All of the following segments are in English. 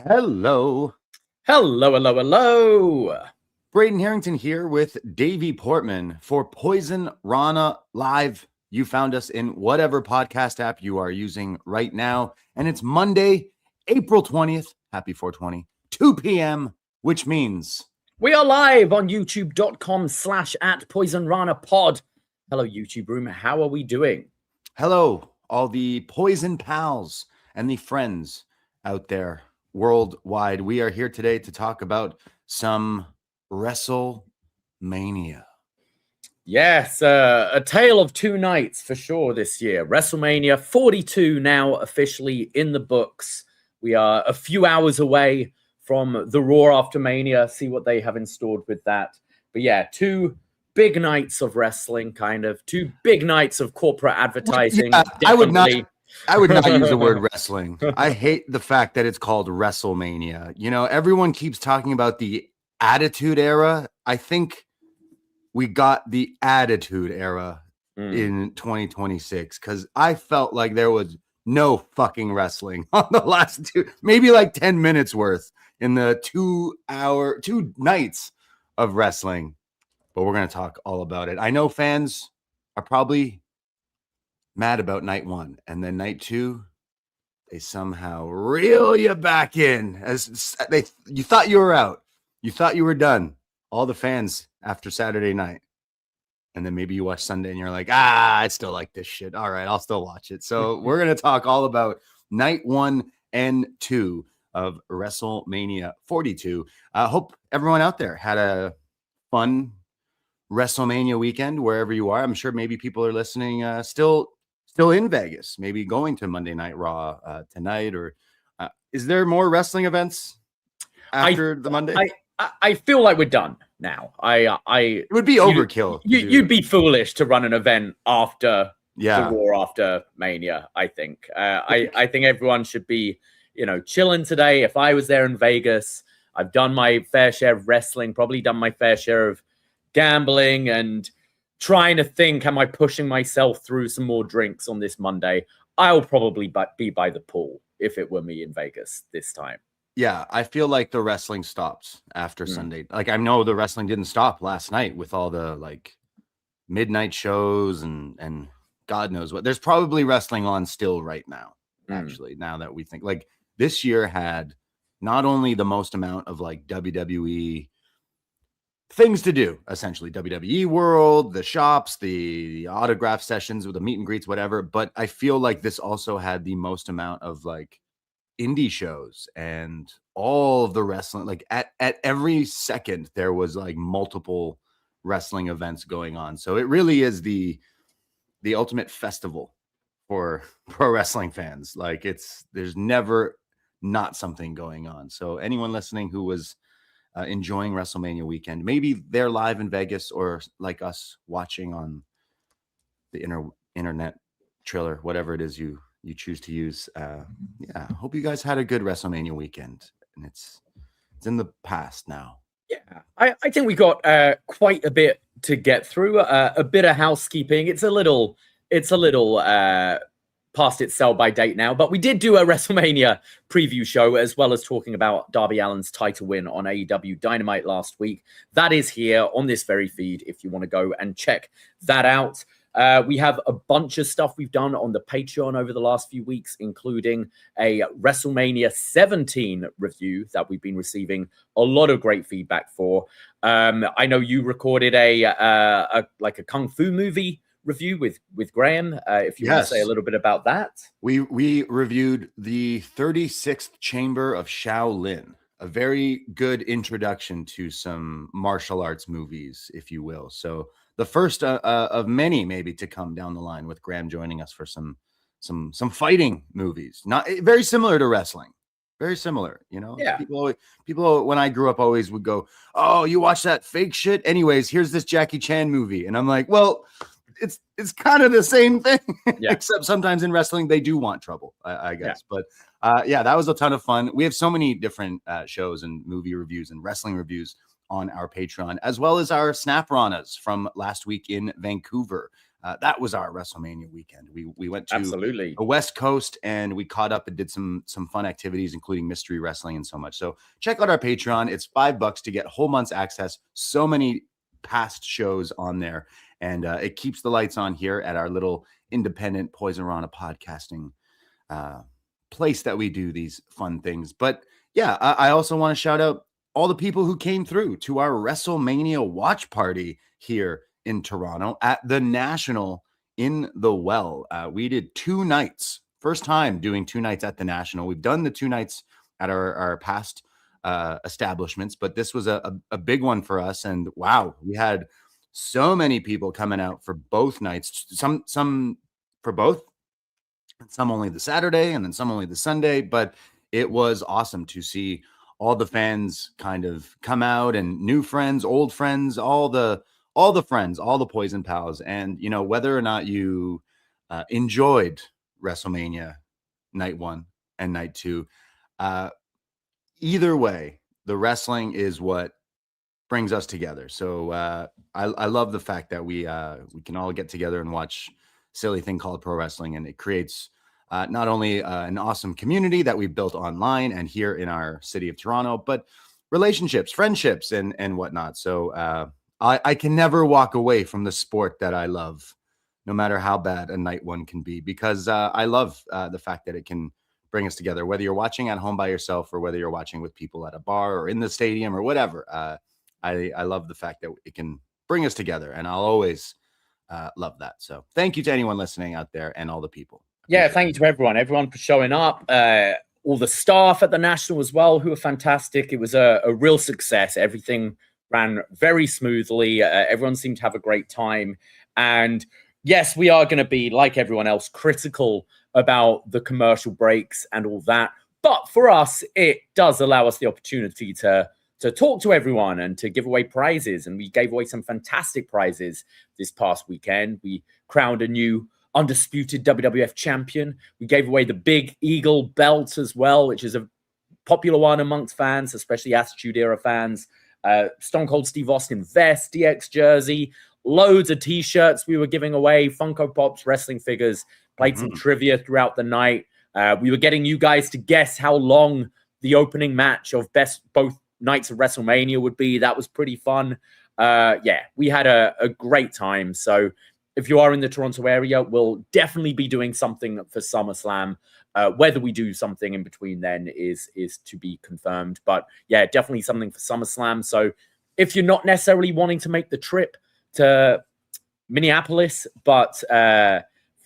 Hello. Hello, hello, hello. Braden Herrington here with Davie Portman for Poisonrana Live. You found us in whatever podcast app you are using right now. And it's Monday, April 20th. Happy 420, 2 p.m., which means we are live on youtube.com/@PoisonRanaPod. Hello, YouTube room. How are we doing? hello, all the Poison pals and the friends out there worldwide. We are here today to talk about some WrestleMania. Yes, a tale of two nights for sure this year. WrestleMania 42 now officially in the books. We are a few hours away from the Raw after Mania. See what they have in store with that. But yeah, two big nights of wrestling, kind of. Two big nights of corporate advertising. Yeah, I would not use the word wrestling. I hate the fact that it's called WrestleMania. You know, everyone keeps talking about the Attitude Era. I think we got the Attitude Era in 2026 because I felt like there was no fucking wrestling on the last two, maybe like 10 minutes worth in the 2 nights of wrestling. But we're going to talk all about it. I know fans are probably mad about night one, and then night two, they somehow reel you back in. You thought you were out. You thought you were done. All the fans after Saturday night. And then maybe you watch Sunday and you're like, I still like this shit. All right, I'll still watch it. So we're going to talk all about night 1 and 2 of WrestleMania 42. I hope everyone out there had a fun WrestleMania weekend wherever you are. I'm sure maybe people are listening still in Vegas, maybe going to Monday Night Raw tonight. Or is there more wrestling events after the Monday? I feel like we're done now. It would be overkill. You'd be foolish to run an event after the Raw after Mania. I think. I think everyone should be, chilling today. If I was there in Vegas, I've done my fair share of wrestling, probably done my fair share of gambling, and trying to think, am I pushing myself through some more drinks on this Monday? I'll probably be by the pool if it were me in Vegas this time. Yeah, I feel like the wrestling stops after Sunday. Like, I know the wrestling didn't stop last night with all the midnight shows and God knows what. There's probably wrestling on still right now, actually, now that we think. Like, this year had not only the most amount of WWE things to do, essentially, WWE World, the shops, the autograph sessions with the meet and greets, whatever, but I feel like this also had the most amount of indie shows and all of the wrestling. At every second there was multiple wrestling events going on. So it really is the ultimate festival for pro wrestling fans. There's never not something going on. So anyone listening who was enjoying WrestleMania weekend, maybe they're live in Vegas or like us watching on the internet trailer, whatever it is you choose to use. Hope you guys had a good WrestleMania weekend, and it's in the past now. Yeah, I think we got quite a bit to get through. A bit of housekeeping. It's a little past its sell-by date now, but we did do a WrestleMania preview show as well as talking about Darby Allin's title win on AEW Dynamite last week. That is here on this very feed if you want to go and check that out. We have a bunch of stuff we've done on the Patreon over the last few weeks, including a WrestleMania 17 review that we've been receiving a lot of great feedback for. I know you recorded a Kung Fu movie review with Graham. If you want to say a little bit about that. We reviewed the 36th Chamber of Shaolin, a very good introduction to some martial arts movies, if you will. So the first of many maybe to come down the line, with Graham joining us for some fighting movies. Not very similar to wrestling. Very similar, Yeah. People when I grew up always would go, "Oh, you watch that fake shit? Anyways, here's this Jackie Chan movie." And I'm like, "Well, it's kind of the same thing." Yeah. Except sometimes in wrestling they do want trouble, I guess. Yeah. But that was a ton of fun. We have so many different shows and movie reviews and wrestling reviews on our Patreon, as well as our Snap Ranas from last week in Vancouver. that was our WrestleMania weekend. We went to Absolutely the West Coast and we caught up and did some fun activities, including mystery wrestling and so much. So check out our Patreon. It's $5 to get whole month's access. So many past shows on there, and it keeps the lights on here at our little independent Poisonrana podcasting place that we do these fun things. But yeah, I also want to shout out all the people who came through to our WrestleMania watch party here in Toronto at the National in the Well. We did 2 nights. First time doing 2 nights at the National. We've done the 2 nights at our past establishments, but this was a big one for us. And wow, we had so many people coming out for both nights. Some for both, some only the Saturday, and then some only the Sunday. But it was awesome to see all the fans kind of come out, and new friends, old friends, all the friends, all the Poison pals. And you know, whether or not you enjoyed WrestleMania night 1 and night 2, either way, the wrestling is what brings us together. So I love the fact that we can all get together and watch silly thing called pro wrestling, and it creates not only an awesome community that we built online and here in our city of Toronto, but relationships, friendships, and whatnot. So I can never walk away from the sport that I love, no matter how bad a night 1 can be, because I love the fact that it can bring us together, whether you're watching at home by yourself or whether you're watching with people at a bar or in the stadium or whatever. I love the fact that it can bring us together, and I'll always love that. So thank you to anyone listening out there and all the people. Yeah, thank you to everyone for showing up. All the staff at the National as well, who were fantastic. It was a real success. Everything ran very smoothly. Everyone seemed to have a great time. And yes, we are going to be, like everyone else, critical about the commercial breaks and all that. But for us, it does allow us the opportunity to talk to everyone and to give away prizes. And we gave away some fantastic prizes this past weekend. We crowned a new undisputed WWF champion. We gave away the Big Eagle belt as well, which is a popular one amongst fans, especially Attitude Era fans. Stone Cold Steve Austin vest, DX jersey, loads of t-shirts we were giving away, Funko Pops, wrestling figures, played some trivia throughout the night. We were getting you guys to guess how long the opening match of both nights of WrestleMania would be. That was pretty fun. Yeah, we had a great time. So if you are in the Toronto area, we'll definitely be doing something for SummerSlam. Whether we do something in between then is to be confirmed. But yeah, definitely something for SummerSlam. So if you're not necessarily wanting to make the trip to Minneapolis, but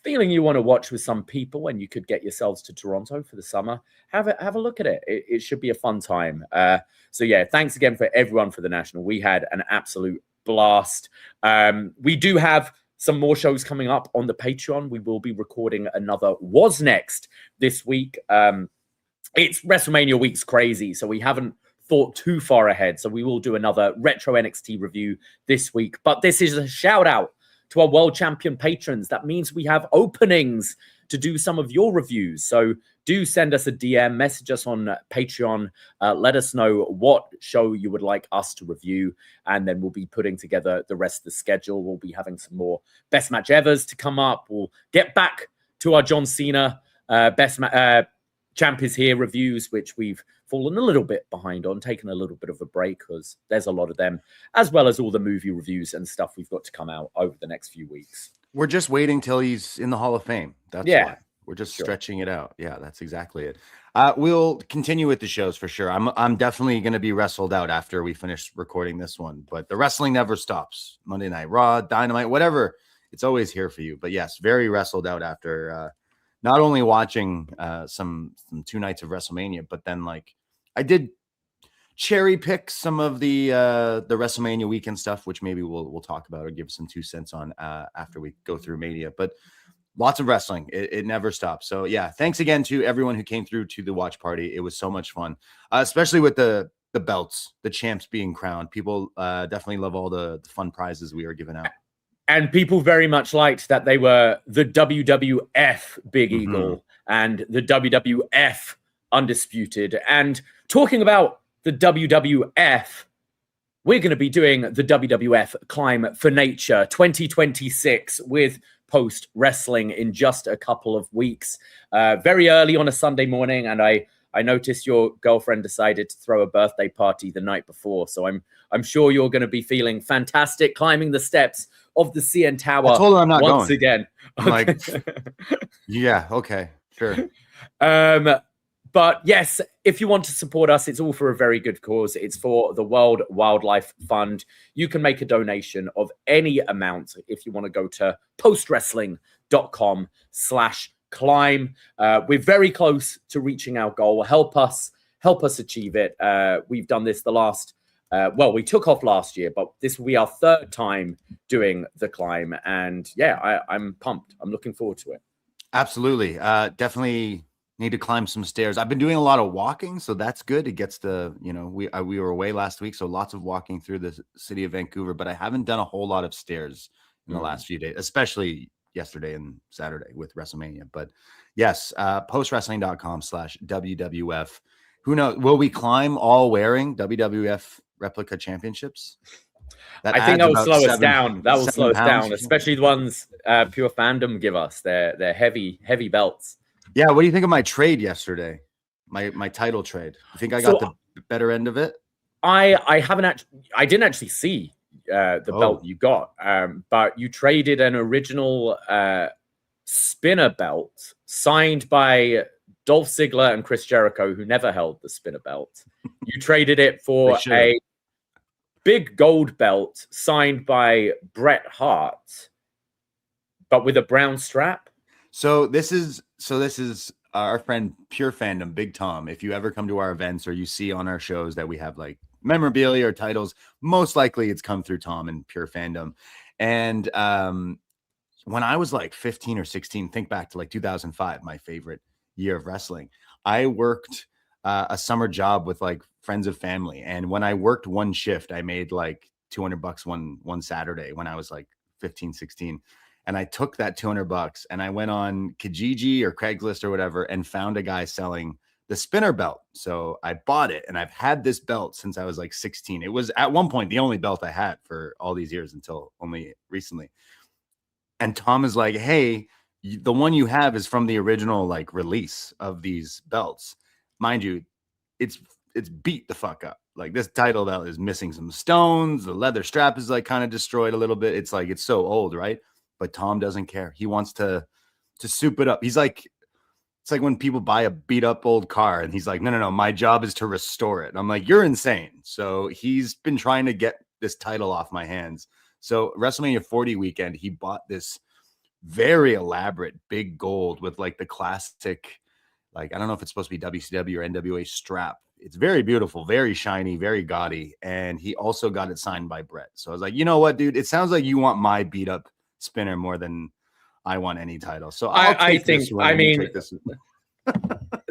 feeling you want to watch with some people and you could get yourselves to Toronto for the summer, have a look at it. It should be a fun time. So yeah, thanks again for everyone for the National. We had an absolute blast. We do have some more shows coming up on the Patreon. We will be recording another Was Next this week. It's WrestleMania week's crazy, so we haven't thought too far ahead. So we will do another retro NXT review this week. But this is a shout out to our world champion patrons. That means we have openings to do some of your reviews. So do send us a DM, message us on Patreon. Let us know what show you would like us to review. And then we'll be putting together the rest of the schedule. We'll be having some more Best Match Evers to come up. We'll get back to our John Cena Champ is Here reviews, which we've fallen a little bit behind on, taken a little bit of a break because there's a lot of them, as well as all the movie reviews and stuff we've got to come out over the next few weeks. We're just waiting till he's in the Hall of Fame. That's why. We're just stretching it out. Yeah, that's exactly it. We'll continue with the shows for sure. I'm definitely going to be wrestled out after we finish recording this one, but the wrestling never stops. Monday Night Raw, Dynamite, whatever. It's always here for you. But yes, very wrestled out after not only watching some 2 nights of WrestleMania, but then like I did cherry pick some of the WrestleMania weekend stuff, which maybe we'll talk about or give some 2 cents on after we go through Mania. But lots of wrestling. It never stops. So yeah, thanks again to everyone who came through to the watch party. It was so much fun, especially with the belts, the champs being crowned. People definitely love all the fun prizes we were giving out. And people very much liked that they were the WWF Big Eagle and the WWF Undisputed. And talking about the WWF, we're going to be doing the WWF Climb for Nature 2026 with Post Wrestling in just a couple of weeks, very early on a Sunday morning. And I noticed your girlfriend decided to throw a birthday party the night before. So I'm sure you're going to be feeling fantastic climbing the steps of the CN Tower. I told her I'm not once going. again. I'm like, yeah, okay, sure. But yes, if you want to support us, it's all for a very good cause. It's for the World Wildlife Fund. You can make a donation of any amount if you want to go to postwrestling.com/climb. We're very close to reaching our goal. Help us achieve it. We've done this the last, we took off last year, but this will be our third time doing the climb. And yeah, I'm pumped. I'm looking forward to it. Absolutely. Definitely need to climb some stairs. I've been doing a lot of walking, so that's good. It gets to, we were away last week, so lots of walking through the city of Vancouver, but I haven't done a whole lot of stairs in the last few days, especially yesterday and Saturday with WrestleMania. But yes, postwrestling.com/WWF. Who knows? Will we climb all wearing WWF replica championships? I think that will slow us down. That will slow us down, especially the ones Pure Fandom give us. They're heavy belts. Yeah, what do you think of my trade yesterday? My title trade. You think I got the better end of it? I didn't actually see the belt you got, but you traded an original spinner belt signed by Dolph Ziggler and Chris Jericho, who never held the spinner belt. You traded it for a big gold belt signed by Bret Hart, but with a brown strap. So this is our friend Pure Fandom, Big Tom. If you ever come to our events or you see on our shows that we have like memorabilia or titles, most likely it's come through Tom and Pure Fandom. And when I was like 15 or 16, think back to like 2005, my favorite year of wrestling. I worked a summer job with like friends of family. And when I worked one shift, I made like $200 one Saturday when I was like 15, 16. And I took that $200 and I went on Kijiji or Craigslist or whatever and found a guy selling the spinner belt. So I bought it and I've had this belt since I was like 16. It was at one point the only belt I had for all these years until only recently. And Tom is like, hey, the one you have is from the original like release of these belts. Mind you, it's beat the fuck up. Like this title belt is missing some stones. The leather strap is like kind of destroyed a little bit. It's like, it's so old, right? But Tom doesn't care. He wants to soup it up. He's like, it's like when people buy a beat up old car and he's like, no, my job is to restore it. And I'm like, you're insane. So he's been trying to get this title off my hands. So WrestleMania 40 weekend, he bought this very elaborate big gold with like the classic, like, I don't know if it's supposed to be WCW or NWA strap. It's very beautiful, very shiny, very gaudy. And he also got it signed by Bret. So I was like, you know what, dude, it sounds like you want my beat up spinner more than I want any title. So I think,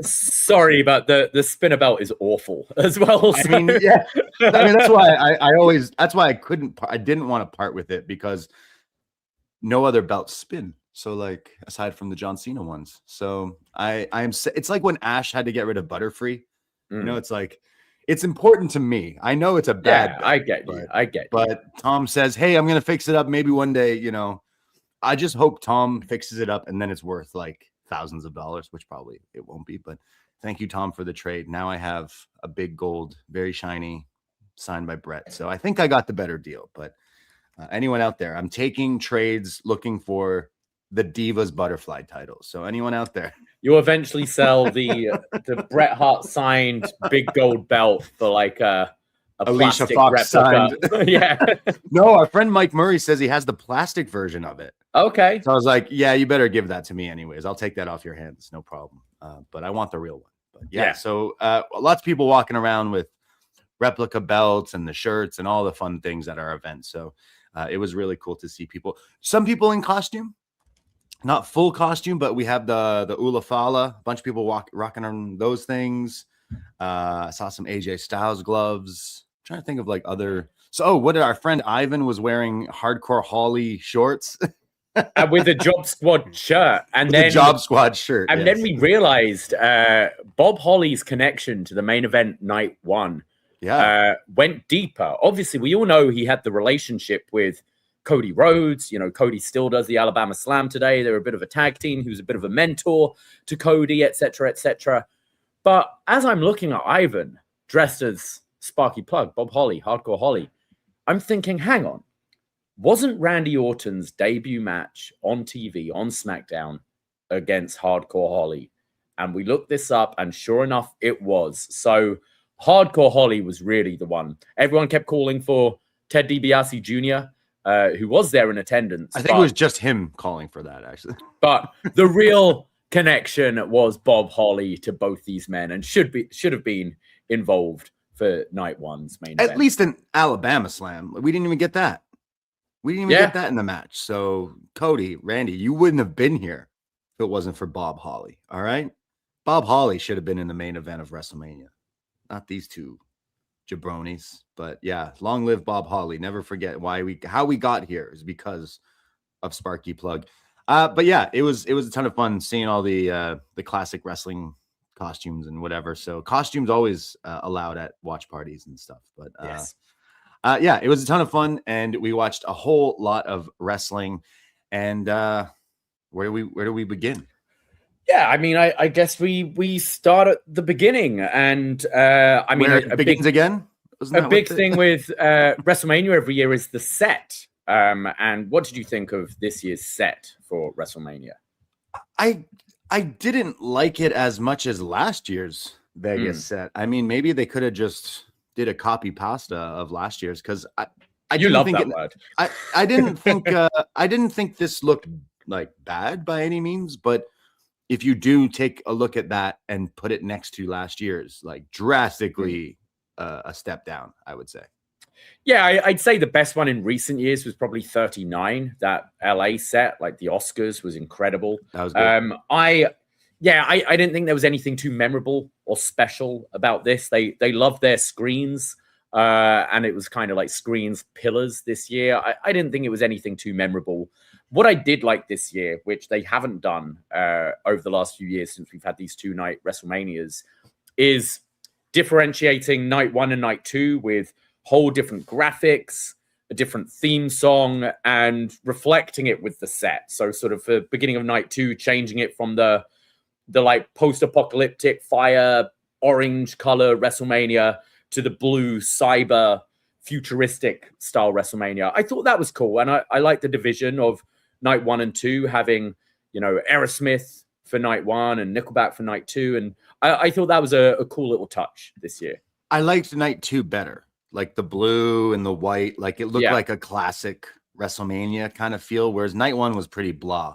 sorry, but the spinner belt is awful as well. So. I mean, that's why I didn't want to part with it, because no other belts spin. So like, aside from the John Cena ones. So it's like when Ash had to get rid of Butterfree, it's like, it's important to me. I know it's a bad belt, I get you. But Tom says, hey, I'm going to fix it up. Maybe one day, I just hope Tom fixes it up and then it's worth like thousands of dollars, which probably it won't be. But thank you, Tom, for the trade. Now I have a big gold, very shiny, signed by Bret. So I think I got the better deal. But anyone out there, I'm taking trades looking for the Divas Butterfly title. So anyone out there, you'll eventually sell the Bret Hart signed big gold belt for like a Alicia Fox signed. Yeah. No, our friend Mike Murray says he has the plastic version of it. Okay. So I was like, yeah, you better give that to me anyways. I'll take that off your hands. No problem. But I want the real one. But yeah. So lots of people walking around with replica belts and the shirts and all the fun things at our event. So it was really cool to see some people in costume. Not full costume, but we have the Ula Fala. A bunch of people rocking on those things. I saw some AJ Styles gloves. I'm trying to think of like other. So, what did our friend Ivan was wearing? Hardcore Holly shorts with a Job Squad shirt, and then Job Squad shirt. And then we realized Bob Holly's connection to the main event night one went deeper. Obviously, we all know he had the relationship with Cody Rhodes. You know, Cody still does the Alabama Slam today. They're a bit of a tag team. He was a bit of a mentor to Cody, etc., etc. But as I'm looking at Ivan, dressed as Sparky Plug, Bob Holly, Hardcore Holly, I'm thinking, hang on. Wasn't Randy Orton's debut match on TV, on SmackDown, against Hardcore Holly? And we looked this up, and sure enough, it was. So Hardcore Holly was really the one. Everyone kept calling for Ted DiBiase Jr., who was there in attendance. I think it was just him calling for that, actually. But the real connection was Bob Holly to both these men, and should have been involved for night one's main event. At least an Alabama Slam. We didn't even get that. We didn't even get that in the match. So Cody, Randy, you wouldn't have been here if it wasn't for Bob Holly. All right. Bob Holly should have been in the main event of WrestleMania, not these two jabronis. But yeah, long live Bob Holly. Never forget how we got here is because of Sparky Plug. But yeah, it was a ton of fun seeing all the classic wrestling costumes and whatever. So costumes always allowed at watch parties and stuff. But yes. Yeah, it was a ton of fun, and we watched a whole lot of wrestling. And where do we begin? Yeah, I mean, I guess we start at the beginning, and I mean, it begins again. A big thing with WrestleMania every year is the set. And what did you think of this year's set for WrestleMania? I didn't like it as much as last year's Vegas set. I mean, maybe they could have just did a copy pasta of last year's, because I didn't think word. I didn't think I didn't think this looked like bad by any means, but if you do take a look at that and put it next to last year's, like drastically a step down, I would say. Yeah, I'd say the best one in recent years was probably 39. That LA set, like the Oscars, was incredible. That was good. I didn't think there was anything too memorable or special about this. They loved their screens, and it was kind of like screens pillars this year. I didn't think it was anything too memorable. What I did like this year, which they haven't done over the last few years since we've had these 2-night WrestleManias, is differentiating night one and night two with whole different graphics, a different theme song, and reflecting it with the set. So sort of for beginning of night two, changing it from the like post-apocalyptic fire orange color WrestleMania to the blue cyber futuristic style WrestleMania. I thought that was cool. And I like the division of night one and two, having, you know, Aerosmith for night one and Nickelback for night two. And I thought that was a cool little touch this year. I liked night two better. Like the blue and the white, like it looked like a classic WrestleMania kind of feel, whereas night one was pretty blah.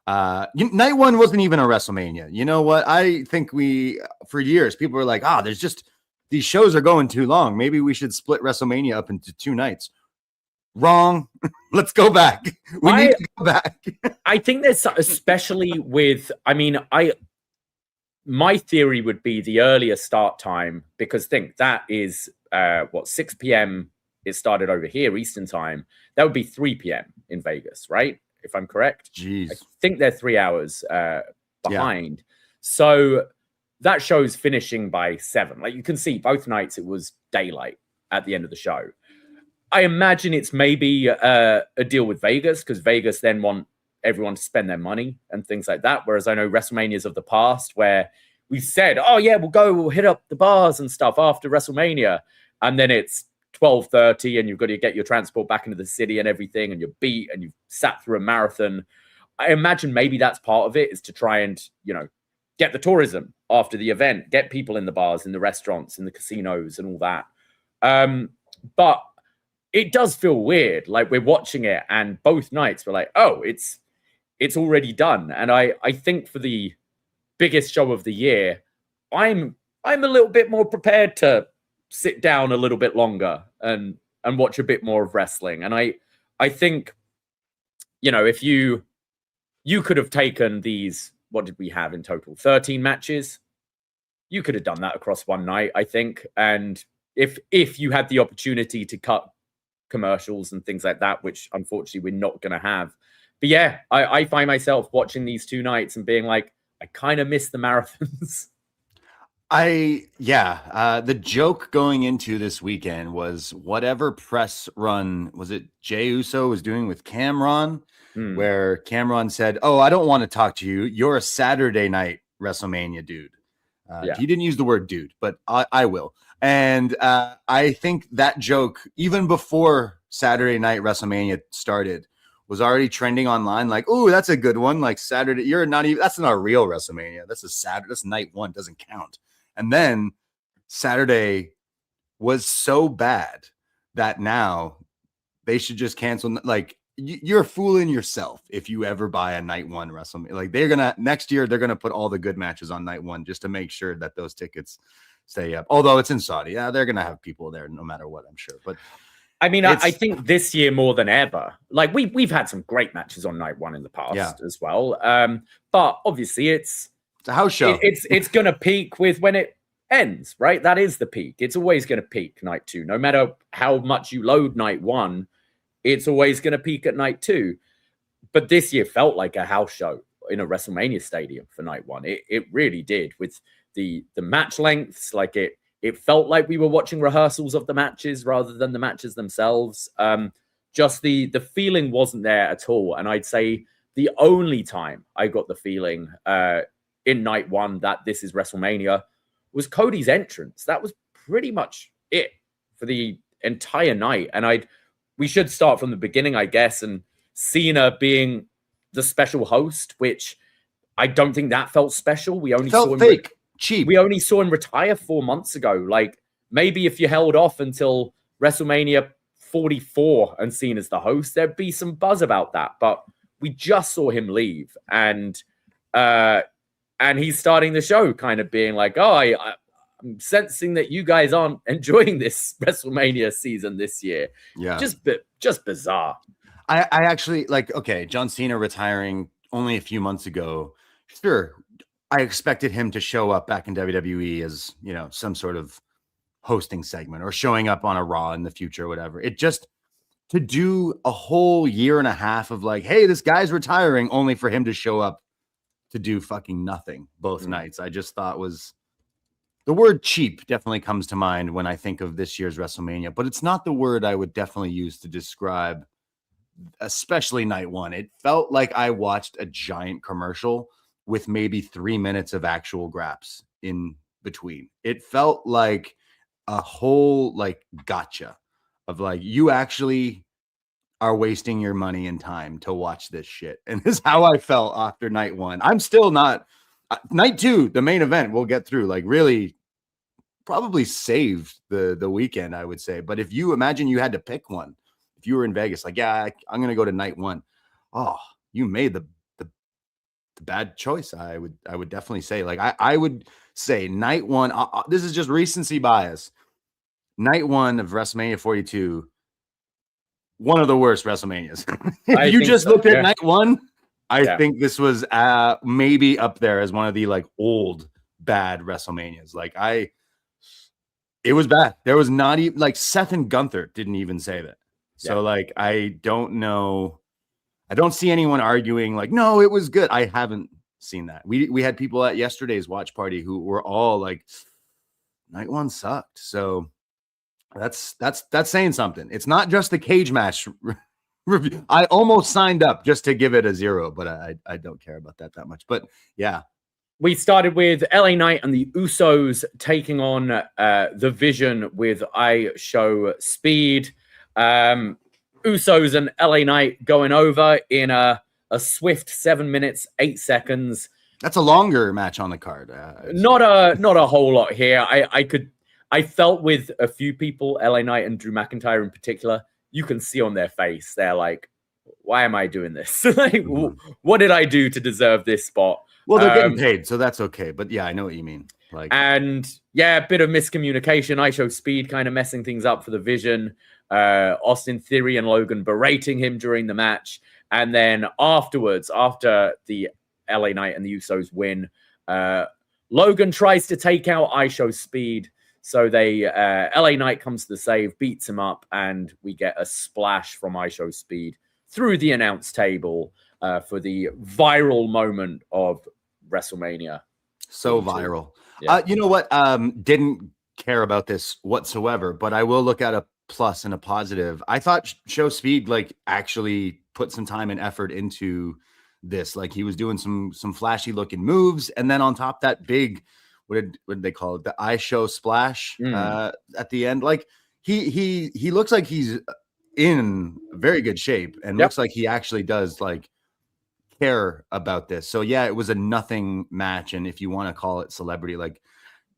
Night one wasn't even a WrestleMania. You know what? I think for years, people were like, there's just, these shows are going too long. Maybe we should split WrestleMania up into 2 nights. Wrong. Let's go back. We need to go back. I think there's, especially with, my theory would be the earlier start time, because think that is 6 p.m. it started over here, Eastern time. That would be 3 p.m. in Vegas, right? If I'm correct. Jeez. I think they're 3 hours behind. Yeah. So that show's finishing by 7. Like you can see both nights it was daylight at the end of the show. I imagine it's maybe a deal with Vegas, because Vegas then want everyone to spend their money and things like that. Whereas I know WrestleManias of the past where we said, we'll hit up the bars and stuff after WrestleMania. And then it's 12:30 and you've got to get your transport back into the city and everything, and you're beat and you've sat through a marathon. I imagine maybe that's part of it, is to try and, you know, get the tourism after the event, get people in the bars, in the restaurants, in the casinos and all that. But it does feel weird. Like we're watching it and both nights we're like, it's already done. And I think for the biggest show of the year, I'm a little bit more prepared to sit down a little bit longer and watch a bit more of wrestling. And I think, you know, if you could have taken these, what did we have in total? 13 matches. You could have done that across one night, I think. And if you had the opportunity to cut commercials and things like that, which unfortunately we're not going to have. But yeah, I find myself watching these 2 nights and being like, I kind of miss the marathons. The joke going into this weekend was whatever press run was it Jey Uso was doing with Cameron, where Cameron said, "Oh, I don't want to talk to you. You're a Saturday night WrestleMania dude." He didn't use the word dude, but I will. And I think that joke, even before Saturday night WrestleMania started, was already trending online. Like, "Oh, that's a good one." Like Saturday, that's not a real WrestleMania. That's a Saturday. That's night one. Doesn't count. And then Saturday was so bad that now they should just cancel. Like, you're fooling yourself if you ever buy a night one WrestleMania. Like, next year, they're going to put all the good matches on night one just to make sure that those tickets stay up. Although it's in Saudi. Yeah, they're going to have people there no matter what, I'm sure. But I mean, I think this year more than ever, like we've had some great matches on night one in the past as well. But obviously it's a house show. It's going to peak with when it ends, right? That is the peak. It's always going to peak night two. No matter how much you load night one, it's always going to peak at night two. But this year felt like a house show in a WrestleMania stadium for night one. It really did, with the match lengths. Like it felt like we were watching rehearsals of the matches rather than the matches themselves. Just the feeling wasn't there at all. And I'd say the only time I got the feeling in night one that this is WrestleMania was Cody's entrance. That was pretty much it for the entire night. And we should start from the beginning, I guess, and Cena being the special host, which I don't think that felt special. We only felt saw him fake. Cheap. We only saw him retire 4 months ago. Like, maybe if you held off until WrestleMania 44 and seen as the host, there'd be some buzz about that. But we just saw him leave, and he's starting the show kind of being like, "Oh, I'm sensing that you guys aren't enjoying this WrestleMania season this year." Yeah, just bizarre. I actually like. Okay, John Cena retiring only a few months ago. Sure. I expected him to show up back in WWE as, some sort of hosting segment or showing up on a Raw in the future or whatever. It just to do a whole year and a half of like, hey, this guy's retiring, only for him to show up to do fucking nothing both nights. I just thought was the word cheap definitely comes to mind when I think of this year's WrestleMania, but it's not the word I would definitely use to describe, especially night one. It felt like I watched a giant commercial with maybe 3 minutes of actual graps in between. It felt like a whole gotcha of like, you actually are wasting your money and time to watch this shit. And this is how I felt after night one. I'm still not night two, the main event we'll get through, like really probably saved the weekend, I would say. But if you imagine you had to pick one, if you were in Vegas, like, yeah, I'm going to go to night one. Oh, you made the bad choice. I would definitely say, like, I would say night one. This is just recency bias. Night one of WrestleMania 42, one of the worst WrestleManias. If you just looked at night one, I think this was maybe up there as one of the like old bad WrestleManias. Like it was bad. There was not even like Seth and Gunther didn't even say that. So like, I don't know. I don't see anyone arguing like, no, it was good. I haven't seen that. We had people at yesterday's watch party who were all like, night one sucked. So that's saying something. It's not just the cage match review. I almost signed up just to give it a 0, but I don't care about that much. But yeah. We started with LA Knight and the Usos taking on the Vision with upYours. Usos and LA Knight going over in a swift 7 minutes, 8 seconds. That's a longer match on the card. Not a whole lot here. I felt with a few people, LA Knight and Drew McIntyre in particular, you can see on their face, they're like, why am I doing this? Like, what did I do to deserve this spot? Well, they're getting paid, so that's okay. But yeah, I know what you mean. Like, and yeah, a bit of miscommunication. upYours kind of messing things up for the Vision. Austin Theory and Logan berating him during the match. And then afterwards, after the LA Knight and the Usos win, Logan tries to take out upYours. So LA Knight comes to the save, beats him up, and we get a splash from upYours through the announce table for the viral moment of WrestleMania. So viral. Yeah. You know what? Didn't care about this whatsoever, but I will look at a plus and a positive. I thought Show Speed like actually put some time and effort into this. Like he was doing some flashy looking moves, and then on top that big, what did they call it? The I Show splash at the end. Like he looks like he's in very good shape and looks like he actually does like care about this. So yeah, it was a nothing match, and if you want to call it celebrity, like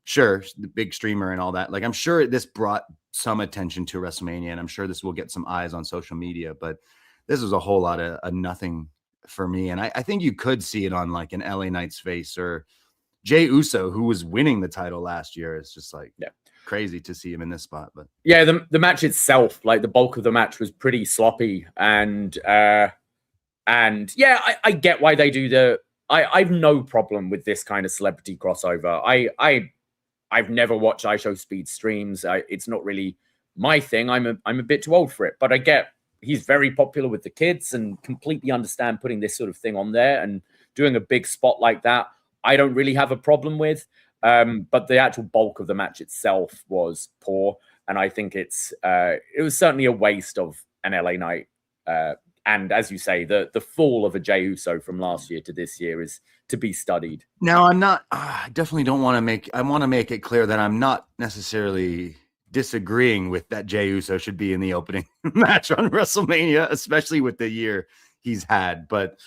sure, the big streamer and all that. Like I'm sure this brought some attention to WrestleMania, and I'm sure this will get some eyes on social media. But this was a whole lot of a nothing for me, and I think you could see it on like an LA Knight's face or Jey Uso, who was winning the title last year. It's just like crazy to see him in this spot. But yeah, the match itself, like the bulk of the match was pretty sloppy, and yeah, I get why they do I've no problem with this kind of celebrity crossover. I've never watched I Show Speed streams. It's not really my thing. I'm a bit too old for it, but I get he's very popular with the kids and completely understand putting this sort of thing on there and doing a big spot like that. I don't really have a problem with, but the actual bulk of the match itself was poor, and I think it was certainly a waste of an LA Knight. And as you say, the fall of a Jey Uso from last year to this year is to be studied. Now, I'm not. I definitely don't want to make. I want to make it clear that I'm not necessarily disagreeing with that Jey Uso should be in the opening match on WrestleMania, especially with the year he's had. But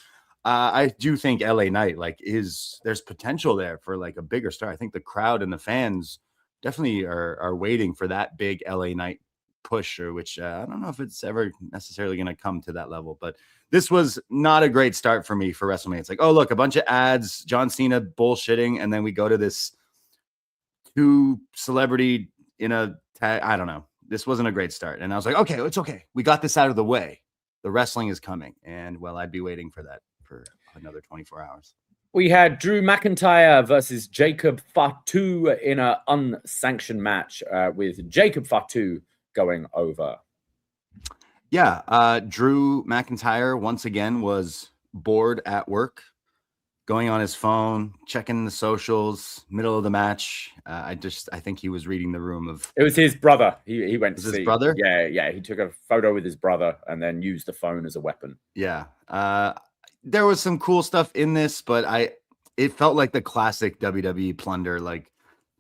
I do think LA Knight there's potential there for like a bigger star. I think the crowd and the fans definitely are waiting for that big LA Knight push, or which I don't know if it's ever necessarily going to come to that level. But this was not a great start for me for WrestleMania. It's like, oh look, a bunch of ads, John Cena bullshitting, and then we go to this two celebrity in a tag. I don't know. This wasn't a great start, and I was like, okay, it's okay. We got this out of the way. The wrestling is coming, and well, I'd be waiting for that for another 24 hours. We had Drew McIntyre versus Jacob Fatu in an unsanctioned match with Jacob Fatu going over. Yeah, Drew McIntyre once again was bored at work, going on his phone, checking the socials, middle of the match. I think he was reading the room of. It was his brother. He went to see his brother. Yeah. He took a photo with his brother and then used the phone as a weapon. Yeah. There was some cool stuff in this, but it felt like the classic WWE plunder. Like,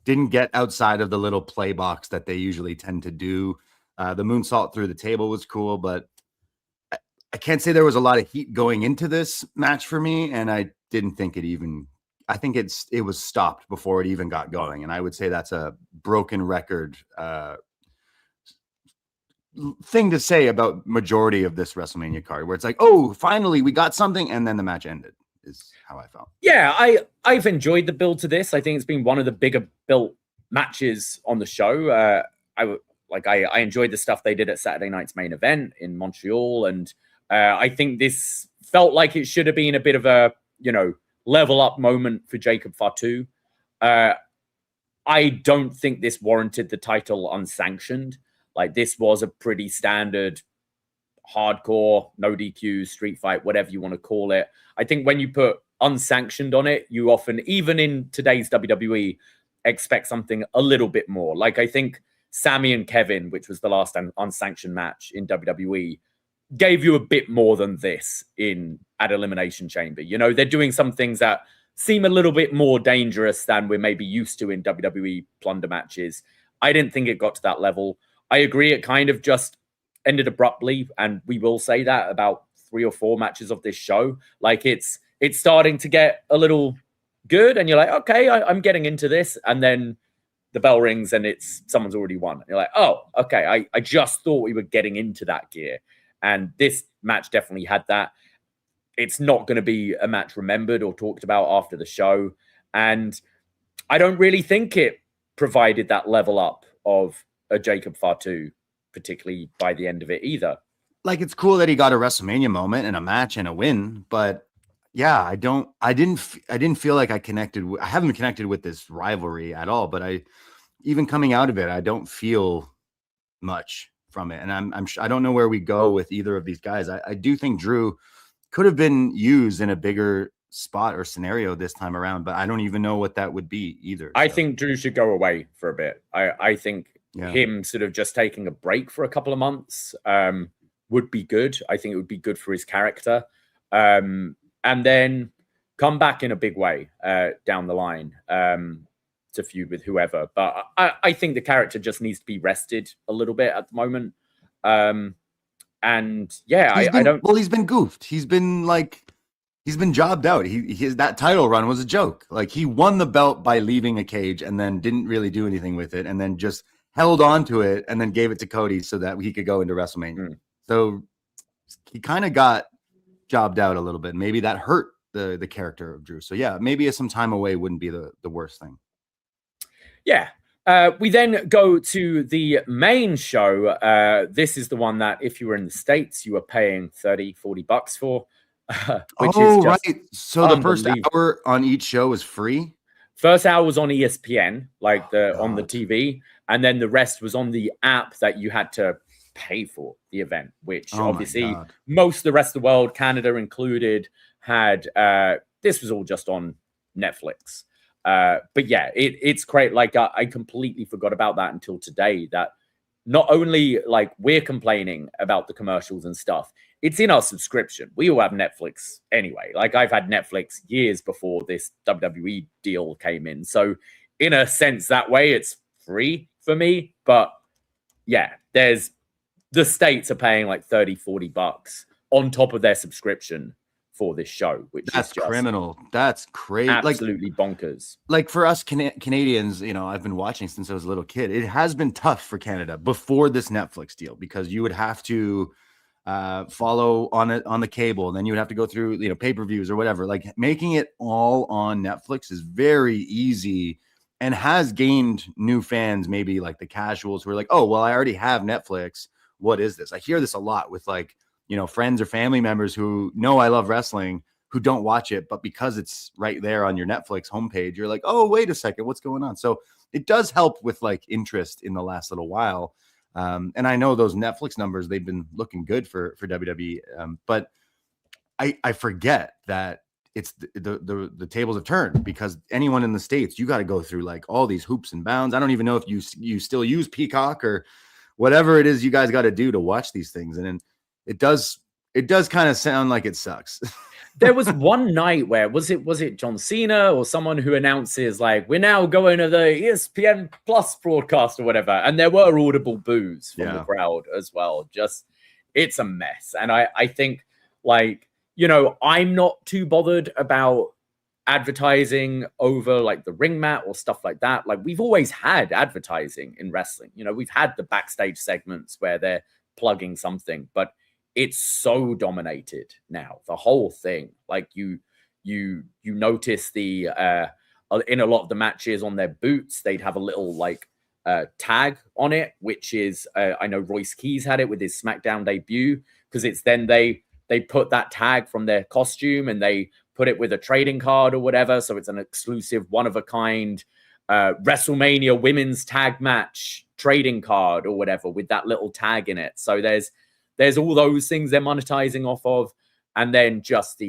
didn't get outside of the little play box that they usually tend to do. The moonsault through the table was cool, but I can't say there was a lot of heat going into this match for me, and I didn't think it even. I think it was stopped before it even got going, and I would say that's a broken record thing to say about majority of this WrestleMania card, where it's like, oh, finally we got something, and then the match ended. Is how I felt. Yeah, I've enjoyed the build to this. I think it's been one of the bigger built matches on the show. I enjoyed the stuff they did at Saturday night's main event in Montreal, and I think this felt like it should have been a bit of a level up moment for Jacob Fatu. I don't think this warranted the title unsanctioned. Like, this was a pretty standard hardcore, no DQ, street fight, whatever you want to call it. I think when you put unsanctioned on it, you often, even in today's WWE, expect something a little bit more. Like, I think Sammy and Kevin, which was the last unsanctioned match in WWE, gave you a bit more than this at Elimination Chamber. They're doing some things that seem a little bit more dangerous than we're maybe used to in WWE plunder matches. I didn't think it got to that level. I agree, it kind of just ended abruptly, and we will say that about 3 or 4 matches of this show. Like, it's starting to get a little good, and you're like, okay, I'm getting into this, and then the bell rings and someone's already won. And you're like, oh, okay, I just thought we were getting into that gear. And this match definitely had that. It's not going to be a match remembered or talked about after the show. And I don't really think it provided that level up of a Jacob Fatu, particularly by the end of it either. Like, it's cool that he got a WrestleMania moment and a match and a win, but yeah, I didn't feel like I haven't connected with this rivalry at all, but even coming out of it, I don't feel much from it. And I don't know where we go with either of these guys. I do think Drew could have been used in a bigger spot or scenario this time around, but I don't even know what that would be either. I think Drew should go away for a bit. I think him sort of just taking a break for a couple of months would be good. I think it would be good for his character. And then come back in a big way down the line to feud with whoever. But I think the character just needs to be rested a little bit at the moment. And yeah, I don't. Well, he's been goofed. He's been jobbed out. That title run was a joke. Like, he won the belt by leaving a cage and then didn't really do anything with it, and then just held on to it and then gave it to Cody so that he could go into WrestleMania. So he kind of got jobbed out a little bit. Maybe that hurt the character of Drew. So yeah, maybe some time away wouldn't be the worst thing. Yeah. We then go to the main show. This is the one that if you were in the States, you were paying $30-$40 for. Which is just right. So the first hour on each show is free? First hour was on ESPN, like on the TV, and then the rest was on the app that you had to pay for the event, which obviously most of the rest of the world, Canada included, had. This was all just on Netflix. But yeah, it's great. Like, I completely forgot about that until today, that not only like we're complaining about the commercials and stuff, it's in our subscription. We all have Netflix anyway. Like, I've had Netflix years before this WWE deal came in. So in a sense, that way it's free for me. But yeah, the States are paying like $30-$40 on top of their subscription for this show, which that's is just criminal. That's crazy. Absolutely bonkers. Like, for us Canadians, you know, I've been watching since I was a little kid. It has been tough for Canada before this Netflix deal, because you would have to follow on the cable, and then you would have to go through, you know, pay-per-views or whatever. Like, making it all on Netflix is very easy and has gained new fans, maybe like the casuals who are like, oh, well, I already have Netflix. What is this? I hear this a lot with, like, you know, friends or family members who know I love wrestling, who don't watch it, but because it's right there on your Netflix homepage, you're like, oh, wait a second, what's going on? So it does help with like interest in the last little while. And I know those Netflix numbers, they've been looking good for WWE. But I forget that it's the tables have turned, because anyone in the States, you got to go through like all these hoops and bounds. I don't even know if you still use Peacock or whatever it is you guys got to do to watch these things. And then it does kind of sound like it sucks. There was one night where was it John Cena or someone who announces like, we're now going to the ESPN Plus broadcast or whatever, and there were audible boos from the crowd as well. Just, it's a mess. And I think, like, you know, I'm not too bothered about advertising over like the ring mat or stuff like that. Like, we've always had advertising in wrestling. You know, we've had the backstage segments where they're plugging something, but it's so dominated now, the whole thing. Like, you notice the in a lot of the matches on their boots, they'd have a little like tag on it, which is I know Royce Keys had it with his SmackDown debut, because it's then they put that tag from their costume and they put it with a trading card or whatever, so it's an exclusive, one of a kind WrestleMania women's tag match trading card or whatever with that little tag in it. So there's all those things they're monetizing off of. And then just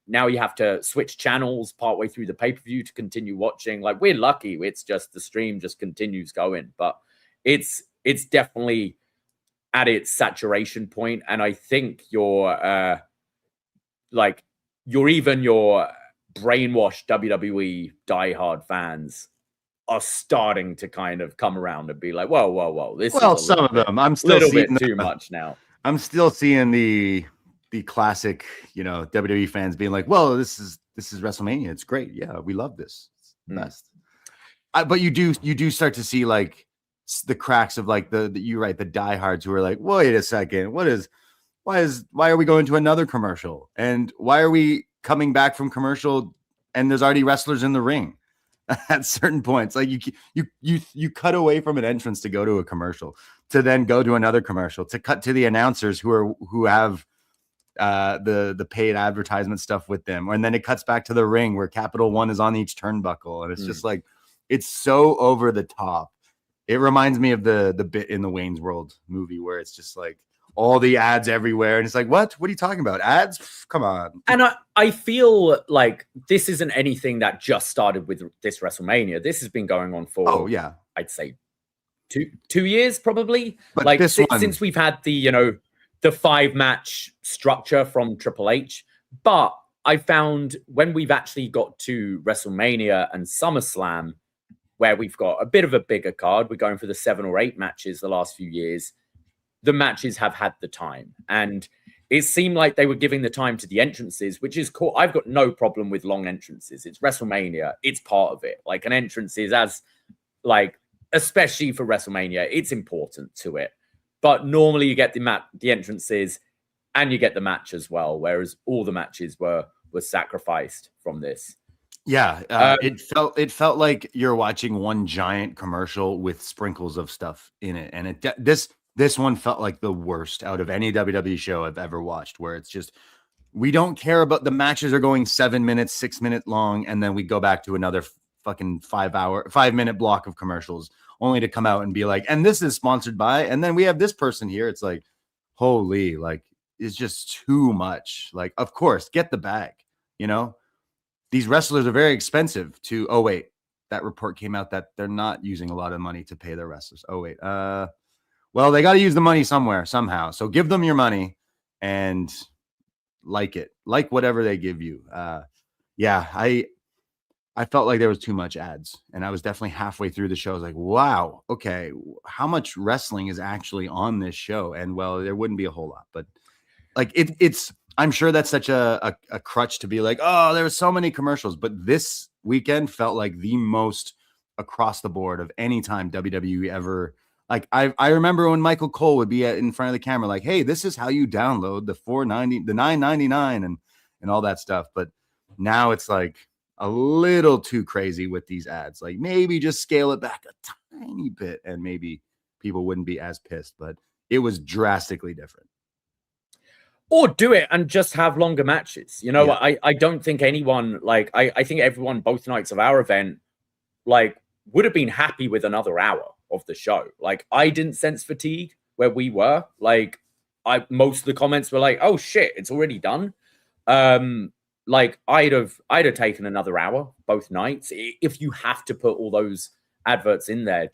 now you have to switch channels partway through the pay-per-view to continue watching. Like, we're lucky. It's just the stream just continues going, but it's definitely at its saturation point. And I think your brainwashed WWE diehard fans are starting to kind of come around and be like, whoa, this is some of them. I'm still little seeing bit too much now. I'm still seeing the classic, you know, WWE fans being like, well, this is WrestleMania. It's great. Yeah, we love this. It's the best. But you do start to see like the cracks of like the diehards who are like, wait a second, why are we going to another commercial? And why are we coming back from commercial and there's already wrestlers in the ring? At certain points, like you cut away from an entrance to go to a commercial, to then go to another commercial, to cut to the announcers who have the paid advertisement stuff with them, and then it cuts back to the ring where Capital One is on each turnbuckle, and it's just like, it's so over the top. It reminds me of the bit in the Wayne's World movie where it's just like all the ads everywhere. And it's like, what are you talking about? Ads? Come on. And I feel like this isn't anything that just started with this WrestleMania. This has been going on for, I'd say 2 years probably. But like this one, since we've had the, the 5-match structure from Triple H. But I found when we've actually got to WrestleMania and SummerSlam, where we've got a bit of a bigger card, we're going for the 7 or 8 matches the last few years, the matches have had the time. And it seemed like they were giving the time to the entrances, which is cool. I've got no problem with long entrances. It's WrestleMania. It's part of it. Like, an entrance is especially for WrestleMania, it's important to it. But normally you get the entrances and you get the match as well, whereas all the matches were sacrificed from this. Yeah, it felt like you're watching one giant commercial with sprinkles of stuff in it, and this one felt like the worst out of any WWE show I've ever watched, where it's just, we don't care about the matches are going 7 minutes, 6 minute long, and then we go back to another fucking 5-minute block of commercials, only to come out and be like, and this is sponsored by, and then we have this person here. It's like, holy, like, it's just too much. Like, of course, get the bag, These wrestlers are very expensive to, oh, wait, that report came out that they're not using a lot of money to pay their wrestlers. Oh, wait. Well, they got to use the money somewhere, somehow. So give them your money and like whatever they give you. I felt like there was too much ads, and I was definitely halfway through the show. I was like, wow, okay, how much wrestling is actually on this show? And well, there wouldn't be a whole lot, but like it's, I'm sure that's such a crutch to be like, oh, there were so many commercials, but this weekend felt like the most across the board of any time WWE ever. Like, I remember when Michael Cole would be in front of the camera, like, hey, this is how you download the $4.90, the $9.99 and all that stuff. But now it's like a little too crazy with these ads. Like, maybe just scale it back a tiny bit and maybe people wouldn't be as pissed, but it was drastically different. Or do it and just have longer matches. I don't think anyone, I think everyone both nights of our event, would have been happy with another hour of the show. Like, I didn't sense fatigue where we were. Most of the comments were like, oh shit, it's already done. I'd have taken another hour both nights if you have to put all those adverts in there.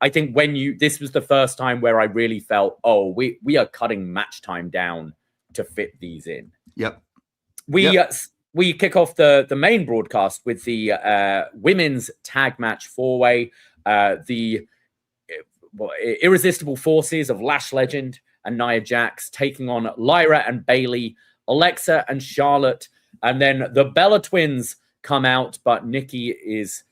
I think this was the first time where I really felt, oh, we are cutting match time down to fit these in. Yep. We kick off the main broadcast with the women's tag match 4-way, the irresistible forces of Lash Legend and Nia Jax taking on Lyra and Bayley, Alexa and Charlotte, and then the Bella Twins come out, but Nikki is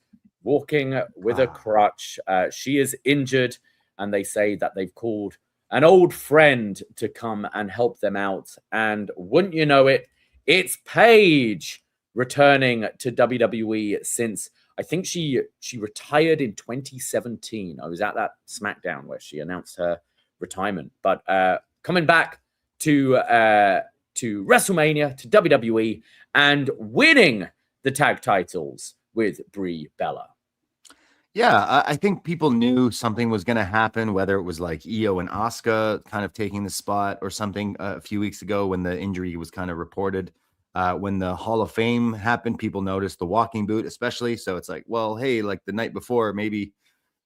walking with a crutch. She is injured, and they say that they've called an old friend to come and help them out. And wouldn't you know it, it's Paige returning to WWE since I think she retired in 2017. I was at that SmackDown where she announced her retirement. But coming back to WrestleMania, to WWE, and winning the tag titles with Brie Bella. Yeah, I think people knew something was going to happen, whether it was like Io and Asuka kind of taking the spot or something a few weeks ago when the injury was kind of reported. When the Hall of Fame happened, people noticed the walking boot, especially. So it's like, well, hey, like the night before, maybe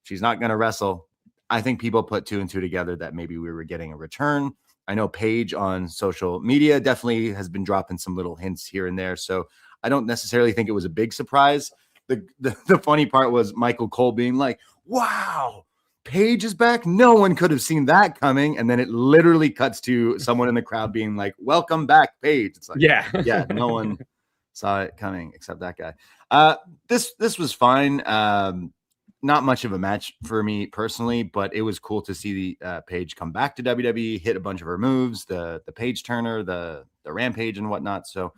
she's not going to wrestle. I think people put 2 and 2 together that maybe we were getting a return. I know Paige on social media definitely has been dropping some little hints here and there. So I don't necessarily think it was a big surprise. The funny part was Michael Cole being like, wow, Paige is back. No one could have seen that coming. And then it literally cuts to someone in the crowd being like, welcome back, Paige. It's like, yeah, no one saw it coming except that guy. This was fine. Not much of a match for me personally, but it was cool to see the Paige come back to WWE, hit a bunch of her moves, the Paige Turner, the Rampage and whatnot. So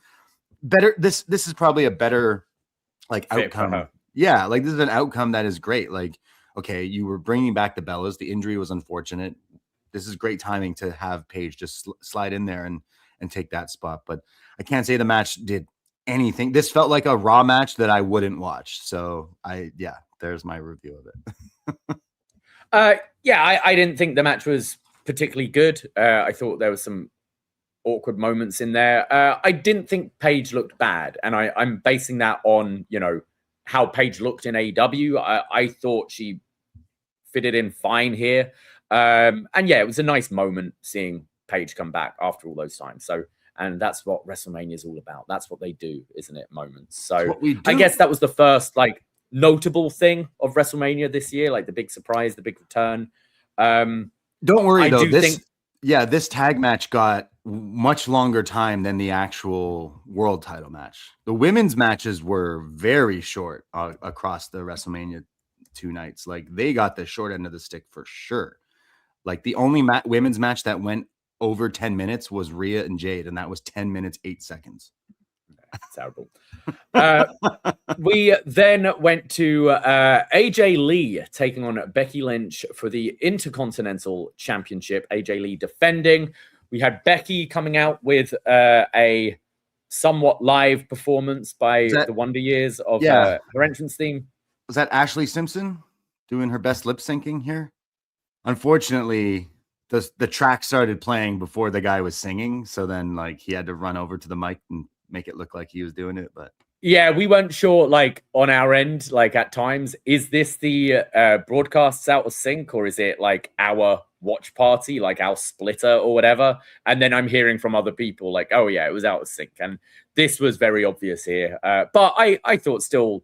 better. This is probably a better outcome. Yeah, this is an outcome that is great. Okay, you were bringing back the Bellas. The injury was unfortunate. This is great timing to have Paige just slide in there and take that spot. But I can't say the match did anything. This felt like a Raw match that I wouldn't watch. So there's my review of it. I didn't think the match was particularly good. I thought there was some awkward moments in there. I didn't think Paige looked bad, and I'm basing that on, you know, how Paige looked in AEW. I thought she fitted in fine here. And yeah, it was a nice moment seeing Paige come back after all those times. So, and that's what WrestleMania is all about. That's what they do, isn't it? Moments. So I guess that was the first like notable thing of WrestleMania this year, like the big surprise, the big return. Don't worry though. This tag match got much longer time than the actual world title match. The women's matches were very short across the WrestleMania 2 nights. Like they got the short end of the stick for sure. Like the only women's match that went over 10 minutes was Rhea and Jade, and that was 10 minutes, 8 seconds. Terrible. We then went to AJ Lee taking on Becky Lynch for the Intercontinental Championship. AJ Lee defending. We had Becky coming out with a somewhat live performance by the Wonder Years of her entrance theme. Was that Ashley Simpson doing her best lip syncing here? Unfortunately, the track started playing before the guy was singing, so then like he had to run over to the mic and make it look like he was doing it. But yeah, we weren't sure, like on our end, like at times, is this the broadcasts out of sync, or is it like our watch party, like our splitter or whatever? And then I'm hearing from other people like, oh yeah, it was out of sync, and this was very obvious here. But I thought still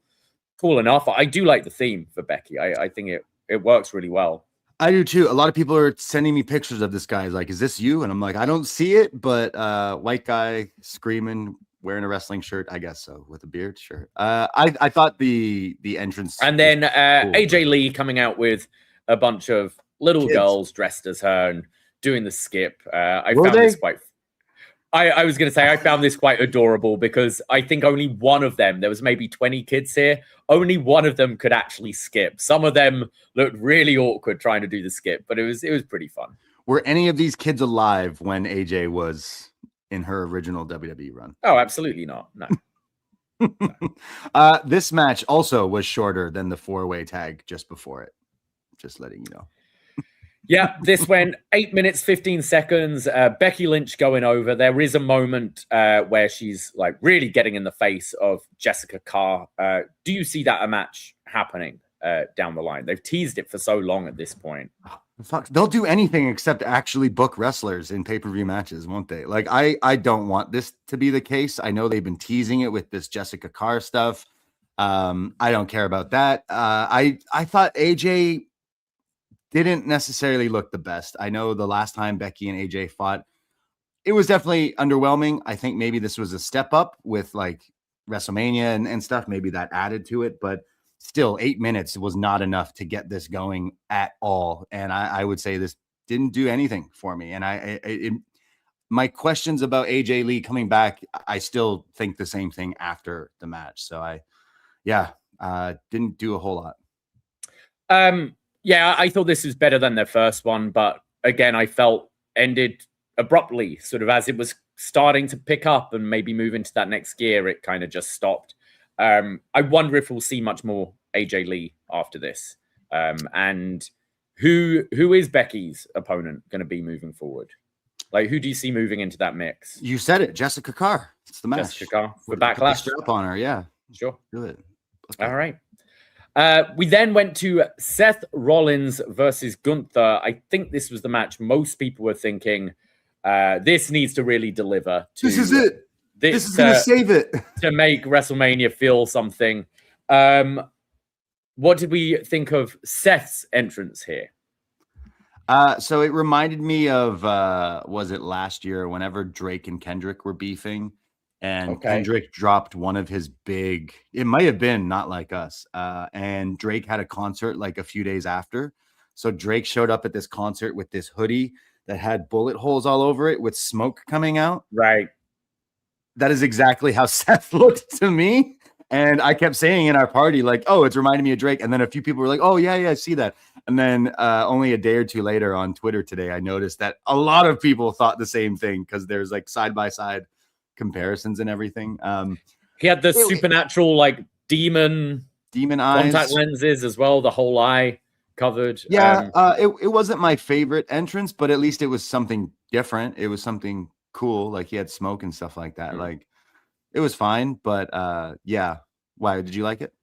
cool enough. I do like the theme for Becky. I think it works really well. I do too. A lot of people are sending me pictures of this guy. Like, is this you? And I'm like, I don't see it, but white guy screaming, wearing a wrestling shirt. I guess so, with a beard. Sure. I thought the entrance. And then cool. AJ Lee coming out with a bunch of little girls dressed as her and doing the skip. I found this quite. I was going to say I found this quite adorable because I think only one of them, there was maybe 20 kids here, only one of them could actually skip. Some of them looked really awkward trying to do the skip, but it was pretty fun. Were any of these kids alive when AJ was in her original WWE run? Oh, absolutely not. No. No. This match also was shorter than the 4-way tag just before it. Just letting you know. Yeah, this went 8 minutes, 15 seconds. Becky Lynch going over. There is a moment where she's like really getting in the face of Jessica Carr. Do you see that a match happening down the line? They've teased it for so long at this point. Fuck, they'll do anything except actually book wrestlers in pay-per-view matches, won't they? Like, I don't want this to be the case. I know they've been teasing it with this Jessica Carr stuff. I don't care about that. I thought AJ didn't necessarily look the best. I know the last time Becky and AJ fought, it was definitely underwhelming. I think maybe this was a step up with like WrestleMania and stuff. Maybe that added to it, but still 8 minutes was not enough to get this going at all. And I would say this didn't do anything for me. And my questions about AJ Lee coming back, I still think the same thing after the match. So didn't do a whole lot. Yeah, I thought this was better than their first one, but again, I felt ended abruptly, sort of as it was starting to pick up and maybe move into that next gear, it kind of just stopped. I wonder if we'll see much more AJ Lee after this. And who is Becky's opponent going to be moving forward? Like, who do you see moving into that mix? You said it, Jessica Carr. It's the match. Jessica Carr for Backlash. Strap on her, yeah. Sure. Do it. Okay. All right. We then went to Seth Rollins versus Gunther. I think this was the match most people were thinking, this needs to really deliver. This is it. This is going to save it. To make WrestleMania feel something. What did we think of Seth's entrance here? So it reminded me of, was it last year, whenever Drake and Kendrick were beefing? And Kendrick dropped one of his big, it might have been Not Like Us. And Drake had a concert like a few days after. So Drake showed up at this concert with this hoodie that had bullet holes all over it with smoke coming out. Right. That is exactly how Seth looked to me. And I kept saying in our party, like, oh, it's reminding me of Drake. And then a few people were like, oh, yeah, I see that. And then only a day or two later on Twitter today, I noticed that a lot of people thought the same thing because there's like side-by-side comparisons and everything. He had the supernatural like demon eyes, contact lenses as well, the whole eye. covered. Yeah, it wasn't my favorite entrance, but at least it was something different. It was something cool. Like he had smoke and stuff like that. Like it was fine, but yeah. Why did you like it?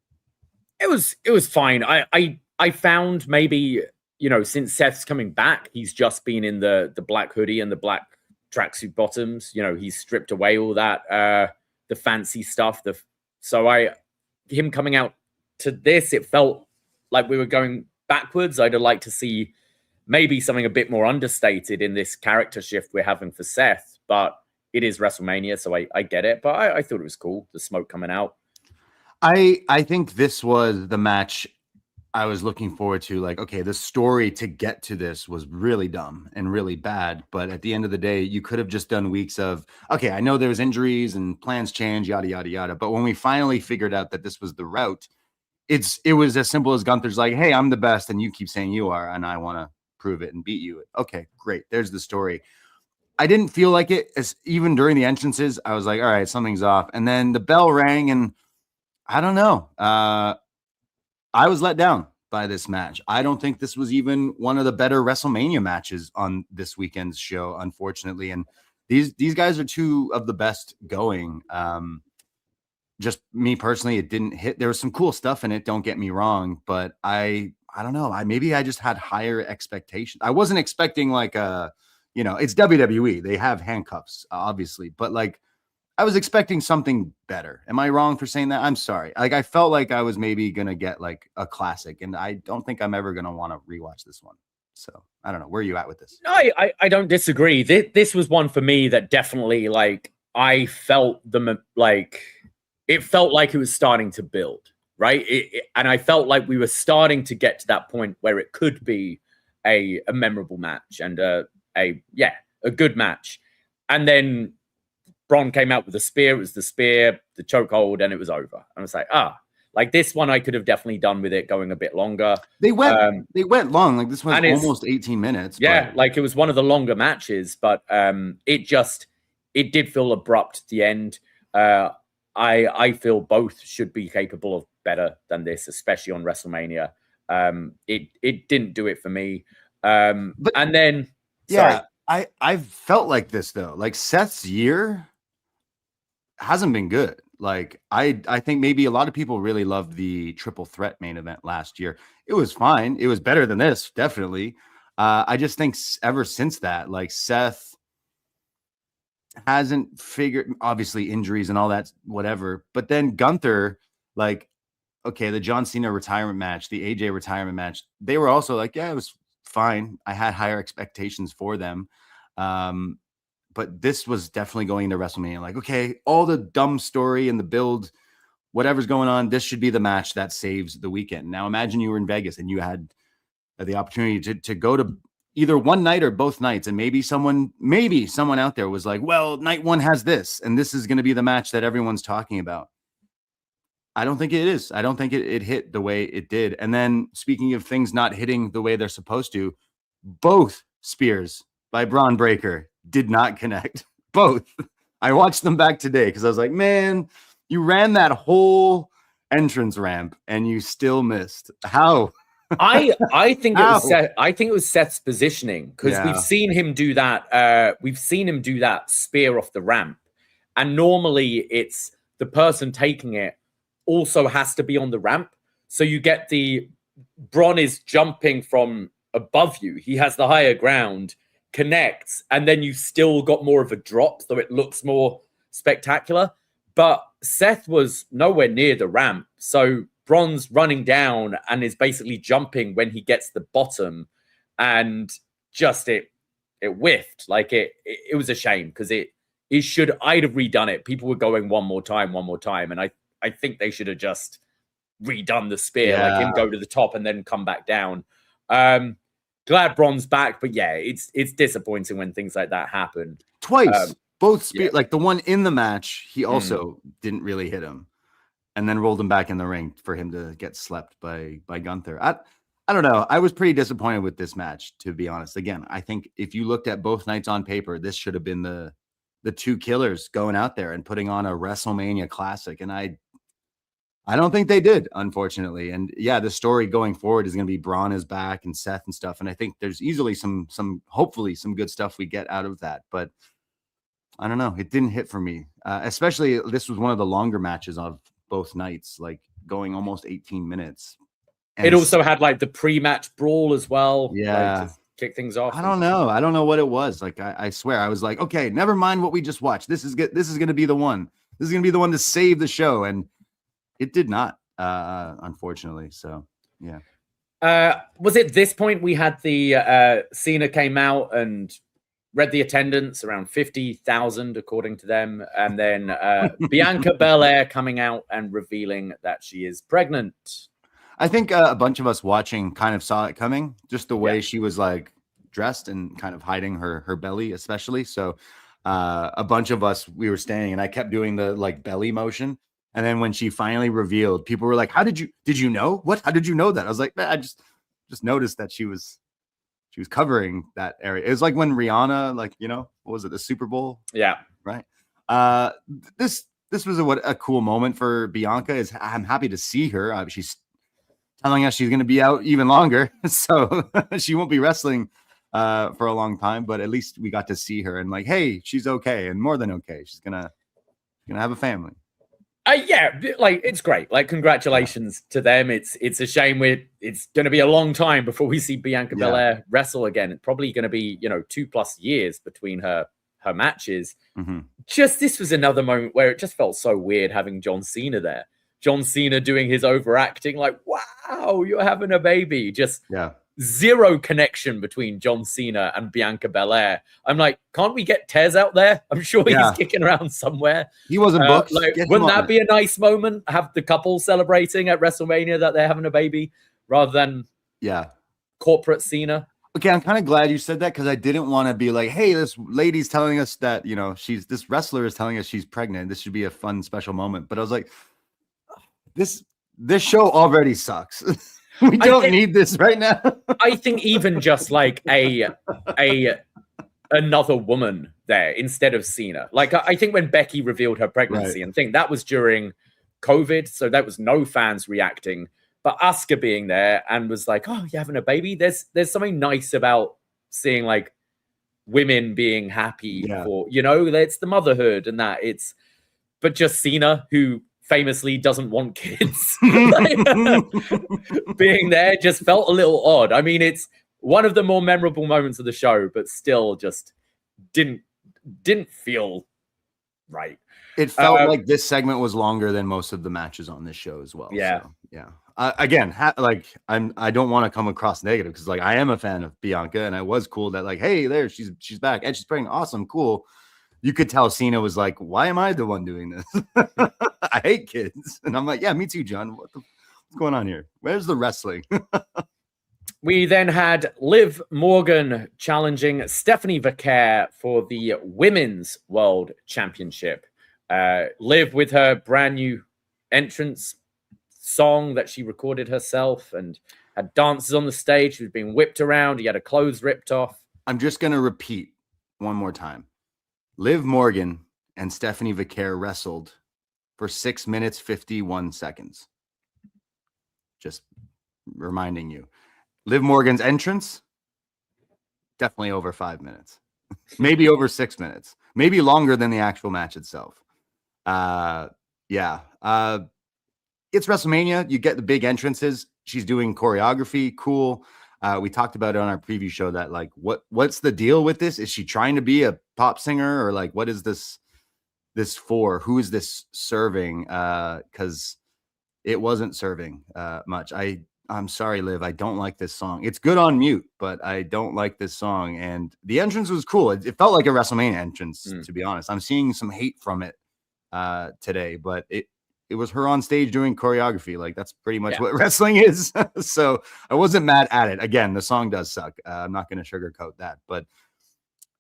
It was fine. I found maybe, you know, since Seth's coming back, he's just been in the black hoodie and the black tracksuit bottoms. You know, he's stripped away all that the fancy stuff. Him coming out to this, it felt like we were going backwards. I'd have liked to see maybe something a bit more understated in this character shift we're having for Seth, but it is WrestleMania, so I get it. But I thought it was cool, the smoke coming out. I think this was the match I was looking forward to. Like, okay, the story to get to this was really dumb and really bad. But at the end of the day, you could have just done weeks of, okay, I know there was injuries and plans change, yada, yada, yada. But when we finally figured out that this was the route, it was as simple as Gunther's like, hey, I'm the best. And you keep saying you are, and I want to prove it and beat you. Okay, great. There's the story. I didn't feel like it as even during the entrances. I was like, all right, something's off. And then the bell rang and I don't know. I was let down by this match. I don't think this was even one of the better WrestleMania matches on this weekend's show, unfortunately. And these guys are two of the best going. Just me personally, it didn't hit. There was some cool stuff in it. Don't get me wrong, but I don't know. Maybe I just had higher expectations. I wasn't expecting like it's WWE. They have handcuffs, obviously, but like. I was expecting something better. Am I wrong for saying that? I'm sorry. Like I felt like I was maybe gonna get like a classic, and I don't think I'm ever gonna want to rewatch this one. So I don't know. Where are you at with this? No, I don't disagree. This was one for me that definitely like I felt it felt like it was starting to build, right? And I felt like we were starting to get to that point where it could be a memorable match and a good match, and then. Braun came out with the spear. It was the spear, the chokehold, and it was over. I was like, like this one, I could have definitely done with it going a bit longer. They went long. Like this was almost 18 minutes. Yeah, like it was one of the longer matches, but it did feel abrupt at the end. I feel both should be capable of better than this, especially on WrestleMania. It didn't do it for me. And then I felt like this though. Like Seth's year hasn't been good. Like I think maybe a lot of people really loved the triple threat main event last year. It was fine. It was better than this, definitely. I just think ever since that, like Seth hasn't figured, obviously injuries and all that, whatever. But then Gunther, like, okay, the John Cena retirement match, the AJ retirement match, they were also like, yeah, it was fine. I had higher expectations for them. But this was definitely going into WrestleMania. Like, okay, all the dumb story and the build, whatever's going on, this should be the match that saves the weekend. Now, imagine you were in Vegas and you had the opportunity to go to either one night or both nights, and maybe someone out there was like, well, night one has this, and this is going to be the match that everyone's talking about. I don't think it is. I don't think it hit the way it did. And then speaking of things not hitting the way they're supposed to, both spears by Braun Breaker did not connect. Both. I watched them back today because I was like, man, you ran that whole entrance ramp and you still missed. How? I think it was Seth, I think it was Seth's positioning because we've seen him do that. We've seen him do that spear off the ramp, and normally it's the person taking it also has to be on the ramp. So you get Braun is jumping from above you. He has the higher ground, connects, and then you still got more of a drop, so it looks more spectacular. But Seth was nowhere near the ramp. So Braun's running down and is basically jumping when he gets the bottom, and just it whiffed. Like it was a shame because I'd have redone it. People were going one more time. And I think they should have just redone the spear, like him go to the top and then come back down. Glad Braun's back, but yeah, it's disappointing when things like that happen. Twice, both spear, like the one in the match, he also didn't really hit him, and then rolled him back in the ring for him to get slept by Gunther. I don't know. I was pretty disappointed with this match, to be honest. Again, I think if you looked at both nights on paper, this should have been the two killers going out there and putting on a WrestleMania classic. And I don't think they did, unfortunately. And yeah, the story going forward is going to be Braun is back and Seth and stuff. And I think there's easily hopefully some good stuff we get out of that. But I don't know. It didn't hit for me. Especially this was one of the longer matches of both nights, like going almost 18 minutes. And it also had like the pre-match brawl as well. Yeah. Like, to kick things off. I don't know. I don't know what it was. Like, I swear I was like, okay, never mind what we just watched. This is good. This is going to be the one. This is going to be the one to save the show. And it did not, unfortunately. So, yeah. Was it this point we had the Cena came out and read the attendance around 50,000 according to them, and then Bianca Belair coming out and revealing that she is pregnant. I think a bunch of us watching kind of saw it coming, just the way she was like dressed and kind of hiding her belly, especially. So a bunch of us, we were standing and I kept doing the like belly motion. And then when she finally revealed, people were like, did you know? What? How did you know that? I was like, man, I just noticed that she was covering that area. It was like when Rihanna, like, you know, what was it? The Super Bowl? Yeah. Right. This was a cool moment for Bianca. I'm happy to see her. She's telling us she's going to be out even longer. So she won't be wrestling for a long time, but at least we got to see her and like, hey, she's okay. And more than okay. She's going to have a family. Yeah, like it's great. Like, congratulations to them. It's a shame it's going to be a long time before we see Bianca Belair wrestle again. It's probably going to be 2+ years between her matches. Mm-hmm. Just this was another moment where it just felt so weird having John Cena there. John Cena doing his overacting, like, wow, you're having a baby. Just zero connection between John Cena and Bianca Belair. I'm like, can't we get Tez out there? I'm sure he's kicking around somewhere. He wasn't booked. Like, wouldn't that be a nice moment? Have the couple celebrating at WrestleMania that they're having a baby rather than corporate Cena. Okay, I'm kind of glad you said that because I didn't want to be like, hey, this lady's telling us that, this wrestler is telling us she's pregnant. This should be a fun, special moment. But I was like, this show already sucks. We don't need this right now. I think even just like another woman there instead of Cena. Like, I think when Becky revealed her pregnancy, and I think that was during COVID, so that was no fans reacting. But Asuka being there and was like, "Oh, you're having a baby." There's something nice about seeing like women being happy for it's the motherhood and that. But just Cena, who famously doesn't want kids, being there just felt a little odd. I mean, it's one of the more memorable moments of the show, but still just didn't feel right. It felt like this segment was longer than most of the matches on this show as well. Yeah. So, yeah. Again, I don't want to come across negative because like I am a fan of Bianca and I was cool that like, hey, there she's back and she's pregnant. Awesome, cool. You could tell Cena was like, why am I the one doing this? I hate kids. And I'm like, yeah, me too, John. What's going on here? Where's the wrestling? We then had Liv Morgan challenging Stephanie Vaquer for the Women's World Championship. Liv with her brand new entrance song that she recorded herself and had dances on the stage. She was being whipped around. He had her clothes ripped off. I'm just going to repeat one more time. Liv Morgan and Stephanie Vaquer wrestled for 6 minutes, 51 seconds. Just reminding you. Liv Morgan's entrance, definitely over 5 minutes. Maybe over 6 minutes. Maybe longer than the actual match itself. It's WrestleMania. You get the big entrances. She's doing choreography. Cool. We talked about it on our preview show that like, what's the deal with this? Is she trying to be a pop singer or like, what is this for? Who is this serving? Because it wasn't serving much. I'm sorry, Liv. I don't like this song. It's good on mute, but I don't like this song. And the entrance was cool. It felt like a WrestleMania entrance, to be honest. I'm seeing some hate from it today, but it was her on stage doing choreography. Like that's pretty much what wrestling is. So I wasn't mad at it. Again, the song does suck. I'm not going to sugarcoat that, but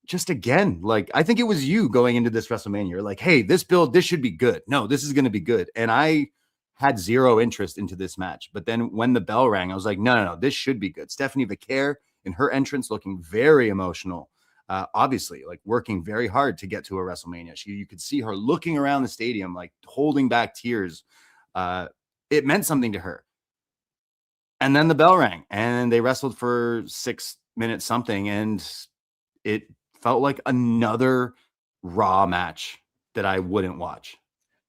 just again, like, I think it was you going into this WrestleMania. You're like, hey, this should be good. No, this is going to be good. And I had zero interest into this match. But then when the bell rang, I was like, no, this should be good. Stephanie Vaquer in her entrance looking very emotional. Obviously, like working very hard to get to a WrestleMania. You could see her looking around the stadium, like holding back tears. it meant something to her. And then the bell rang and they wrestled for 6 minutes something. And it felt like another Raw match that I wouldn't watch.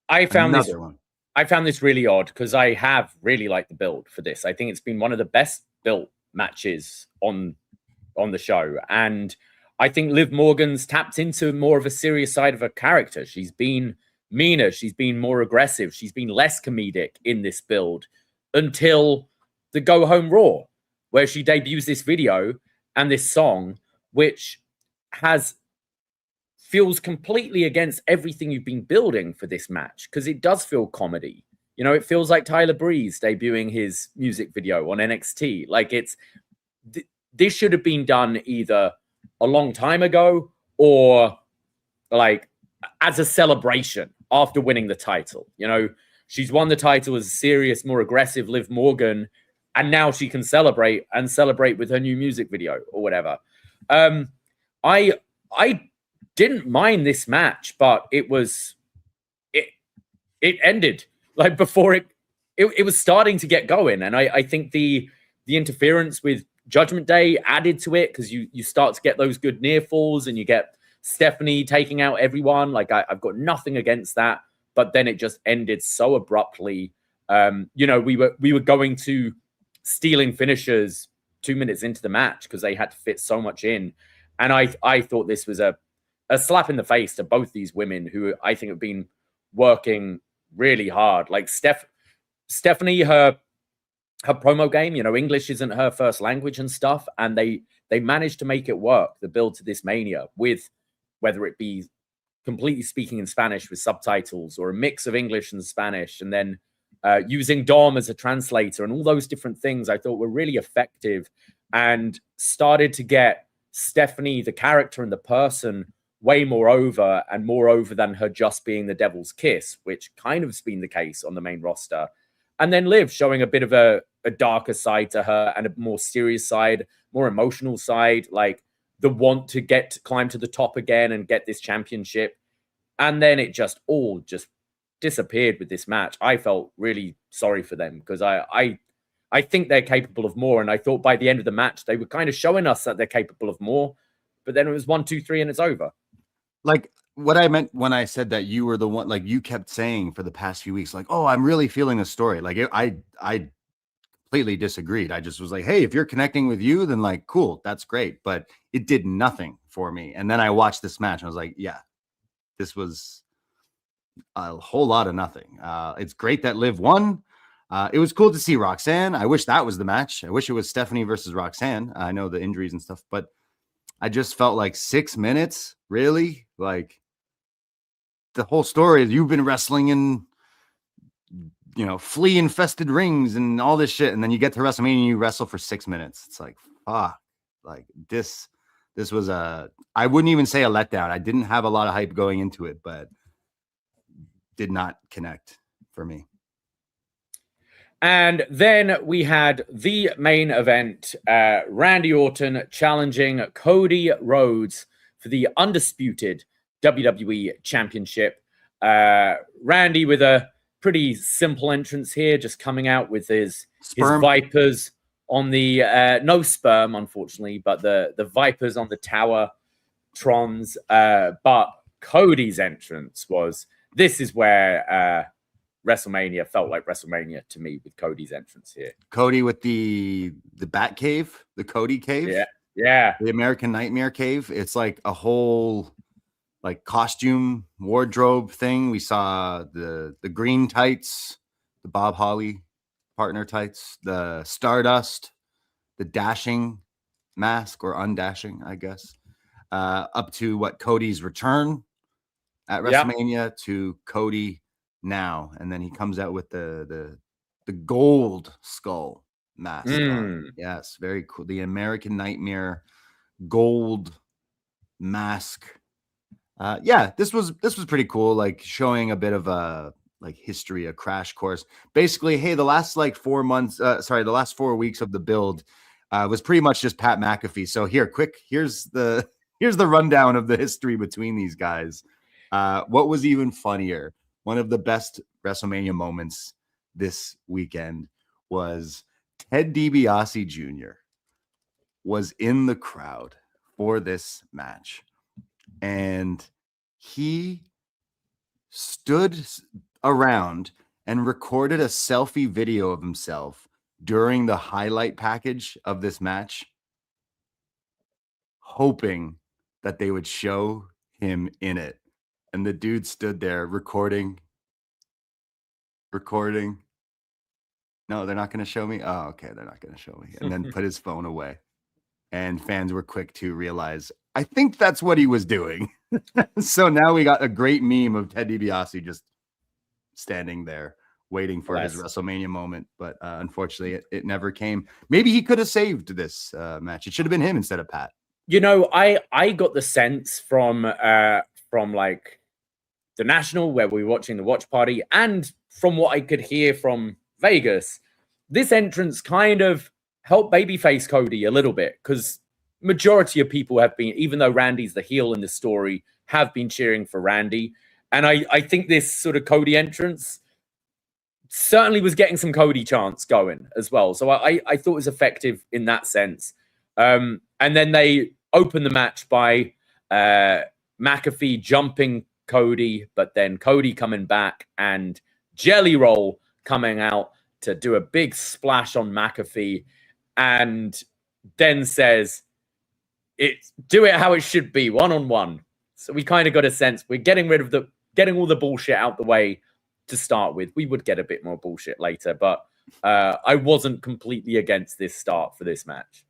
I found this really odd because I have really liked the build for this. I think it's been one of the best built matches on the show. And I think Liv Morgan's tapped into more of a serious side of her character. She's been meaner. She's been more aggressive. She's been less comedic in this build until the Go Home Raw, where she debuts this video and this song, which feels completely against everything you've been building for this match, because it does feel comedy. You know, it feels like Tyler Breeze debuting his music video on NXT. Like this should have been done either a long time ago or like as a celebration after winning the title. You know, she's won the title as a serious, more aggressive Liv Morgan, and now she can celebrate with her new music video or whatever. I didn't mind this match, but it ended like before it was starting to get going. And I think the interference with Judgment Day added to it, because you start to get those good near falls and you get Stephanie taking out everyone. Like I've got nothing against that, but then it just ended so abruptly. You know, we were going to stealing finishers 2 minutes into the match because they had to fit so much in. And I thought this was a slap in the face to both these women who I think have been working really hard. Like Stephanie, her promo game, you know, English isn't her first language and stuff. And they managed to make it work, the build to this Mania, with whether it be completely speaking in Spanish with subtitles or a mix of English and Spanish, and then using Dom as a translator and all those different things I thought were really effective, and started to get Stephanie, the character and the person, way more over than her just being the devil's kiss, which kind of has been the case on the main roster. And then Liv showing a bit of a darker side to her and a more serious side, more emotional side, like the want to climb to the top again and get this championship. And then it just all disappeared with this match. I felt really sorry for them because I think they're capable of more. And I thought by the end of the match, they were kind of showing us that they're capable of more. But then it was 1, 2, 3 and it's over. Like what I meant when I said that you were the one, like you kept saying for the past few weeks, like, oh, I'm really feeling the story. Like I completely disagreed. I just was like, hey, if you're connecting with you, then like, cool, that's great. But it did nothing for me. And then I watched this match and I was like, yeah, this was a whole lot of nothing. It's great that Liv won. It was cool to see Roxanne. I wish that was the match. I wish it was Stephanie versus Roxanne. I know the injuries and stuff, but I just felt like 6 minutes, really? Like the whole story is you've been wrestling in, you know, flea infested rings and all this shit. And then you get to WrestleMania and you wrestle for 6 minutes. It's like, fuck, like this was I wouldn't even say a letdown. I didn't have a lot of hype going into it, but did not connect for me. And then we had the main event, Randy Orton challenging Cody Rhodes for the undisputed WWE Championship. Randy with a pretty simple entrance here, just coming out with his Vipers on the, no sperm, unfortunately, but the Vipers on the Tower Trons. But Cody's entrance this is where WrestleMania felt like WrestleMania to me with Cody's entrance here. Cody with the Bat Cave, the Cody Cave. Yeah. The American Nightmare Cave. It's like a whole like costume wardrobe thing. We saw the green tights, the Bob Holly partner tights, the Stardust, the dashing mask or undashing, I guess. Up to what Cody's return at WrestleMania to Cody now, and then he comes out with the gold skull mask. Yes, very cool. The American Nightmare gold mask. This was pretty cool, like showing a bit of a like history, a crash course. Basically, hey, the last like 4 months, the last 4 weeks of the build was pretty much just Pat McAfee. So here's the rundown of the history between these guys. What was even funnier, one of the best WrestleMania moments this weekend was Ted DiBiase Jr. was in the crowd for this match, and he stood around and recorded a selfie video of himself during the highlight package of this match, hoping that they would show him in it. And the dude stood there recording. No, they're not going to show me. Oh, okay. They're not going to show me. And then put his phone away. And fans were quick to realize, I think that's what he was doing. So now we got a great meme of Ted DiBiase just standing there waiting for his WrestleMania moment. But unfortunately, it never came. Maybe he could have saved this match. It should have been him instead of Pat. You know, I got the sense from like the National, where we were watching the watch party, and from what I could hear from Vegas, this entrance kind of helped babyface Cody a little bit, because majority of people have been, even though Randy's the heel in the story, have been cheering for Randy. And I think this sort of Cody entrance certainly was getting some Cody chants going as well. So I thought it was effective in that sense. And then they opened the match by McAfee jumping Cody, but then Cody coming back and Jelly Roll coming out to do a big splash on McAfee, and then says, do it how it should be, one-on-one. So we kind of got a sense we're getting all the bullshit out the way to start with. We would get a bit more bullshit later, but I wasn't completely against this start for this match.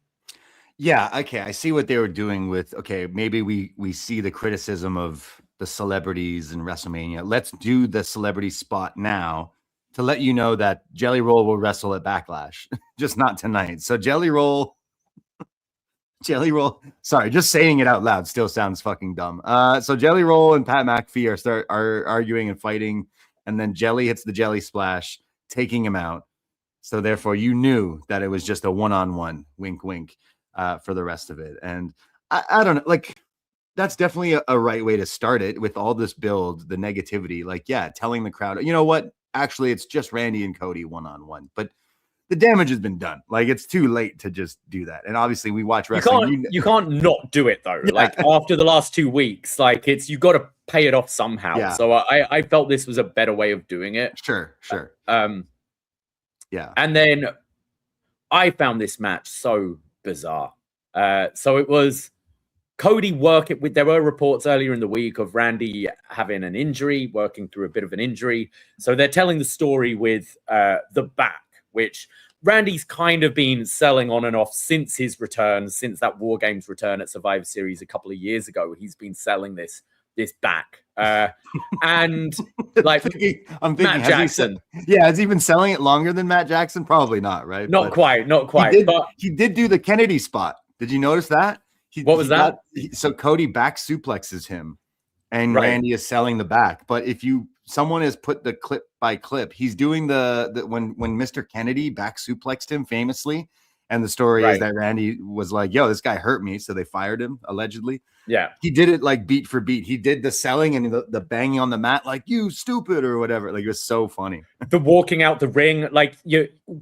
Yeah, okay. I see what they were doing with, okay, maybe we see the criticism of the celebrities in WrestleMania. Let's do the celebrity spot now to let you know that Jelly Roll will wrestle at Backlash, just not tonight. So Jelly Roll, sorry, just saying it out loud still sounds fucking dumb. So Jelly Roll and Pat McAfee are arguing and fighting, and then Jelly hits the Jelly Splash, taking him out. So therefore, you knew that it was just a one-on-one, wink, wink, for the rest of it. And I don't know, like, that's definitely a right way to start it with all this build, the negativity. Like, yeah, telling the crowd, you know what? Actually, it's just Randy and Cody one-on-one. But the damage has been done. Like, it's too late to just do that. And obviously, we watch wrestling. You can't not do it, though. Yeah. Like, after the last 2 weeks, like, you got to pay it off somehow. Yeah. So I felt this was a better way of doing it. Sure. Yeah. And then I found this match so bizarre. So it was Cody working with, there were reports earlier in the week of Randy having an injury, working through a bit of an injury. So they're telling the story with the back, which Randy's kind of been selling on and off since his return, since that War Games return at Survivor Series a couple of years ago. He's been selling this back. And like I'm thinking, Matt Jackson. Has he been selling it longer than Matt Jackson? Probably not, right? Not quite. He did do the Kennedy spot. Did you notice that? What was that? So Cody back suplexes him, and Randy is selling the back. But if someone has put the clip by clip, he's doing the when Mr. Kennedy back suplexed him famously, and the story is that Randy was like, "Yo, this guy hurt me," so they fired him allegedly. Yeah, he did it like beat for beat. He did the selling and the banging on the mat, like "you stupid" or whatever. Like, it was so funny. The walking out the ring, like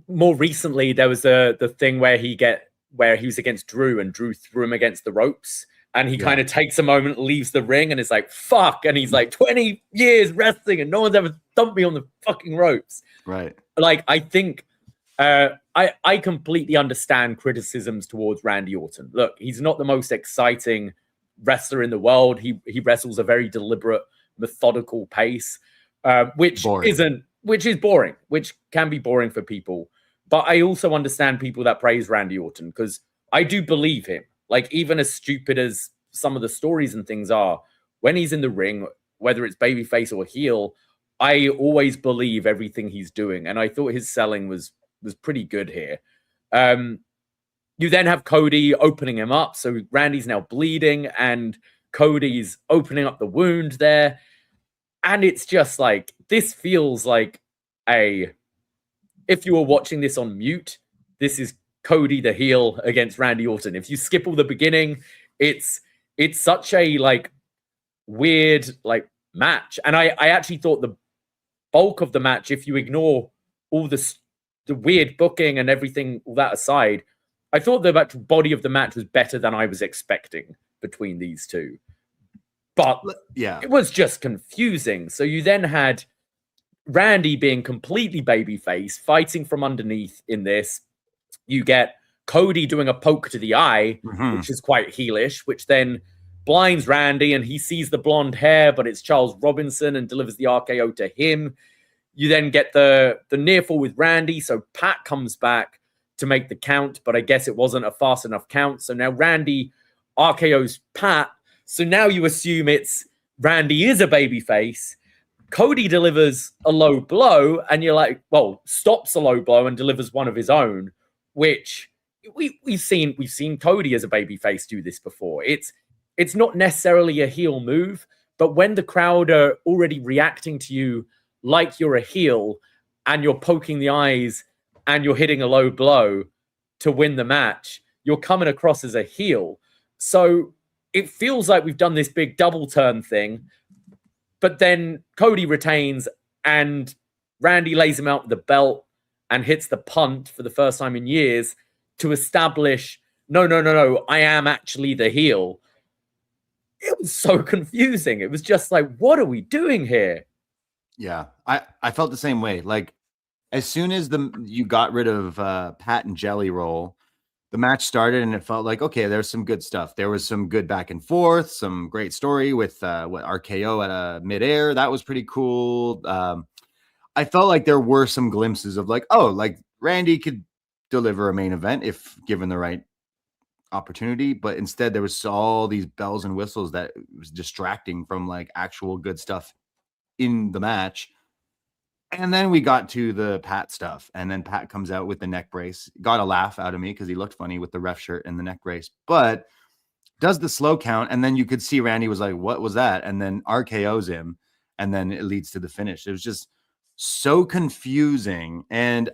more recently, there was the thing where he was against Drew and Drew threw him against the ropes, and he kind of takes a moment, leaves the ring, and is like, "Fuck!" And he's like, 20 years wrestling, and no one's ever thumped me on the fucking ropes. Right. Like, I think I completely understand criticisms towards Randy Orton. Look, he's not the most exciting wrestler in the world. He wrestles a very deliberate, methodical pace, which is boring, which can be boring for people. But I also understand people that praise Randy Orton, because I do believe him. Like, even as stupid as some of the stories and things are, when he's in the ring, whether it's babyface or heel, I always believe everything he's doing. And I thought his selling was pretty good here. You then have Cody opening him up. So Randy's now bleeding and Cody's opening up the wound there. And it's just like, this feels like if you were watching this on mute, this is Cody the heel against Randy Orton. If you skip all the beginning, it's such a like weird like match. And I actually thought the bulk of the match, if you ignore all the weird booking and everything, all that aside, I thought the body of the match was better than I was expecting between these two. But yeah, it was just confusing. So you then had Randy being completely babyface, fighting from underneath in this. You get Cody doing a poke to the eye, which is quite heelish, which then blinds Randy and he sees the blonde hair, but it's Charles Robinson and delivers the RKO to him. You then get the near fall with Randy. So Pat comes back to make the count, but I guess it wasn't a fast enough count. So now Randy RKO's Pat. So now you assume it's Randy is a babyface. Cody delivers a low blow, and you're like, well, stops a low blow and delivers one of his own, which we've seen Cody as a babyface do this before. It's not necessarily a heel move, but when the crowd are already reacting to you like you're a heel and you're poking the eyes and you're hitting a low blow to win the match, you're coming across as a heel. So it feels like we've done this big double turn thing, but then Cody retains and Randy lays him out with the belt and hits the punt for the first time in years to establish, no, I am actually the heel. It was so confusing. It was just like, what are we doing here? Yeah, I felt the same way. Like, as soon as you got rid of Pat and Jelly Roll, the match started and it felt like, okay, there's some good stuff. There was some good back and forth, some great story with RKO at midair. That was pretty cool. I felt like there were some glimpses of like, oh, like Randy could deliver a main event if given the right opportunity, but instead there was all these bells and whistles that was distracting from like actual good stuff in the match. And then we got to the Pat stuff, and then Pat comes out with the neck brace. Got a laugh out of me because he looked funny with the ref shirt and the neck brace, but does the slow count, and then you could see Randy was like, what was that? And then RKO's him, and then it leads to the finish. It was just so confusing. And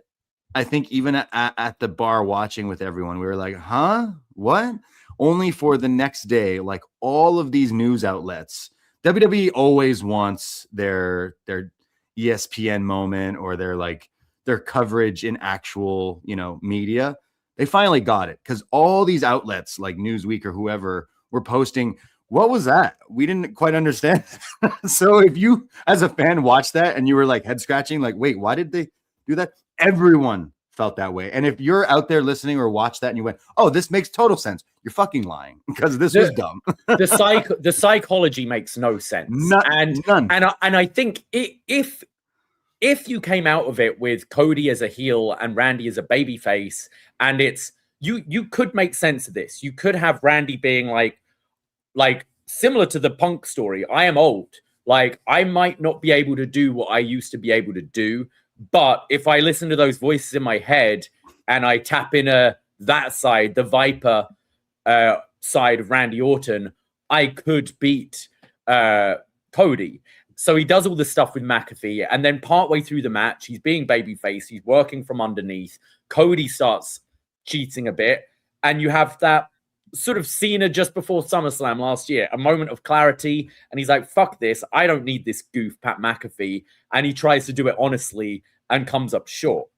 I think even at the bar watching with everyone, we were like, huh? What? Only for the next day, like all of these news outlets, WWE always wants their ESPN moment or their coverage in actual, media. They finally got it because all these outlets like Newsweek or whoever were posting, what was that? We didn't quite understand. So if you as a fan watched that and you were like head scratching, like, wait, why did they do that? Everyone felt that way. And if you're out there listening or watch that and you went, oh, this makes total sense, you're fucking lying because this was dumb. the psychology makes no sense. None. And I think if you came out of it with Cody as a heel and Randy as a babyface, and it's you could make sense of this. You could have Randy being like similar to the Punk story. I am old. Like, I might not be able to do what I used to be able to do, but if I listen to those voices in my head and I tap in that side, the Viper side of Randy Orton, I could beat Cody. So he does all this stuff with McAfee, and then partway through the match, he's being babyface, he's working from underneath. Cody starts cheating a bit, and you have that sort of Cena just before SummerSlam last year, a moment of clarity, and he's like, fuck this, I don't need this goof Pat McAfee, and he tries to do it honestly and comes up short.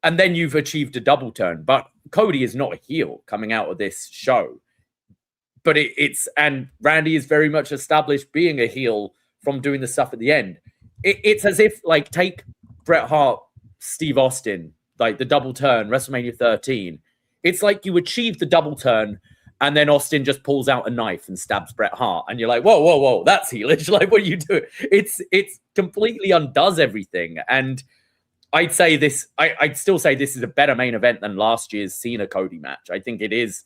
And then you've achieved a double turn, but Cody is not a heel coming out of this show. But and Randy is very much established being a heel from doing the stuff at the end. It's as if, like, take Bret Hart, Steve Austin, like the double turn, WrestleMania 13. It's like you achieve the double turn, and then Austin just pulls out a knife and stabs Bret Hart, and you're like, whoa, that's heelish. Like, what are you doing? It's completely undoes everything. And I'd still say this is a better main event than last year's Cena Cody match. I think it is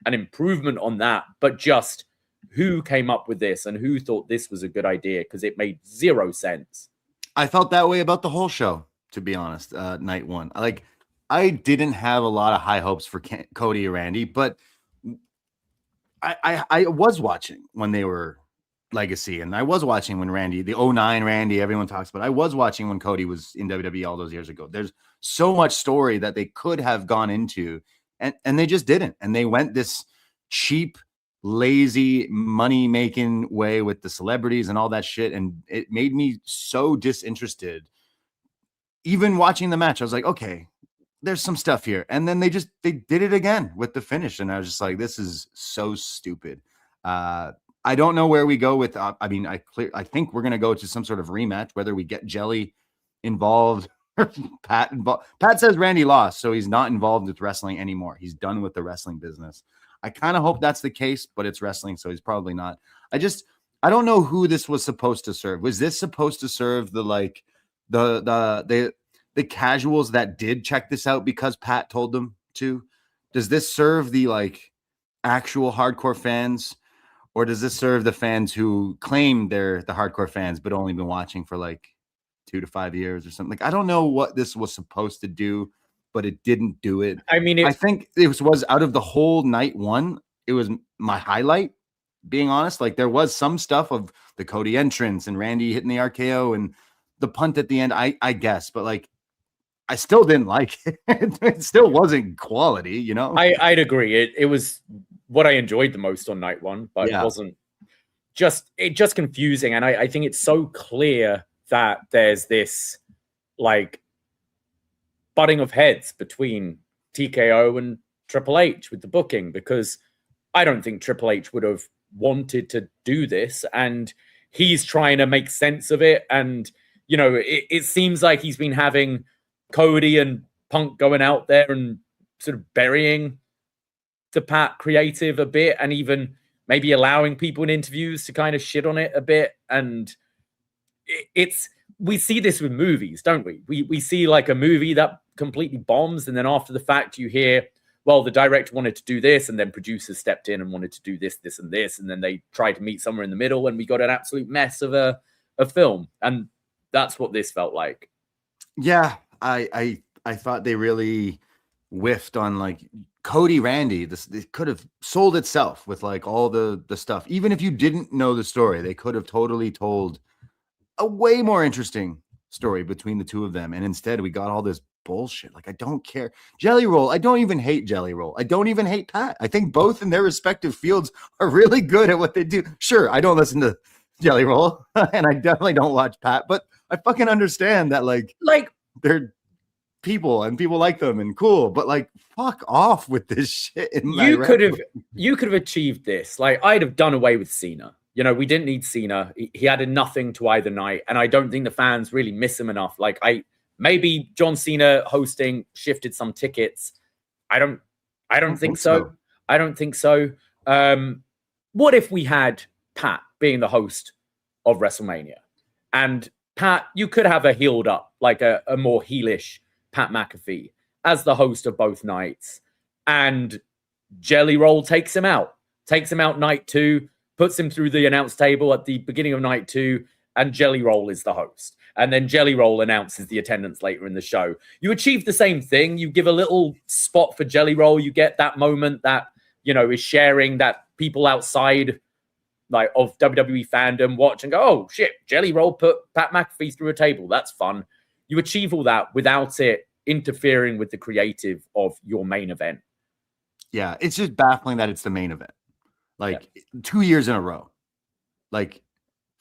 an improvement on that, but just who came up with this and who thought this was a good idea, because it made zero sense. I felt that way about the whole show, to be honest. Night one, I didn't have a lot of high hopes for Cody or Randy, but I was watching when they were Legacy, and I was watching when Randy, the 09 Randy, everyone talks about. I was watching when Cody was in WWE all those years ago. There's so much story that they could have gone into, and they just didn't. And they went this cheap, lazy, money-making way with the celebrities and all that shit, and it made me so disinterested even watching the match, I was like, okay, there's some stuff here. And then they did it again with the finish. And I was just like, this is so stupid. I don't know where we go with, I think we're going to go to some sort of rematch, whether we get Jelly involved or Pat involved. Pat says Randy lost, so he's not involved with wrestling anymore. He's done with the wrestling business. I kind of hope that's the case, but it's wrestling, so he's probably not. I don't know who this was supposed to serve. Was this supposed to serve the casuals that did check this out because Pat told them to? Does this serve the actual hardcore fans? Or does this serve the fans who claim they're the hardcore fans, but only been watching for 2 to 5 years or something? I don't know what this was supposed to do, but it didn't do it. I mean, I think it was out of the whole night one, it was my highlight, being honest. There was some stuff of the Cody entrance and Randy hitting the RKO and the punt at the end, I guess, but I still didn't like it. It still wasn't quality, you know? I'd agree. It was what I enjoyed the most on night one, but it wasn't just confusing. And I think it's so clear that there's this butting of heads between TKO and Triple H with the booking, because I don't think Triple H would have wanted to do this, and he's trying to make sense of it. And, it seems like he's been having Cody and Punk going out there and sort of burying the Pat creative a bit, and even maybe allowing people in interviews to kind of shit on it a bit. And we see this with movies, don't we? We see a movie that completely bombs, and then after the fact you hear, well, the director wanted to do this, and then producers stepped in and wanted to do this, this, and this, and then they tried to meet somewhere in the middle, and we got an absolute mess of a film. And that's what this felt like. Yeah, I thought they really whiffed on Cody Randy. It could have sold itself with all the stuff. Even if you didn't know the story, they could have totally told a way more interesting story between the two of them. And instead we got all this bullshit. I don't care. Jelly Roll, I don't even hate Jelly Roll. I don't even hate Pat. I think both in their respective fields are really good at what they do. Sure, I don't listen to Jelly Roll and I definitely don't watch Pat, but I fucking understand that they're people and people like them and cool, but fuck off with this shit. You could have achieved this. I'd have done away with Cena. We didn't need Cena. He added nothing to either night, and I don't think the fans really miss him enough. Maybe John Cena hosting shifted some tickets. I don't think so. I don't think so. What if we had Pat being the host of WrestleMania, and Pat, you could have a healed up, a more heelish Pat McAfee as the host of both nights, and Jelly Roll takes him out night two, puts him through the announce table at the beginning of night two, and Jelly Roll is the host. And then Jelly Roll announces the attendance later in the show. You achieve the same thing. You give a little spot for Jelly Roll. You get that moment that, is sharing, that people outside of WWE fandom watch and go, oh shit, Jelly Roll put Pat McAfee through a table. That's fun. You achieve all that without it interfering with the creative of your main event. Yeah, it's just baffling that it's the main event. 2 years in a row.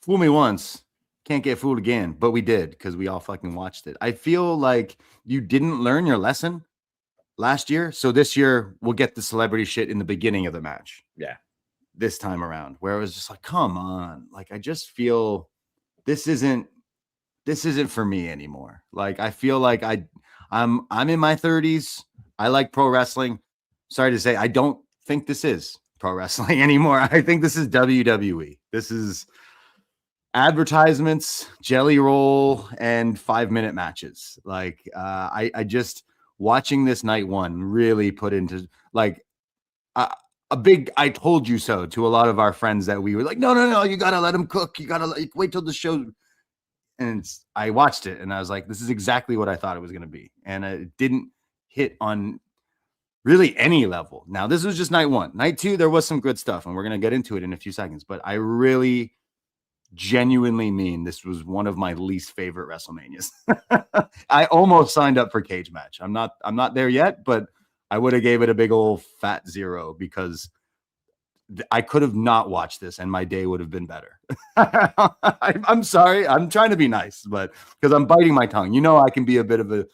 Fool me once, can't get fooled again. But we did, because we all fucking watched it. I feel like you didn't learn your lesson last year. So this year, we'll get the celebrity shit in the beginning of the match. Yeah. This time around, where it was just come on. I just feel this isn't for me anymore. I feel I'm in my 30s. I like pro wrestling. Sorry to say, I don't think this is pro wrestling anymore. I think this is WWE. This is advertisements, Jelly Roll, and 5-minute matches. I just watching this night one really put into a big I told you so to a lot of our friends that we were no, you gotta let him cook. You gotta wait till the show. And I watched it and I was like, this is exactly what I thought it was going to be. And it didn't hit on really any level. Now, this was just night one. Night two, there was some good stuff, and we're going to get into it in a few seconds. But I really genuinely mean this was one of my least favorite WrestleManias. I almost signed up for cage match. I'm not there yet, but I would have gave it a big old fat 0 because I could have not watched this and my day would have been better. I'm sorry. I'm trying to be nice, but because I'm biting my tongue, you know, I can be a bit of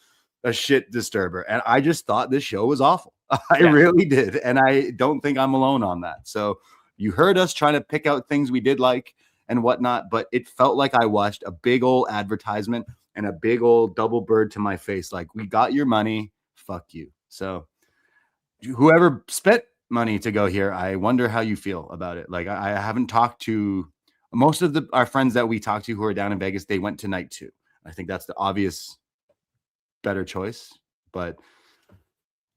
a shit disturber. And I just thought this show was awful. I really did. And I don't think I'm alone on that. So you heard us trying to pick out things we did like and whatnot, but it felt like I watched a big old advertisement and a big old double bird to my face. Like, we got your money. Fuck you. So whoever spent money to go here, I wonder how you feel about it. Like, I haven't talked to most of our friends that we talked to who are down in Vegas. They went to night 2. I think that's the obvious better choice, but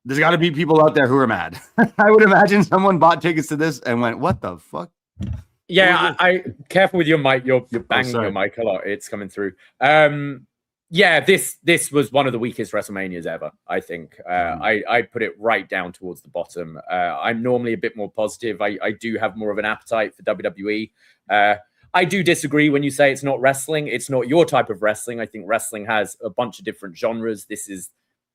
there's got to be people out there who are mad. I would imagine someone bought tickets to this and went, what the fuck? Yeah, I careful with your mic. You're banging your mic a lot. It's coming through. Yeah, this was one of the weakest WrestleManias ever, I think. I put it right down towards the bottom. I'm normally a bit more positive. I do have more of an appetite for WWE. I do disagree when you say it's not wrestling. It's not your type of wrestling. I think wrestling has a bunch of different genres. This is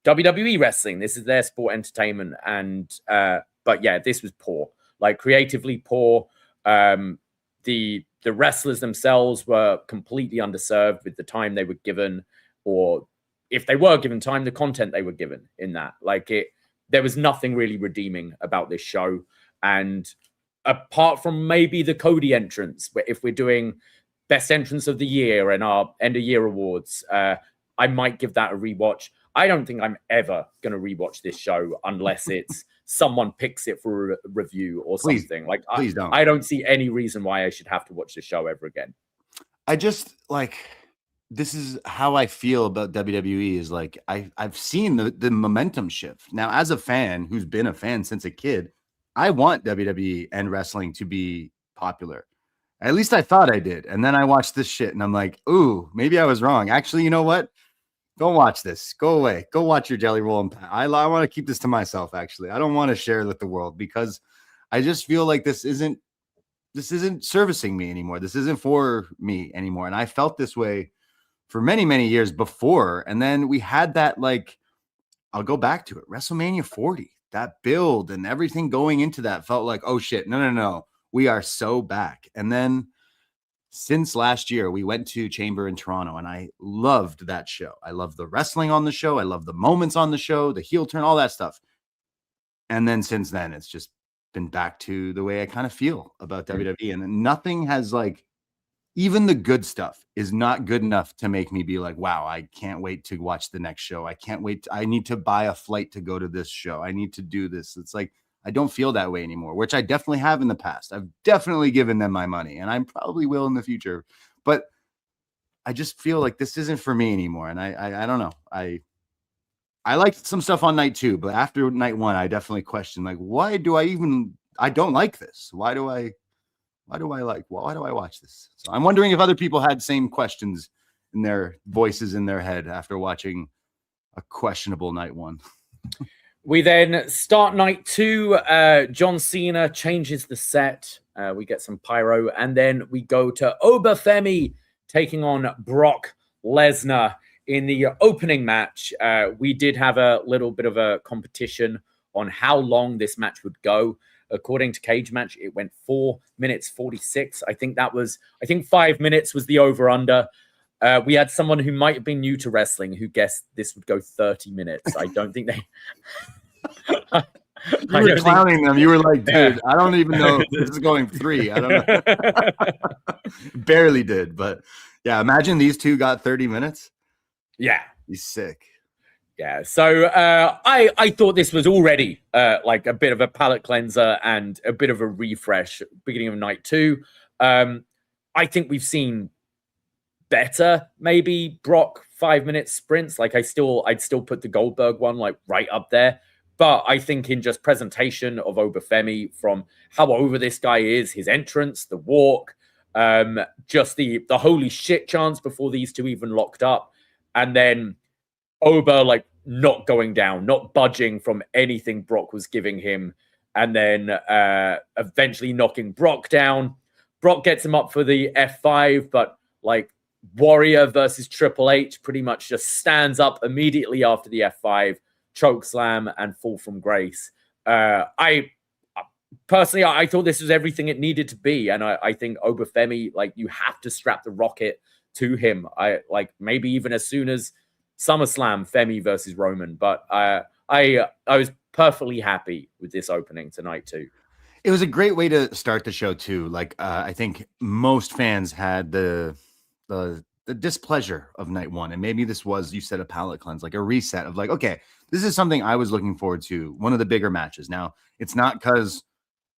WWE wrestling. This is their sport entertainment. And but yeah, this was poor. Like, creatively poor. The wrestlers themselves were completely underserved with the time they were given, or if they were given time, the content they were given in that. Like, there was nothing really redeeming about this show. And apart from maybe the Cody entrance, if we're doing best entrance of the year and our end of year awards, I might give that a rewatch. I don't think I'm ever going to rewatch this show unless it's someone picks it for a review or something. Like, please don't. I don't see any reason why I should have to watch this show ever again. I just, like, this is how I feel about WWE is, like, I've seen the momentum shift. Now, as a fan who's been a fan since a kid, I want WWE and wrestling to be popular. At least I thought I did. And then I watched this shit and I'm like, ooh, maybe I was wrong. Actually, you know what? Don't watch this. Go away. Go watch your Jelly Roll. And I want to keep this to myself, actually. I don't want to share it with the world because I just feel like this isn't servicing me anymore. This isn't for me anymore. And I felt this way for many, many years before. And then we had that, like, I'll go back to it. WrestleMania 40, that build and everything going into that felt like, oh shit, no. We are so back. And then since last year, we went to Chamber in Toronto and I loved that show. I love the wrestling on the show. I love the moments on the show, the heel turn, all that stuff. And then since then, it's just been back to the way I kind of feel about WWE. And nothing has, like, even the good stuff is not good enough to make me be like, wow, I can't wait to watch the next show. I can't wait. I need to buy a flight to go to this show. I need to do this. It's like, I don't feel that way anymore, which I definitely have in the past. I've definitely given them my money and I probably will in the future, but I just feel like this isn't for me anymore. And I don't know. I liked some stuff on night 2, but after night 1, I definitely questioned, like, why do I don't like this? Why do I watch this? So I'm wondering if other people had same questions in their voices in their head after watching a questionable night 1. We then start night 2. John Cena changes the set. We get some pyro, and then we go to Oba Femi taking on Brock Lesnar in the opening match. We did have a little bit of a competition on how long this match would go. According to Cage Match, it went 4 minutes 46. I think 5 minutes was the over-under. We had someone who might have been new to wrestling who guessed this would go 30 minutes. I don't think they... You were clowning them. You were like, dude, I don't even know if this is going 3. I don't know. Barely did, but yeah, imagine these two got 30 minutes. Yeah. He's sick. Yeah, so I thought this was already like a bit of a palate cleanser and a bit of a refresh beginning of night 2. I think we've seen better, maybe Brock 5-minute sprints. Like I'd still put the Goldberg one like right up there. But I think in just presentation of Oba Femi, from how over this guy is, his entrance, the walk, just the holy shit chance before these two even locked up, and then Oba like not going down, not budging from anything Brock was giving him, and then eventually knocking Brock down. Brock gets him up for the F5, but like Warrior versus Triple H pretty much just stands up immediately after the F5, choke slam, and fall from grace. I personally, I thought this was everything it needed to be. And I think Oba Femi, like, you have to strap the rocket to him. I like maybe even as soon as SummerSlam, Femi versus Roman. But I was perfectly happy with this opening tonight too. It was a great way to start the show too. Like I think most fans had the displeasure of night one, and maybe this was, you said, a palate cleanse, like a reset of like, okay, this is something I was looking forward to. One of the bigger matches. Now, it's not because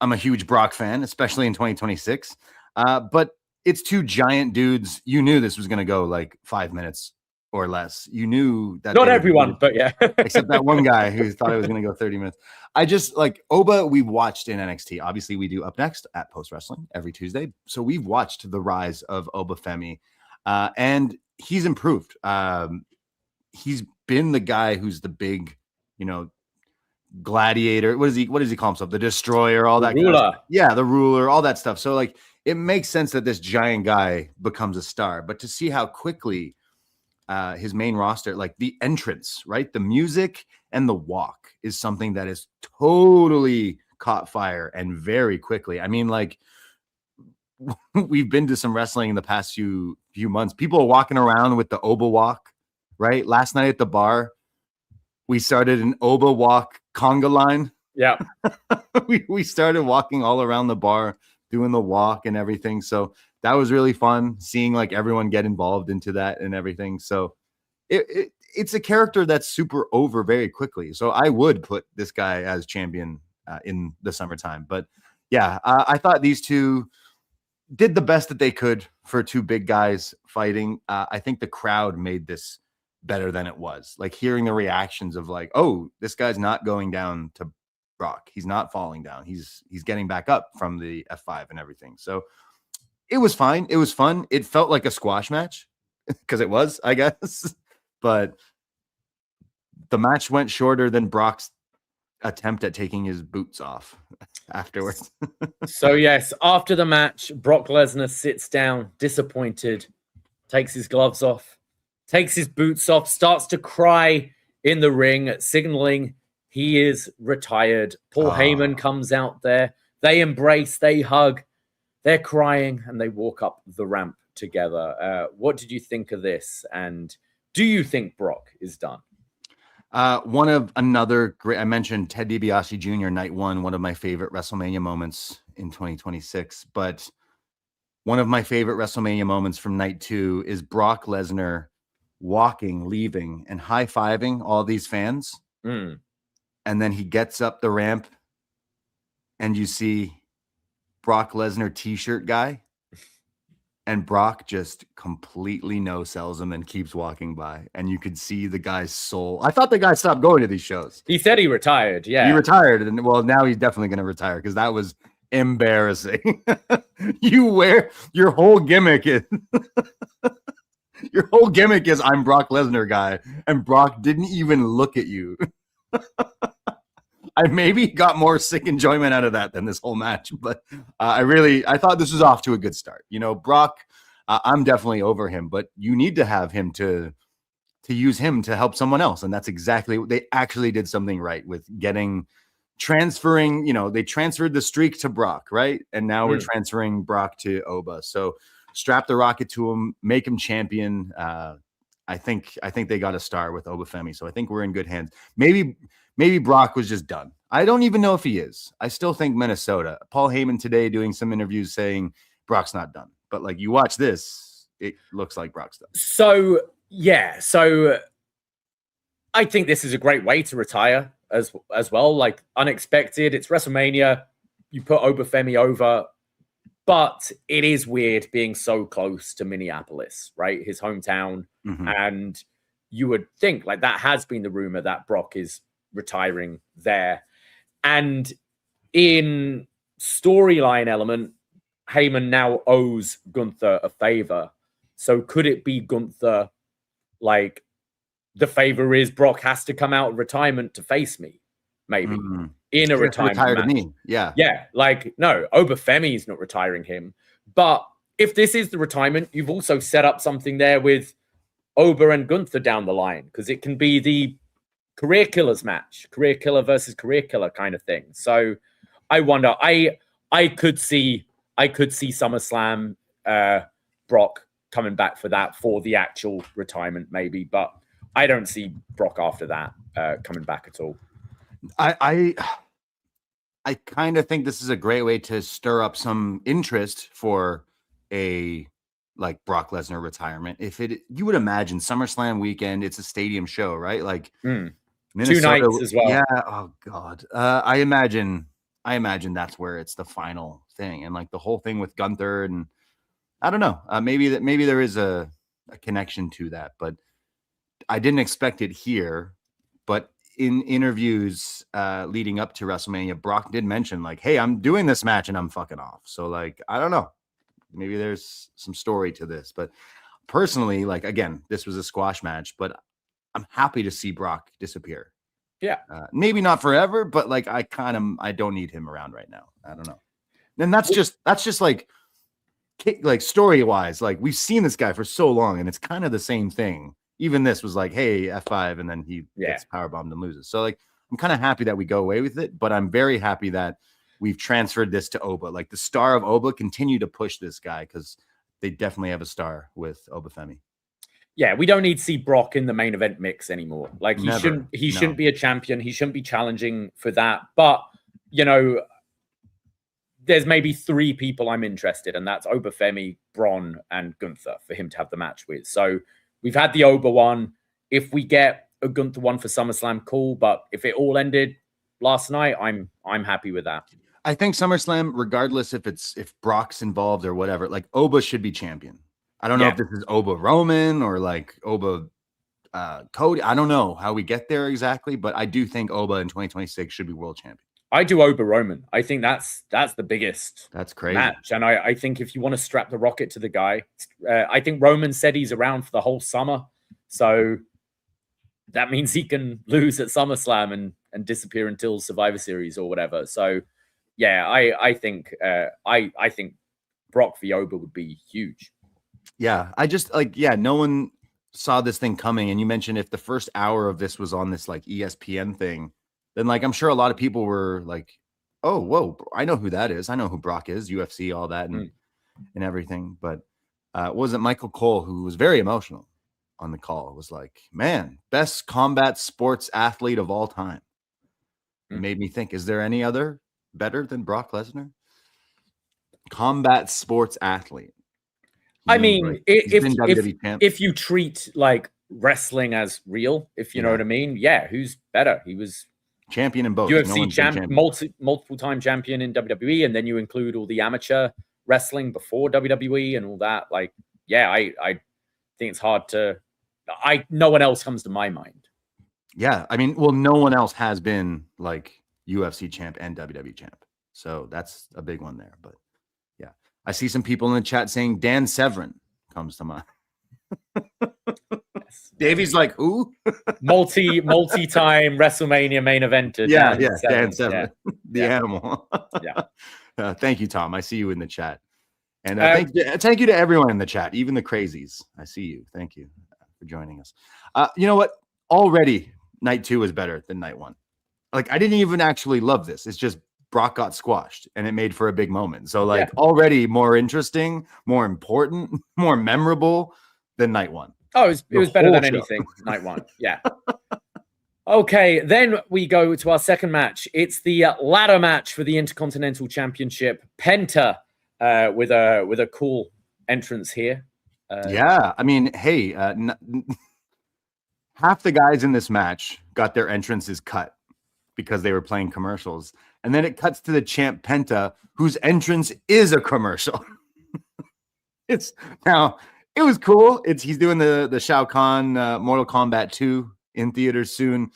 I'm a huge Brock fan, especially in 2026, but it's two giant dudes. You knew this was going to go like 5 minutes or less. You knew that. Not everyone, but yeah. Except that one guy who thought it was going to go 30 minutes. I just like Oba, we've watched in NXT. Obviously, we do Up Next at Post Wrestling every Tuesday. So we've watched the rise of Oba Femi, and he's improved. He's been the guy who's the big, gladiator. What does he call himself? The destroyer, all that. Ruler. Kind of, yeah, the ruler, all that stuff. So like it makes sense that this giant guy becomes a star, but to see how quickly his main roster, like the entrance, right? The music and the walk is something that is totally caught fire and very quickly. I mean, like we've been to some wrestling in the past few months. People are walking around with the Oba walk, right? Last night at the bar, we started an Oba walk conga line. Yeah. we started walking all around the bar, doing the walk and everything. So that was really fun, seeing like everyone get involved into that and everything. So it's a character that's super over very quickly. So I would put this guy as champion in the summertime. But yeah, I thought these two did the best that they could for two big guys fighting. I think the crowd made this better than it was. Like hearing the reactions of like, oh, this guy's not going down to Brock. He's not falling down. He's getting back up from the F5 and everything. So it was fine. It was fun. It felt like a squash match because it was, I guess. But the match went shorter than Brock's attempt at taking his boots off afterwards. So, yes, after the match, Brock Lesnar sits down, disappointed, takes his gloves off, takes his boots off, starts to cry in the ring, signaling he is retired. Paul Heyman comes out there. They embrace, they hug. They're crying and they walk up the ramp together. What did you think of this? And do you think Brock is done? One of another great, I mentioned Ted DiBiase Jr. night one of my favorite WrestleMania moments in 2026. But one of my favorite WrestleMania moments from night two is Brock Lesnar walking, leaving, and high-fiving all these fans. Mm. And then he gets up the ramp and you see Brock Lesnar t-shirt guy, and Brock just completely no-sells him and keeps walking by, and you could see the guy's soul. I thought the guy stopped going to these shows. He said he retired. Yeah, he retired, and well, now he's definitely going to retire because that was embarrassing. You wear your whole gimmick is I'm Brock Lesnar guy, and Brock didn't even look at you. I maybe got more sick enjoyment out of that than this whole match, but I thought this was off to a good start. Brock, I'm definitely over him, but you need to have him to use him to help someone else. And that's exactly what they actually did, something right with transferring, they transferred the streak to Brock, right? And now we're transferring Brock to Oba. So strap the rocket to him, make him champion. I think they got a star with Oba Femi. So I think we're in good hands. Maybe Brock was just done. I don't even know if he is. I still think Minnesota. Paul Heyman today doing some interviews saying Brock's not done. But like you watch this, it looks like Brock's done. So yeah. So I think this is a great way to retire as well. Like unexpected. It's WrestleMania. You put Oba Femi over. But it is weird being so close to Minneapolis, right? His hometown. Mm-hmm. And you would think like that has been the rumor that Brock is retiring there. And in storyline element, Heyman now owes Gunther a favor. So could it be Gunther, like the favor is Brock has to come out of retirement to face me, maybe in a retirement match. Yeah. Yeah. Like, no, Oba Femi is not retiring him. But if this is the retirement, you've also set up something there with Oba and Gunther down the line, because it can be the career killers match, career killer versus career killer kind of thing. So wonder. I could see SummerSlam, Brock coming back for that, for the actual retirement maybe, but I don't see Brock after that coming back at all. I kind of think this is a great way to stir up some interest for a like Brock Lesnar retirement. You would imagine SummerSlam weekend, it's a stadium show, right? Like Minnesota, 2 nights as well. Yeah. Oh God. I imagine that's where it's the final thing, and like the whole thing with Gunther, and I don't know. Maybe there is a connection to that, but I didn't expect it here. But in interviews leading up to WrestleMania, Brock did mention like, hey, I'm doing this match and I'm fucking off. So like, I don't know. Maybe there's some story to this. But personally, like, again, this was a squash match, but I'm happy to see Brock disappear. Yeah. Maybe not forever, but like I don't need him around right now. I don't know. And that's just like story-wise, like we've seen this guy for so long and it's kind of the same thing. Even this was like, hey, F5, and then he gets powerbombed and loses. So like, I'm kind of happy that we go away with it, but I'm very happy that we've transferred this to Oba. Like the star of Oba continue to push this guy, because they definitely have a star with Oba Femi. Yeah, we don't need to see Brock in the main event mix anymore. Like he shouldn't be a champion. He shouldn't be challenging for that. But you know, there's maybe 3 people I'm interested, and that's Oba Femi, Braun, and Gunther for him to have the match with. So we've had the Oba one. If we get a Gunther one for SummerSlam, cool. But if it all ended last night, I'm happy with that. I think SummerSlam, regardless if Brock's involved or whatever, like Oba should be champion. I don't know if this is Oba Roman or like Oba Cody. I don't know how we get there exactly, but I do think Oba in 2026 should be world champion. I do Oba Roman. I think that's the biggest match. And I think if you want to strap the rocket to the guy, I think Roman said he's around for the whole summer. So that means he can lose at SummerSlam and disappear until Survivor Series or whatever. So yeah, I think Brock v. Oba would be huge. Yeah, I just no one saw this thing coming. And you mentioned if the first hour of this was on this like ESPN thing, then like I'm sure a lot of people were like, oh, whoa, I know who that is. I know who Brock is, UFC, all that and everything. But wasn't Michael Cole, who was very emotional on the call, it was like, man, best combat sports athlete of all time. It made me think, is there any other better than Brock Lesnar? Combat sports athlete. I mean, if you treat like wrestling as real, if you know what I mean, yeah, who's better? He was champion in both. UFC multiple time champion in WWE, and then you include all the amateur wrestling before WWE and all that. Like, yeah, I think it's hard to. No one else comes to my mind. Yeah, I mean, well, no one else has been like UFC champ and WWE champ, so that's a big one there. But yeah, I see some people in the chat saying Dan Severn comes to mind. Davey's like, who? multi-time WrestleMania main eventer. Dan Severn, the animal. Thank you, Tom. I see you in the chat, and thank you to everyone in the chat, even the crazies. I see you. Thank you for joining us. You know what? Already, night 2 is better than night 1. Like, I didn't even actually love this. It's just Brock got squashed, and it made for a big moment. So, like, already more interesting, more important, more memorable than night 1. Oh, it was better than anything, night 1. Yeah. Okay, then we go to our second match. It's the ladder match for the Intercontinental Championship. Penta with a cool entrance here. I mean, hey, half the guys in this match got their entrances cut because they were playing commercials. And then it cuts to the champ Penta, whose entrance is a commercial. It was cool. He's doing the Shao Kahn Mortal Kombat 2 in theaters soon.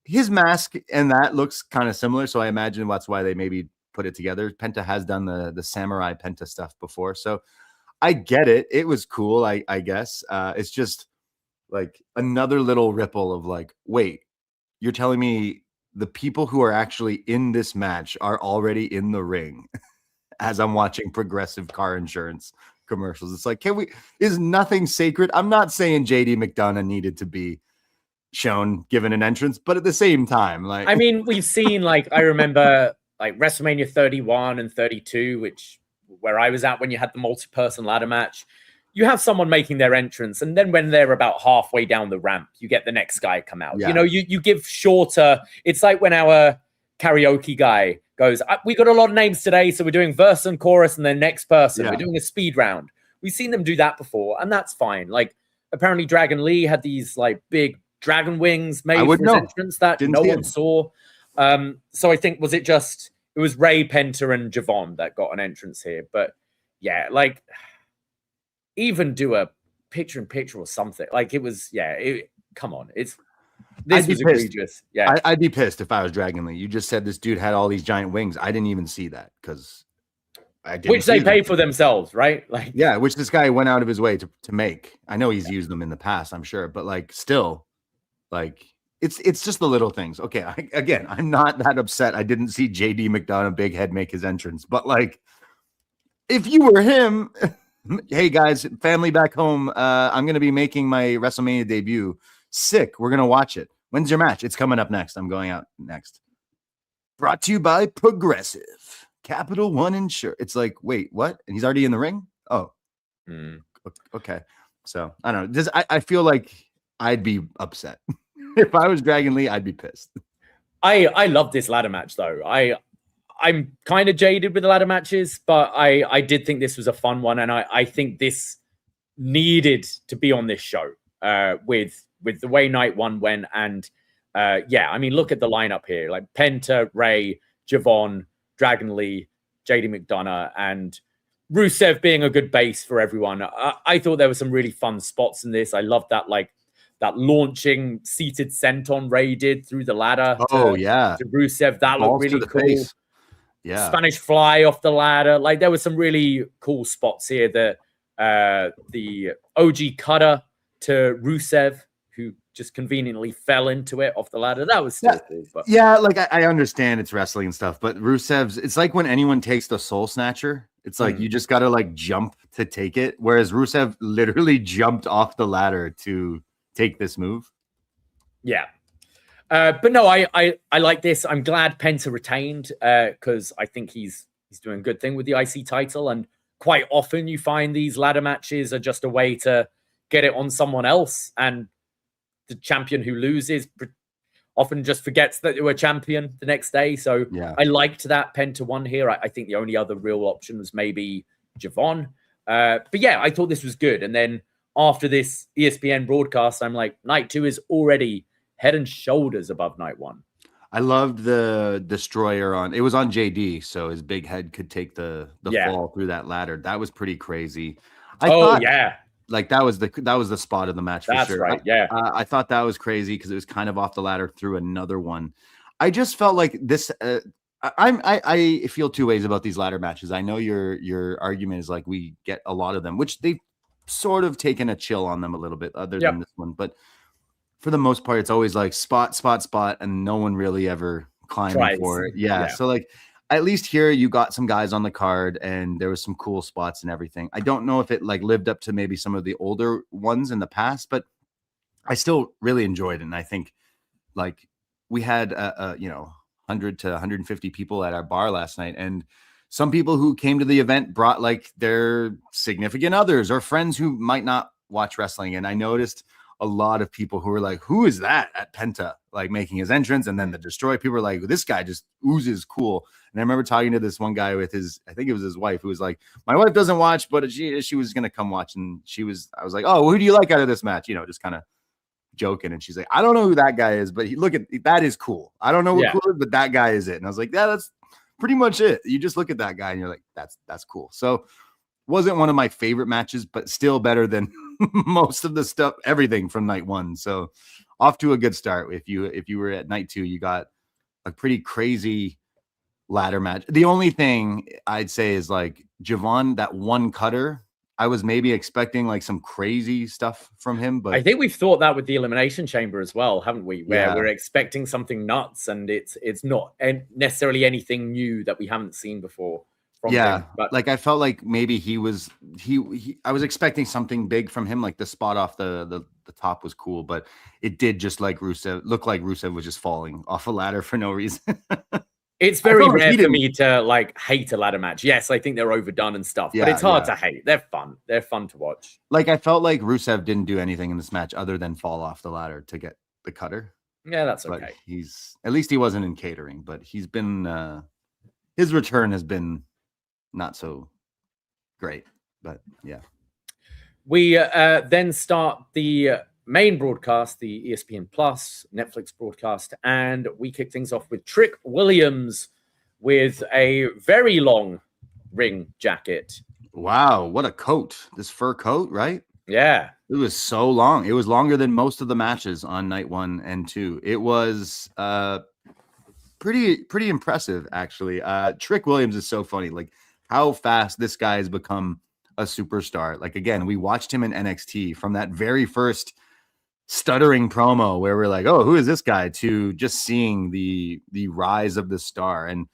His mask and that looks kind of similar, so I imagine that's why they maybe put it together. Penta has done the samurai Penta stuff before, so I get it. It was cool, I guess. It's just like another little ripple of like, wait, you're telling me the people who are actually in this match are already in the ring as I'm watching Progressive Car Insurance commercials. It's like, is nothing sacred? I'm not saying JD McDonough needed to be shown given an entrance, but at the same time, like, I mean, we've seen, like, I remember like WrestleMania 31 and 32, where I was at when you had the multi-person ladder match, you have someone making their entrance, and then when they're about halfway down the ramp, you get the next guy come out. Yeah. You know, you give shorter. It's like when our karaoke guy goes, we got a lot of names today, so we're doing verse and chorus, and then next person. Yeah. We're doing a speed round. We've seen them do that before, and that's fine. Like, apparently Dragon Lee had these like big dragon wings made for his entrance that no one saw. So I think, it was Ray, Penta, and Javon that got an entrance here. But yeah, like, even do a picture-in-picture or something. Like, it was, come on. This was egregious. Yeah. I'd be pissed if I was Dragon Lee. You just said this dude had all these giant wings. I didn't even see that because which they pay for themselves, right? Like, yeah, which this guy went out of his way to make. I know he's used them in the past, I'm sure, but like, still, like, it's just the little things. Okay, again, I'm not that upset. I didn't see JD McDonough Big Head make his entrance, but like, if you were him, hey guys, family back home, I'm gonna be making my WrestleMania debut. Sick, we're gonna watch it. When's your match? It's coming up next. I'm going out next. Brought to you by Progressive Capital One Insure. It's like, wait, what? And he's already in the ring? Oh, okay. So I don't know. I feel like I'd be upset. If I was Dragon Lee, I'd be pissed. I love this ladder match though. I'm kind of jaded with the ladder matches, but I did think this was a fun one, and I think this needed to be on this show with the way night one went. And I mean, look at the lineup here: like Penta, Ray, Javon, Dragon Lee, JD McDonough, and Rusev being a good base for everyone. I thought there were some really fun spots in this. I loved that, like, that launching seated senton Ray did through the ladder. To Rusev. That looked really cool. Face. Yeah. Spanish fly off the ladder. Like, there were some really cool spots here. The OG cutter to Rusev, who just conveniently fell into it off the ladder. That was still cool. But like, I understand it's wrestling and stuff, but Rusev's, it's like when anyone takes the soul snatcher, it's like you just got to like jump to take it. Whereas Rusev literally jumped off the ladder to take this move. Yeah. But no, I like this. I'm glad Penta retained because I think he's doing a good thing with the IC title. And quite often you find these ladder matches are just a way to get it on someone else. And the champion who loses often just forgets that they were champion the next day. So I liked that Penta won here. I think the only other real option was maybe Javon. But yeah, I thought this was good. And then after this ESPN broadcast, I'm like, night two is already head and shoulders above night one. I loved the destroyer it was on JD, so his big head could take the fall through that ladder. That was pretty crazy. I thought like that was the spot of the match for That's sure. Right. Yeah. I thought that was crazy because it was kind of off the ladder through another one. I just felt like this. I feel two ways about these ladder matches. I know your argument is like we get a lot of them, which they've sort of taken a chill on them a little bit, other than this one, but for the most part, it's always like spot, and no one really ever climbing for it. Yeah. So like, at least here you got some guys on the card, and there was some cool spots and everything. I don't know if it like lived up to maybe some of the older ones in the past, but I still really enjoyed it. And I think like we had 100 to 150 people at our bar last night, and some people who came to the event brought like their significant others or friends who might not watch wrestling. And I noticed a lot of people who were like, who is that at Penta, like making his entrance? And then the Destroy, people were like, this guy just oozes cool. And I remember talking to this one guy with I think it was his wife, who was like, my wife doesn't watch, but she was going to come watch. And I was like, oh, who do you like out of this match? Just kind of joking. And she's like, I don't know who that guy is, but look at that is cool. I don't know what cool is, but that guy is it. And I was like, yeah, that's pretty much it. You just look at that guy and you're like, that's cool. So wasn't one of my favorite matches, but still better than most of the stuff, everything from night one. So off to a good start. If you were at night two, you got a pretty crazy ladder match. The only thing I'd say is like Javon, that one cutter, I was maybe expecting like some crazy stuff from him, but I think we've thought that with the Elimination Chamber as well, haven't we? Where we're expecting something nuts, and it's not necessarily anything new that we haven't seen before. Him, but like I felt like maybe I was expecting something big from him, like the spot off the top was cool, but it did just like look like Rusev was just falling off a ladder for no reason. It's very felt like rare he for didn't- me to like hate a ladder match. Yes, I think they're overdone and stuff, but Yeah, it's hard yeah. to hate. They're fun. They're fun to watch. Like, I felt like Rusev didn't do anything in this match other than fall off the ladder to get the cutter. Yeah, that's But okay. at least he wasn't in catering, but he's been his return has been not so great. But yeah. We then start the main broadcast, the ESPN Plus Netflix broadcast, and we kick things off with Trick Williams with a very long ring jacket. Wow, what a coat. This fur coat, right? Yeah. It was so long. It was longer than most of the matches on night 1 and 2. It was pretty impressive, actually. Trick Williams is so funny. Like, how fast this guy has become a superstar. Like, again, we watched him in NXT from that very first stuttering promo where we're like, oh, who is this guy, to just seeing the rise of the star. And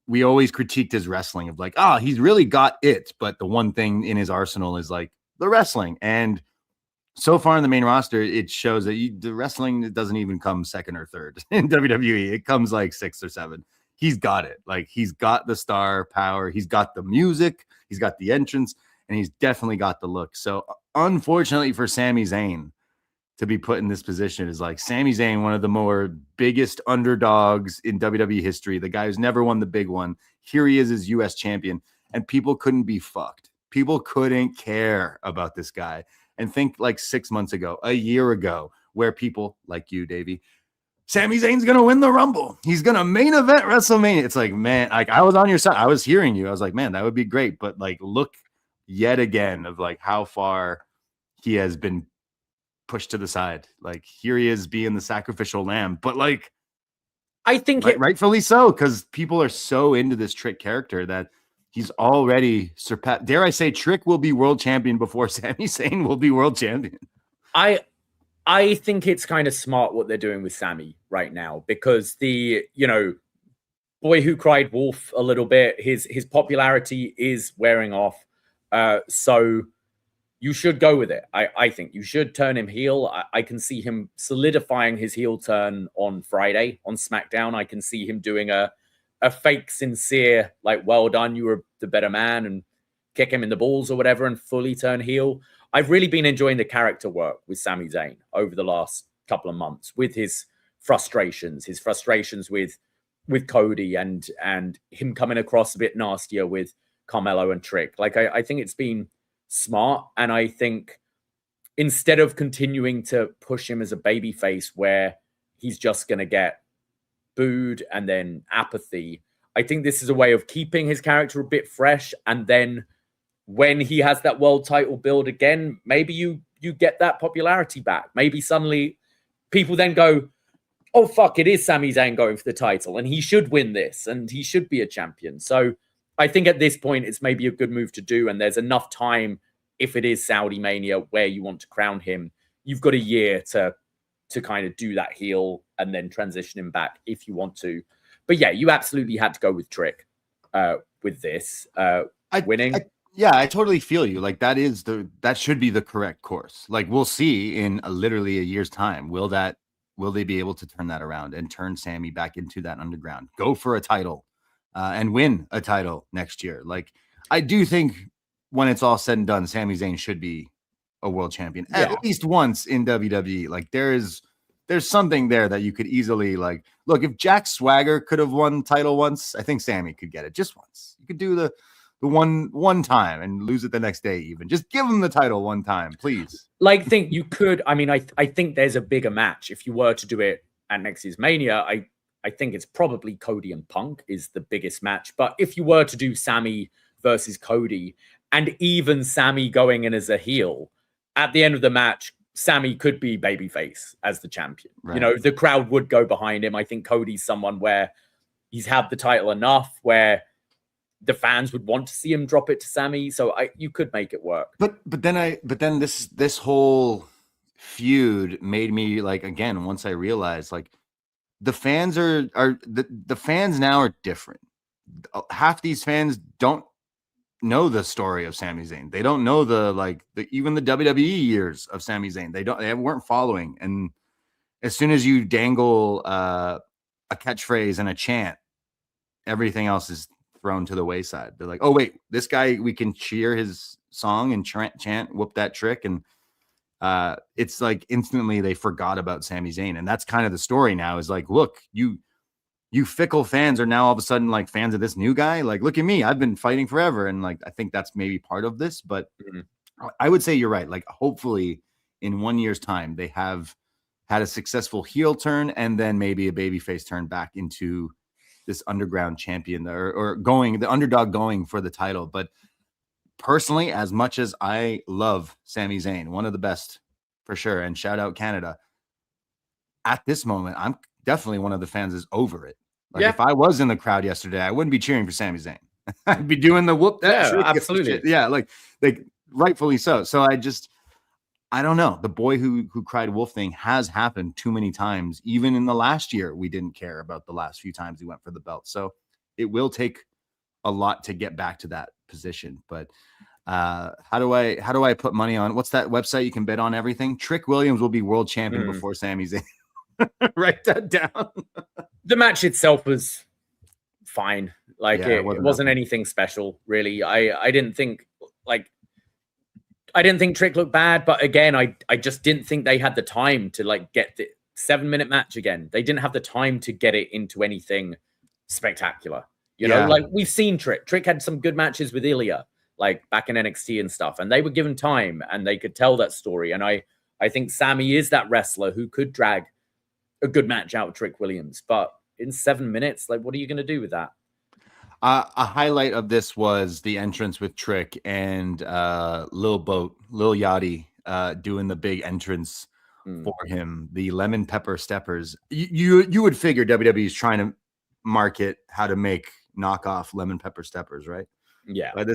we always critiqued his wrestling of like, he's really got it, but the one thing in his arsenal is like the wrestling. And so far in the main roster, it shows that the wrestling doesn't even come second or third in WWE. It comes like 6th or 7th. He's got it. Like, he's got the star power. He's got the music. He's got the entrance, and he's definitely got the look. So unfortunately for Sami Zayn to be put in this position is like Sami Zayn, one of the more biggest underdogs in WWE history, the guy who's never won the big one. Here he is as US champion, and people couldn't be fucked. People couldn't care about this guy. And think like 6 months ago, a year ago, where people like you, Davie, Sami Zayn's going to win the Rumble. He's going to main event WrestleMania. It's like, man, like, I was on your side. I was hearing you. I was like, man, that would be great. But like, look yet again of like how far he has been pushed to the side. Like, here he is being the sacrificial lamb, but like, I think rightfully so, because people are so into this Trick character that he's already surpassed. Dare I say, Trick will be world champion before Sami Zayn will be world champion. I think it's kind of smart what they're doing with Sami right now, because the, boy who cried wolf a little bit, his popularity is wearing off. So you should go with it. I think you should turn him heel. I can see him solidifying his heel turn on Friday on SmackDown. I can see him doing a fake sincere, like, well done, you were the better man, and kick him in the balls or whatever and fully turn heel. I've really been enjoying the character work with Sami Zayn over the last couple of months, with his frustrations with Cody and him coming across a bit nastier with Carmelo and Trick. Like, I think it's been smart. And I think instead of continuing to push him as a babyface where he's just going to get booed and then apathy, I think this is a way of keeping his character a bit fresh. And then when he has that world title build again, maybe you get that popularity back. Maybe suddenly people then go, oh, fuck, it is Sami Zayn going for the title, and he should win this, and he should be a champion. So I think at this point, it's maybe a good move to do, and there's enough time, if it is Saudi Mania, where you want to crown him, you've got a year to kind of do that heel and then transition him back if you want to. But yeah, you absolutely had to go with Trick with this winning. Yeah, I totally feel you. Like, that should be the correct course. Like, we'll see in literally a year's time. Will they be able to turn that around and turn Sami back into that underground, go for a title and win a title next year? Like, I do think when it's all said and done, Sami Zayn should be a world champion at least once in WWE. Like, there's something there that you could easily, like, look, if Jack Swagger could have won title once, I think Sami could get it just once. You could do the one time and lose it the next day. Even just give him the title one time, please. Like, think you could. I mean, I think there's a bigger match if you were to do it at next year's Mania. I think it's probably Cody and Punk is the biggest match. But if you were to do Sami versus Cody, and even Sami going in as a heel, at the end of the match, Sami could be babyface as the champion. Right. The crowd would go behind him. I think Cody's someone where he's had the title enough where the fans would want to see him drop it to Sami. So you could make it work. But then this whole feud made me, like, again, once I realized, like, the fans the fans now are different. Half these fans don't know the story of Sami Zayn. They don't know even the WWE years of Sami Zayn. They weren't following. And as soon as you dangle a catchphrase and a chant, everything else is thrown to the wayside. They're like, oh wait, this guy, we can cheer his song and chant, whoop that trick, and it's like instantly they forgot about Sami Zayn. And that's kind of the story now, is like, look, you fickle fans are now all of a sudden like fans of this new guy. Like, look at me, I've been fighting forever. And like, I think that's maybe part of this, but I would say you're right. Like, hopefully in 1 year's time, they have had a successful heel turn and then maybe a babyface turn back into this underground champion, or going the underdog, going for the title. But personally, as much as I love Sami Zayn, one of the best for sure, and shout out Canada, at this moment, I'm definitely one of the fans is over it. Like, if I was in the crowd yesterday, I wouldn't be cheering for Sami Zayn. I'd be doing the whoop that. Yeah, absolutely. Yeah, like rightfully so. So I don't know. The boy who cried wolf thing has happened too many times. Even in the last year, we didn't care about the last few times he went for the belt. So it will take a lot to get back to that position. But how do I put money on, what's that website you can bet on everything? Trick Williams will be world champion before Sami Zayn. Write that down. The match itself was fine. Like, it wasn't anything special, really. I didn't think Trick looked bad, but again, I just didn't think they had the time to like get the 7-minute match again. They didn't have the time to get it into anything spectacular. You know, like, we've seen Trick. Trick had some good matches with Ilya, like back in NXT and stuff, and they were given time and they could tell that story. And I think Sami is that wrestler who could drag a good match out of Trick Williams, but in 7 minutes, like, what are you going to do with that? A highlight of this was the entrance with Trick and Lil Yachty doing the big entrance for him, the lemon pepper steppers. You would figure WWE is trying to market how to make knockoff lemon pepper steppers, right? Yeah. At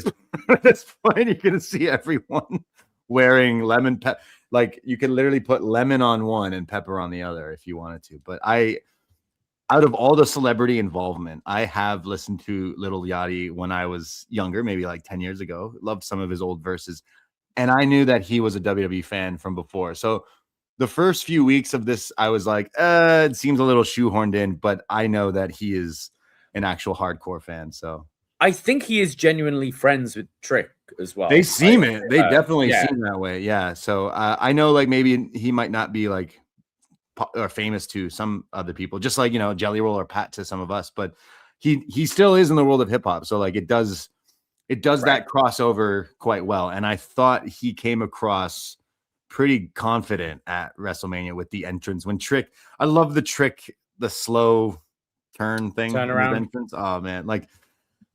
this point, you're going to see everyone wearing lemon pepper. Like, you can literally put lemon on one and pepper on the other if you wanted to. But out of all the celebrity involvement, I have listened to Lil Yachty when I was younger, maybe like 10 years ago. Loved some of his old verses. And I knew that he was a WWE fan from before. So the first few weeks of this, I was like, it seems a little shoehorned in, but I know that he is an actual hardcore fan. So I think he is genuinely friends with Trick as well. They seem it. They definitely seem that way. Yeah. So I know, like, maybe he might not be like or famous to some other people, just like, you know, Jelly Roll or Pat to some of us, but he still is in the world of hip hop. So like, it does that crossover quite well. And I thought he came across pretty confident at WrestleMania with the entrance when Trick. I love the Trick, the slow turn thing. Turn around. Entrance. Oh man, like.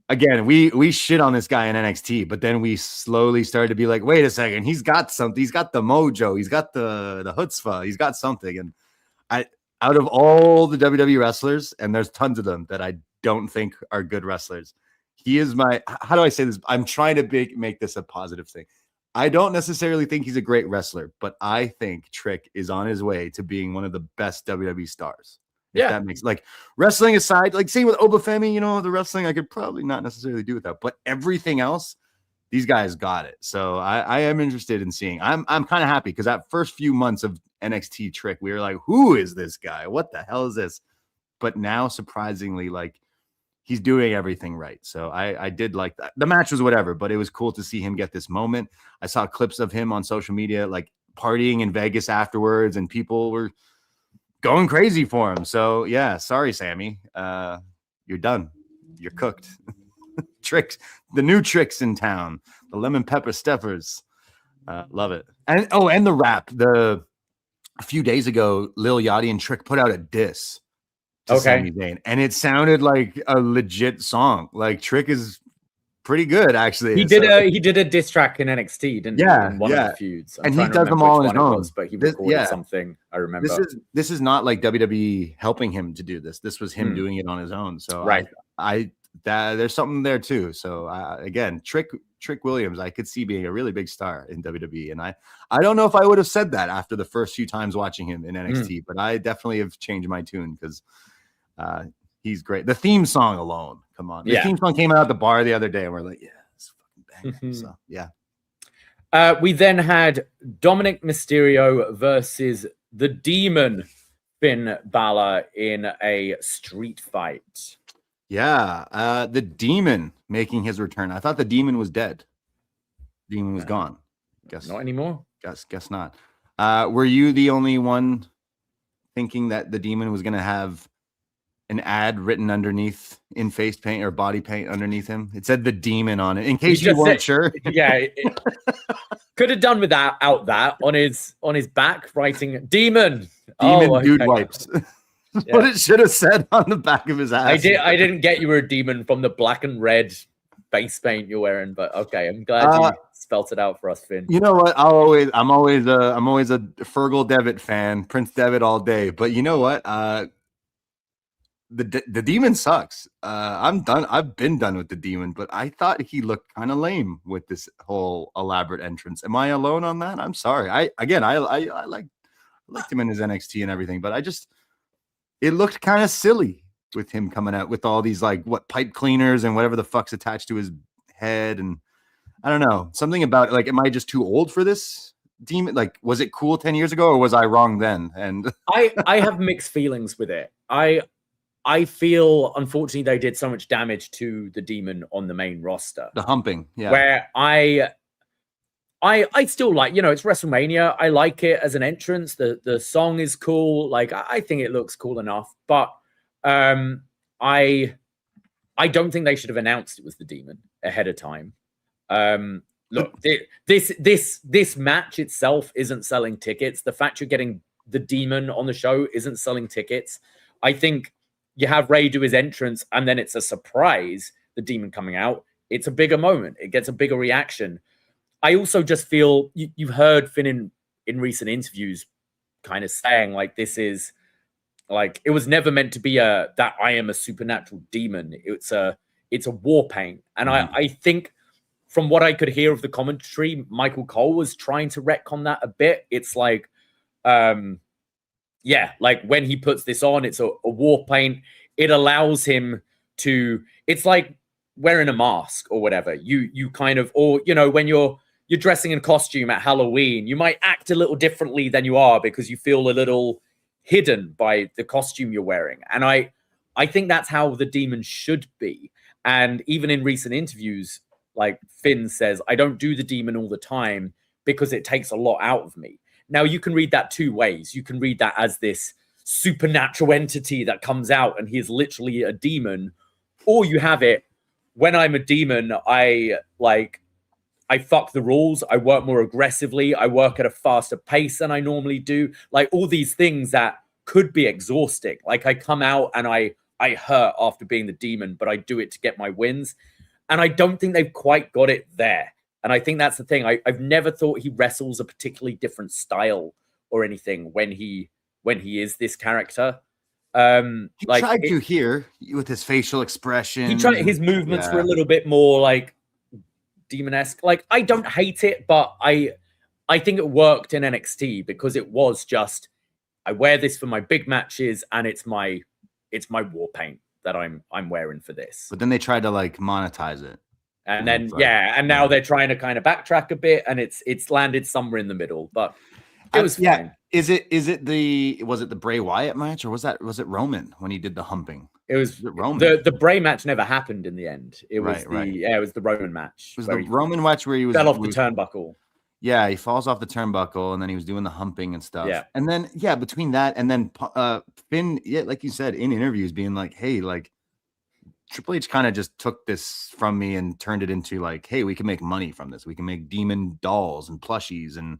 Again, we shit on this guy in NXT, but then we slowly started to be like, wait a second, he's got something. He's got the mojo. He's got the chutzpah. He's got something. And out of all the WWE wrestlers, and there's tons of them that I don't think are good wrestlers, he is how do I say this? I'm trying to make this a positive thing. I don't necessarily think he's a great wrestler, but I think Trick is on his way to being one of the best WWE stars. If that makes, like, wrestling aside, like same with Oba Femi, you know, the wrestling I could probably not necessarily do without, but everything else, these guys got it. So I am interested in seeing. I'm kind of happy because that first few months of NXT Trick, we were like, who is this guy? What the hell is this? But now, surprisingly, like, he's doing everything right. So I did like that. The match was whatever, but it was cool to see him get this moment. I saw clips of him on social media, like partying in Vegas afterwards, and people were going crazy for him. So yeah, sorry, Sami. You're done. You're cooked. Tricks, the new Tricks in town, the lemon pepper steppers. Love it. And the rap. A few days ago, Lil Yachty and Trick put out a diss to Sami Zayn, and it sounded like a legit song. Like, Trick is pretty good, actually. He did a diss track in NXT, didn't he? In one of the feuds. And he does them all on his own. But he recorded something, I remember. This is not like WWE helping him to do this. This was him doing it on his own. So there's something there too. So again, Trick Williams, I could see being a really big star in WWE. And I don't know if I would have said that after the first few times watching him in NXT, but I definitely have changed my tune because he's great. The theme song alone, come on. The theme song came out at the bar the other day, and we're like, yeah, it's fucking banging. So yeah. We then had Dominic Mysterio versus the Demon, Finn Balor in a street fight. Yeah, the Demon making his return. I thought the Demon was dead. Demon was gone. Guess not anymore. Guess not. Were you the only one thinking that the Demon was going to have an ad written underneath in face paint or body paint underneath him? It said the Demon on it. In case you weren't sure. Yeah, could have done without that on his back, writing Demon. Demon dude wipes. Yeah. What it should have said on the back of his ass. I didn't get you were a demon from the black and red face paint you're wearing, but okay, I'm glad you spelt it out for us, Finn. You know what? I'm always a Fergal Devitt fan, Prince Devitt all day. But you know what? The Demon sucks. I'm done. I've been done with the Demon, but I thought he looked kind of lame with this whole elaborate entrance. Am I alone on that? I'm sorry. I liked him in his NXT and everything, but it looked kind of silly with him coming out with all these pipe cleaners and whatever the fuck's attached to his head. And I don't know, something about it, am I just too old for this Demon? Was it cool 10 years ago or was I wrong then? And I have mixed feelings with it. I feel, unfortunately, they did so much damage to the Demon on the main roster. The humping, yeah. Where I still like, it's WrestleMania. I like it as an entrance. The song is cool. I think it looks cool enough. But I don't think they should have announced it was the Demon ahead of time. Look, this match itself isn't selling tickets. The fact you're getting the Demon on the show isn't selling tickets. I think you have Ray do his entrance and then it's a surprise, the Demon coming out. It's a bigger moment. It gets a bigger reaction. I also just feel you've heard Finn in recent interviews kind of saying this is it was never meant to be that I am a supernatural demon. It's a war paint. And I think from what I could hear of the commentary, Michael Cole was trying to retcon that a bit. It's when he puts this on, it's a war paint. It allows him to, it's like wearing a mask or whatever. You kind of, or, when you're dressing in costume at Halloween, you might act a little differently than you are because you feel a little hidden by the costume you're wearing. And I think that's how the Demon should be. And even in recent interviews, Finn says, I don't do the Demon all the time because it takes a lot out of me. Now, you can read that two ways. You can read that as this supernatural entity that comes out and he is literally a demon. Or you have it, when I'm a demon, I fuck the rules. I work more aggressively. I work at a faster pace than I normally do. All these things that could be exhausting. I come out and I hurt after being the Demon, but I do it to get my wins. And I don't think they've quite got it there. And I think that's the thing. I've never thought he wrestles a particularly different style or anything when he is this character. He tried to here with his facial expression. He tried, his movements were a little bit more demon-esque. I don't hate it, but I think it worked in NXT because it was just, I wear this for my big matches and it's my war paint that I'm wearing for this. But then they tried to monetize it. And then now they're trying to kind of backtrack a bit and it's landed somewhere in the middle, but it was fine. Was it the Bray Wyatt match or was it Roman when he did the humping? It was Roman. The Bray match never happened in the end. It was it was the Roman match. It was the Roman match where he fell off the turnbuckle. Yeah, he falls off the turnbuckle and then he was doing the humping and stuff. Yeah. And then between that and then Finn, like you said in interviews, being hey, Triple H kind of just took this from me and turned it into hey, we can make money from this. We can make demon dolls and plushies and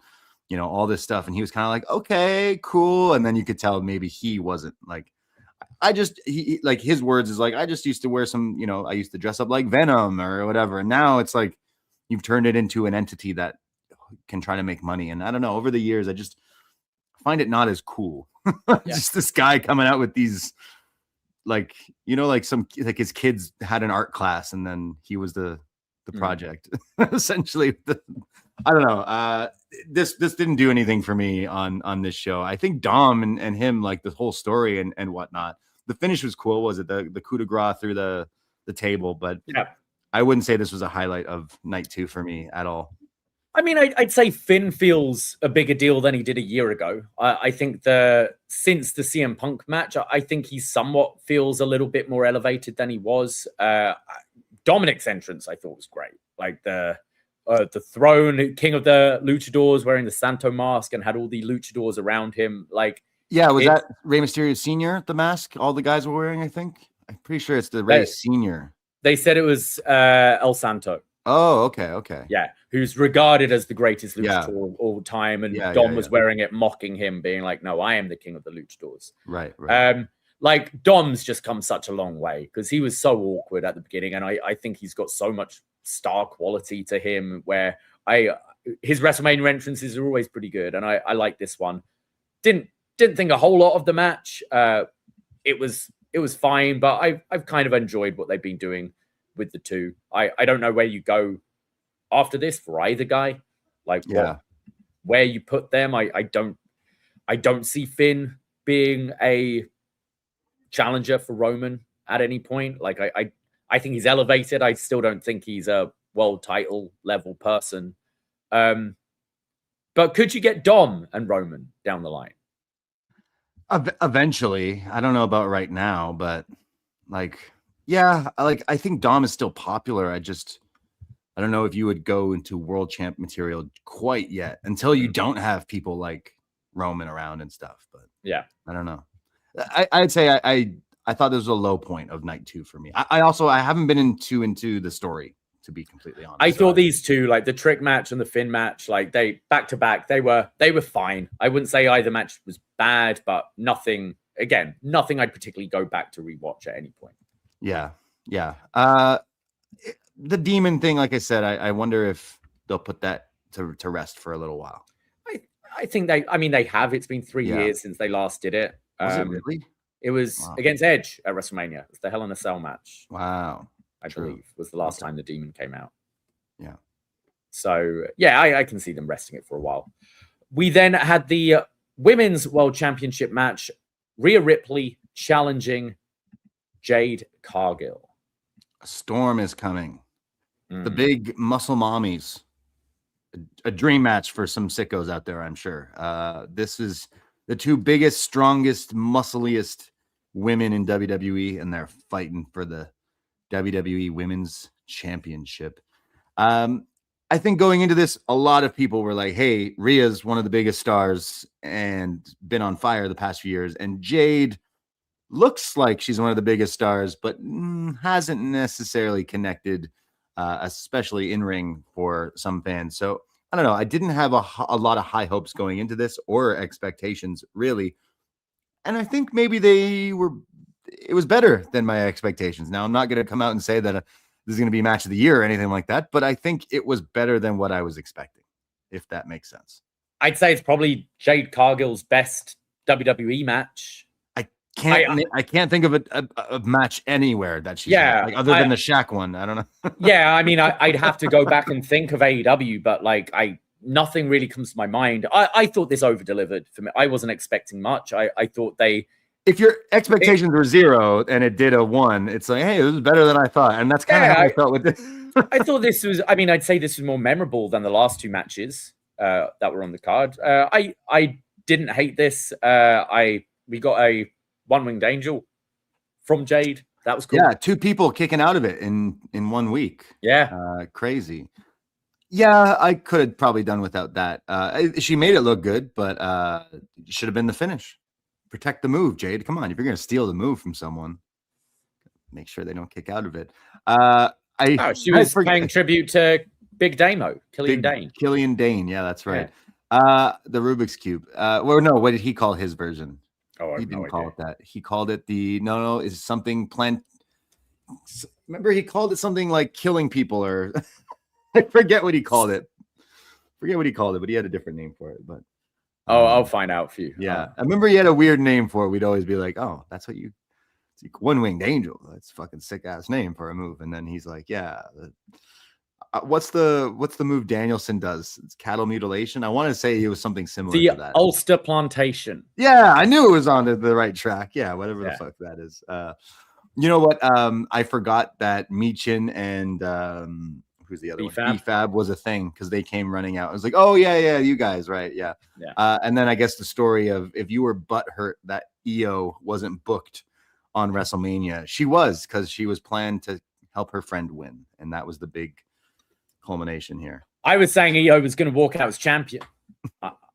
all this stuff. And he was kind of okay, cool. And then you could tell maybe he wasn't his words is I just used to wear some, I used to dress up like Venom or whatever. And now it's you've turned it into an entity that can try to make money. And I don't know, over the years, I just find it not as cool. Just this guy coming out with these, his kids had an art class and then he was the project essentially. I don't know. This didn't do anything for me on this show. I think Dom and him, the whole story and whatnot. The finish was cool. Was it the coup de grace through the table? But I wouldn't say this was a highlight of night 2 for me at all. I mean, I'd say Finn feels a bigger deal than he did a year ago. I think since the CM Punk match, I think he somewhat feels a little bit more elevated than he was. Dominic's entrance, I thought, was great. Like the throne, king of the luchadors, wearing the Santo mask and had all the luchadors around him. Like, yeah, was that Rey Mysterio Sr., the mask all the guys were wearing, I think? I'm pretty sure it's the Rey Sr. They said it was El Santo. Oh, okay. Yeah, who's regarded as the greatest luchador of all time. And Dom was wearing it, mocking him, being like, no, I am the king of the luchadors. Right. Like, Dom's just come such a long way because he was so awkward at the beginning. And I think he's got so much star quality to him where his WrestleMania entrances are always pretty good. And I like this one. Didn't think a whole lot of the match. It was fine, but I've kind of enjoyed what they've been doing with the two. I don't know where you go after this for either guy. Like, where you put them. I don't see Finn being a challenger for Roman at any point. Like, I think he's elevated. I still don't think he's a world title level person. But could you get Dom and Roman down the line? Eventually. I don't know about right now, but like, yeah, I think Dom is still popular. I don't know if you would go into world champ material quite yet until you don't have people like Roman around and stuff. But yeah, I don't know. I'd say I thought this was a low point of night 2 for me. I haven't been into the story, to be completely honest. I thought these two, like the Trick match and the Finn match, like they back to back, they were fine. I wouldn't say either match was bad, but nothing I'd particularly go back to rewatch at any point. Yeah. The demon thing, like I said, I wonder if they'll put that to rest for a little while. I think they have. It's been 3 years since they last did it. Was it really? It was against Edge at WrestleMania. It's the Hell in a Cell match. Wow. I believe was the last time the demon came out. Yeah. So yeah, I can see them resting it for a while. We then had the Women's World Championship match. Rhea Ripley challenging Jade Cargill. A storm is coming. The big muscle mommies. A dream match for some sickos out there, I'm sure. This is the two biggest, strongest, muscliest women in WWE, and they're fighting for the WWE Women's Championship. I think going into this, a lot of people were like, hey, Rhea's one of the biggest stars and been on fire the past few years. And Jade looks like she's one of the biggest stars, but hasn't necessarily connected, especially in ring for some fans. So I don't know. I didn't have a lot of high hopes going into this or expectations, really. And I think maybe it was better than my expectations. Now, I'm not going to come out and say that this is going to be match of the year or anything like that, but I think it was better than what I was expecting, if that makes sense. I'd say it's probably Jade Cargill's best WWE match. I can't think of a match anywhere that she's had, like, other than the Shaq one. I don't know. Yeah, I mean, I'd have to go back and think of AEW, but like nothing really comes to my mind. I thought this over-delivered for me. I wasn't expecting much. I thought if your expectations were 0 and it did a 1, it's like, hey, this is better than I thought. And that's kind of how I felt with this. I thought this was, I'd say this was more memorable than the last 2 matches that were on the card. I didn't hate this. We got a One-Winged Angel from Jade. That was cool. Yeah, 2 people kicking out of it in 1 week. Yeah. Crazy. Yeah, I could have probably done without that. She made it look good, but it should have been the finish. Protect the move, Jade. Come on. If you're going to steal the move from someone, make sure they don't kick out of it. She was paying tribute to Big Damo, Killian Dane. Killian Dane. Yeah, that's right. Yeah. The Rubik's Cube. What did he call his version? Oh, he didn't call it that. He called it is something plant. Remember, he called it something like killing people, or I forget what he called it. But he had a different name for it. But I'll find out for you. Yeah, I remember he had a weird name for it. We'd always be like, "Oh, that's what One-Winged Angel. That's a fucking sick ass name for a move." And then he's like, "Yeah, what's the move Danielson does? It's cattle mutilation." I want to say it was something similar to that. Ulster Plantation. Yeah, I knew it was on the right track. Yeah, whatever the fuck that is. You know what? I forgot that Michin and who's the other B-Fab. one? B-Fab was a thing because they came running out. I was like, oh yeah, you guys, right? Yeah. And then I guess the story of if you were butthurt that Io wasn't booked on WrestleMania, she was, because she was planned to help her friend win, and that was the big culmination here. I was saying Io was going to walk out as champion.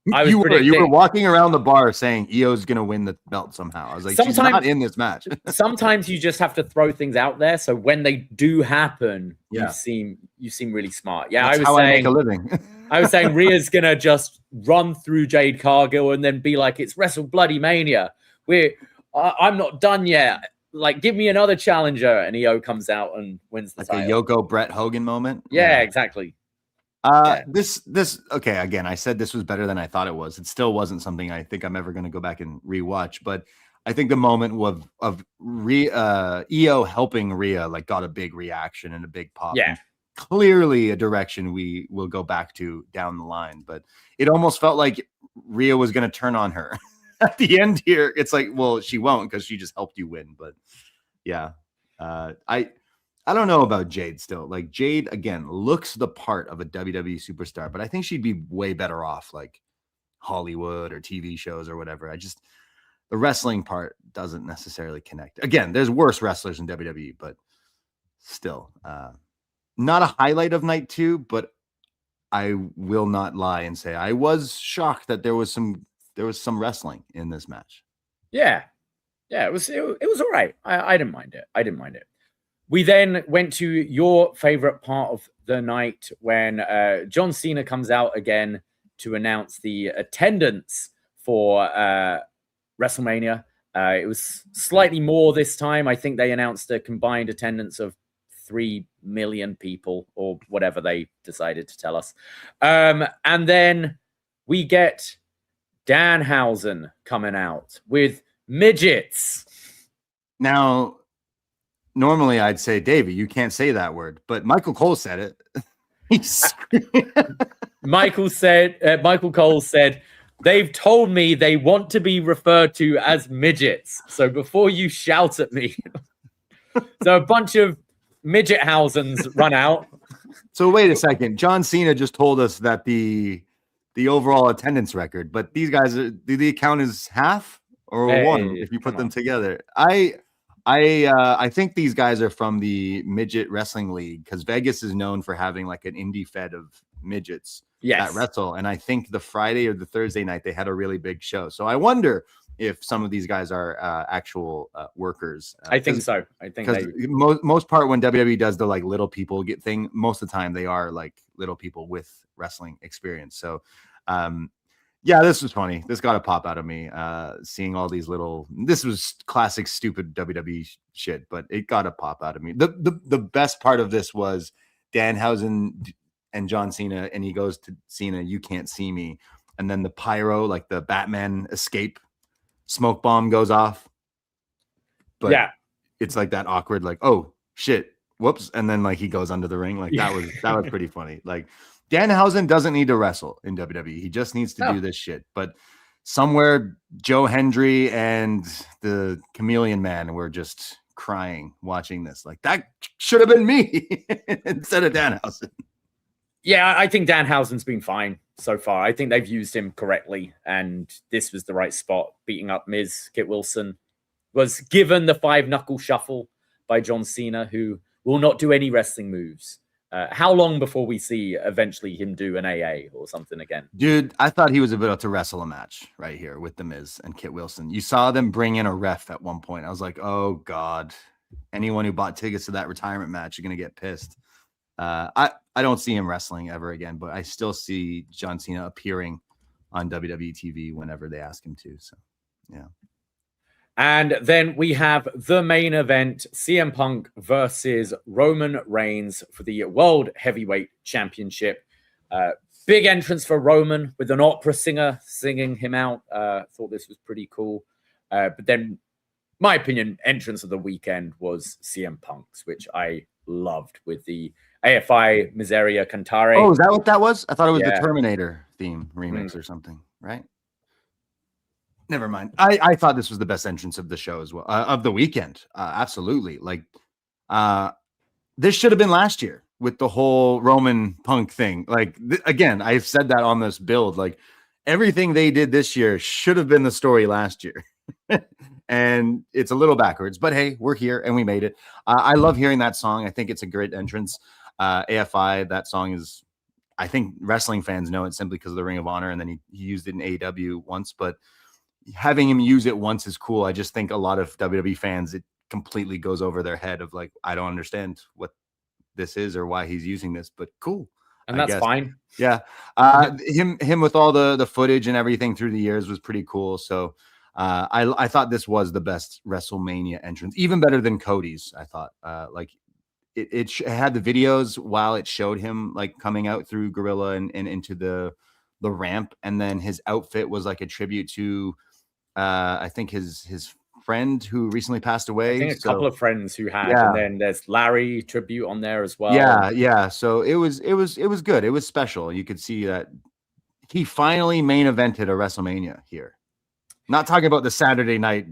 You were walking around the bar saying Io's going to win the belt somehow. I was like, she's not in this match. Sometimes you just have to throw things out there, so when they do happen, you seem really smart. Yeah, That's how I make a living. I was saying Rhea's going to just run through Jade Cargill and then be like, it's Wrestle Bloody Mania. I'm not done yet. Like, give me another challenger, and Io comes out and wins the title. A Yoko Bret Hogan moment. Yeah, exactly. This okay, again, I said this was better than I thought it was. It still wasn't something I think I'm ever going to go back and rewatch, but I think the moment of Io helping Rhea like got a big reaction and a big pop. Yeah. Clearly a direction we will go back to down the line, but it almost felt like Rhea was going to turn on her at the end here. It's like, well, she won't because she just helped you win, but yeah. I don't know about Jade still. Like, Jade, again, looks the part of a WWE superstar, but I think she'd be way better off like Hollywood or TV shows or whatever. The wrestling part doesn't necessarily connect. Again, there's worse wrestlers in WWE, but still not a highlight of night 2, but I will not lie and say I was shocked that there was some wrestling in this match. Yeah, it was all right. I didn't mind it. We then went to your favorite part of the night when John Cena comes out again to announce the attendance for WrestleMania. It was slightly more this time. I think they announced a combined attendance of 3 million people or whatever they decided to tell us. And then we get Danhausen coming out with midgets. Now, normally I'd say, Davie, you can't say that word, but Michael Cole said it. Michael Cole said, they've told me they want to be referred to as midgets. So before you shout at me. So a bunch of midget Hausens run out. So wait a second. John Cena just told us that the overall attendance record, but these guys, do they count as half or one if you put them together? I think these guys are from the Midget Wrestling League because Vegas is known for having like an indie fed of midgets that wrestle. And I think the Friday or the Thursday night, they had a really big show. So I wonder if some of these guys are actual workers. I think so. I think because most part when WWE does the like little people get thing, most of the time they are like little people with wrestling experience. So yeah, this was funny. This got a pop out of me. Seeing all these this was classic stupid WWE shit, but it got a pop out of me. The best part of this was Danhausen and John Cena, and he goes to Cena, "You can't see me," and then the pyro, like the Batman escape smoke bomb, goes off. But yeah, it's like that awkward, like, oh shit, whoops, and then like he goes under the ring. Like that was pretty funny. Like, Danhausen doesn't need to wrestle in WWE. He just needs to do this shit. But somewhere Joe Hendry and the Chameleon Man were just crying watching this. Like, that should have been me instead of Danhausen. Yeah, I think Danhausen's been fine so far. I think they've used him correctly, and this was the right spot. Beating up Miz, Kit Wilson was given the 5-knuckle shuffle by John Cena, who will not do any wrestling moves. How long before we see eventually him do an AA or something again? Dude, I thought he was about to wrestle a match right here with The Miz and Kit Wilson. You saw them bring in a ref at one point. I was like, oh, God. Anyone who bought tickets to that retirement match are going to get pissed. I don't see him wrestling ever again, but I still see John Cena appearing on WWE TV whenever they ask him to. So, yeah. And then we have the main event, CM Punk versus Roman Reigns for the World Heavyweight Championship. Big entrance for Roman with an opera singer singing him out. Thought this was pretty cool. But then, my opinion, entrance of the weekend was CM Punk's, which I loved with the AFI Miseria Cantare. Oh, is that what that was? I thought it was the Terminator theme remix or something, right? Never mind. I thought this was the best entrance of the show as well, of the weekend. Absolutely. Like, this should have been last year. with the whole Roman Punk thing. Like again, I've said that on this build. Like everything they did this year should have been the story last year. And it's a little backwards, but hey, we're here and we made it. I love hearing that song. I think it's a great entrance. AFI, that song is, I think wrestling fans know it simply because of the Ring of Honor, and then he used it in AEW once, but having him use it once is cool. I just think a lot of WWE fans, it completely goes over their head of like, I don't understand what this is or why he's using this, but cool. And that's fine. Yeah. Him with all the footage and everything through the years was pretty cool. So I thought this was the best WrestleMania entrance, even better than Cody's. I thought like it had the videos while it showed him like coming out through Gorilla and into the ramp, and then his outfit was like a tribute to I think his friend who recently passed away. I think a couple of friends who had, yeah. And then there's Larry tribute on there as well. Yeah. So it was good. It was special. You could see that he finally main evented a WrestleMania here. Not talking about the Saturday night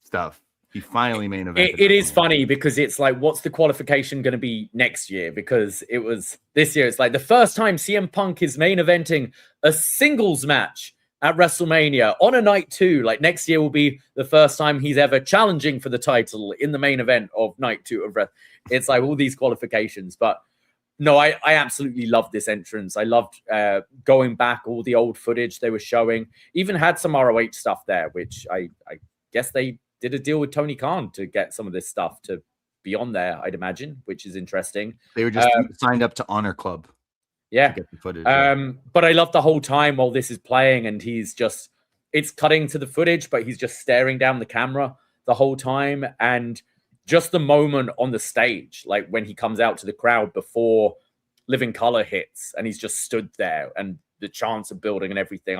stuff. He finally main evented. It is funny because it's like, what's the qualification going to be next year? Because it was this year. It's like the first time CM Punk is main eventing a singles match at WrestleMania on a night 2. Like next year will be the first time he's ever challenging for the title in the main event of night 2 of it's like all these qualifications. But no, I absolutely loved this entrance. I loved going back, all the old footage they were showing. Even had some ROH stuff there, which I guess they did a deal with Tony Khan to get some of this stuff to be on there, I'd imagine, which is interesting. They were just signed up to Honor Club. Yeah. To get the footage, but I love the whole time while this is playing and it's cutting to the footage, but he's just staring down the camera the whole time. And just the moment on the stage, like when he comes out to the crowd before Living Color hits and he's just stood there and the chants of building and everything.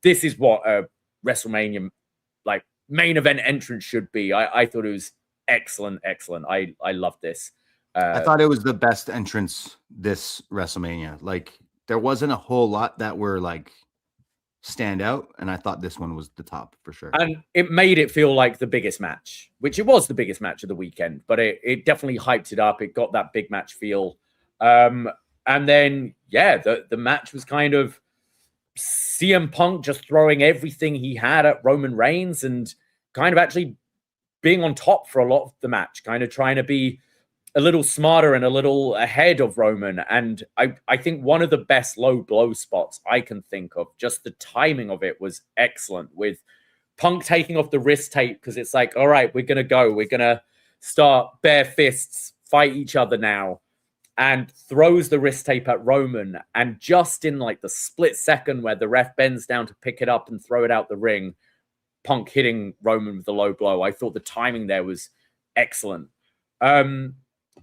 This is what a WrestleMania like main event entrance should be. I thought it was excellent. I love this. I thought it was the best entrance this WrestleMania. Like there wasn't a whole lot that were like stand out, and I thought this one was the top for sure. And it made it feel like the biggest match, which it was the biggest match of the weekend, but it definitely hyped it up. It got that big match feel. And then the match was kind of CM Punk just throwing everything he had at Roman Reigns and kind of actually being on top for a lot of the match, kind of trying to be a little smarter and a little ahead of Roman. And I think one of the best low blow spots I can think of, just the timing of it was excellent, with Punk taking off the wrist tape because it's like, all right, we're going to go. We're going to start bare fists, fight each other now, and throws the wrist tape at Roman. And just in like the split second where the ref bends down to pick it up and throw it out the ring, Punk hitting Roman with the low blow. I thought the timing there was excellent.